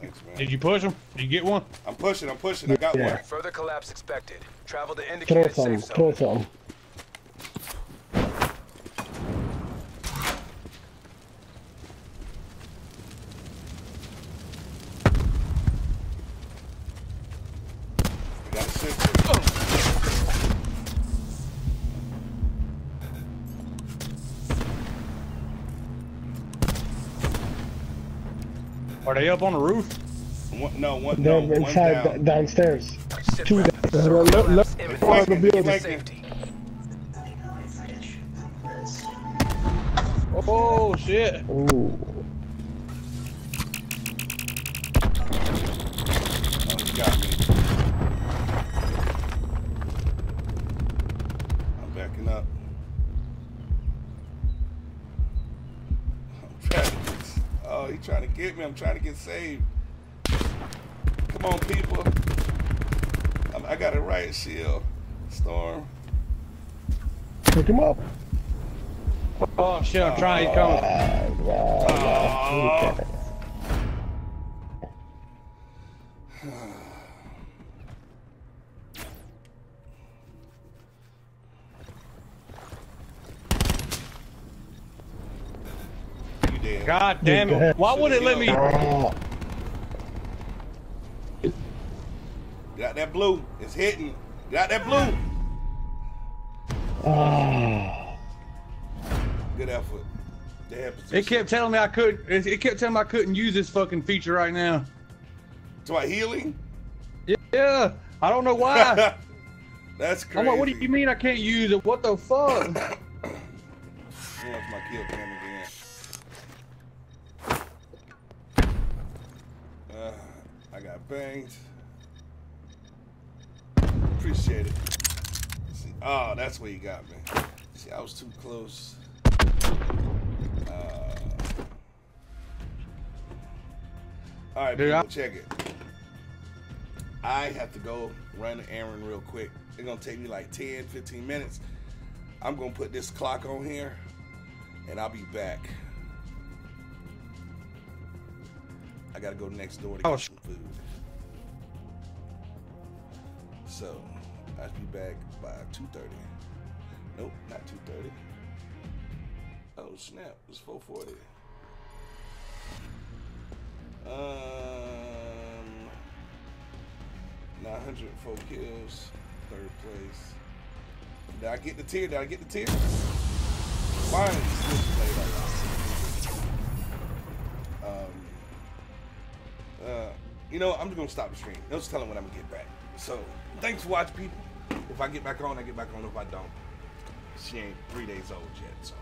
Thanks, man. Did you push him? Did you get one? I'm pushing. I got one. Further collapse expected. Travel to Throw indicated some, safe throw zone. some. Got a six. Are they up on the roof? They're inside down. downstairs. Sit Two rep. down. Circle collapse Left imminent. part of the building. Safety. Oh shit! Ooh. Oh, he got me. I'm backing up. Oh, he trying to get me. I'm trying to get saved. Come on, people. I got a riot shield. Storm. Pick him up. Oh shit! I'm trying. He's coming. You dead. God damn it! Why would it let me? Got that blue. It's hitting. Got that blue. Good effort. They had position. It kept telling me I couldn't. It kept telling me I couldn't use this fucking feature right now. So what, healing? Yeah, I don't know why. That's crazy. I'm like, what do you mean I can't use it? What the fuck? Yeah, it's my kill cam again. I got banged. Appreciate it. See, oh, that's where you got me. See, I was too close. All right, Dude, people, check it. I have to go run an errand real quick. It's gonna take me like 10, 15 minutes. I'm gonna put this clock on here, and I'll be back. I gotta go next door to get some food. So, I'll be back by 2:30. Nope, not 2:30. Oh snap, it's 4:40. 904 kills, 3rd place. Did I get the tier? Did I get the tier? Finally, switchblade. You know, I'm just gonna stop the stream. No telling when I'm gonna get back. So, thanks for watching, people. If I get back on, I get back on. If I don't, she ain't 3 days old yet. So,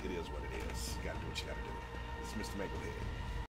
it is what it is. You gotta do what you gotta do. It's Mr. Makeohead.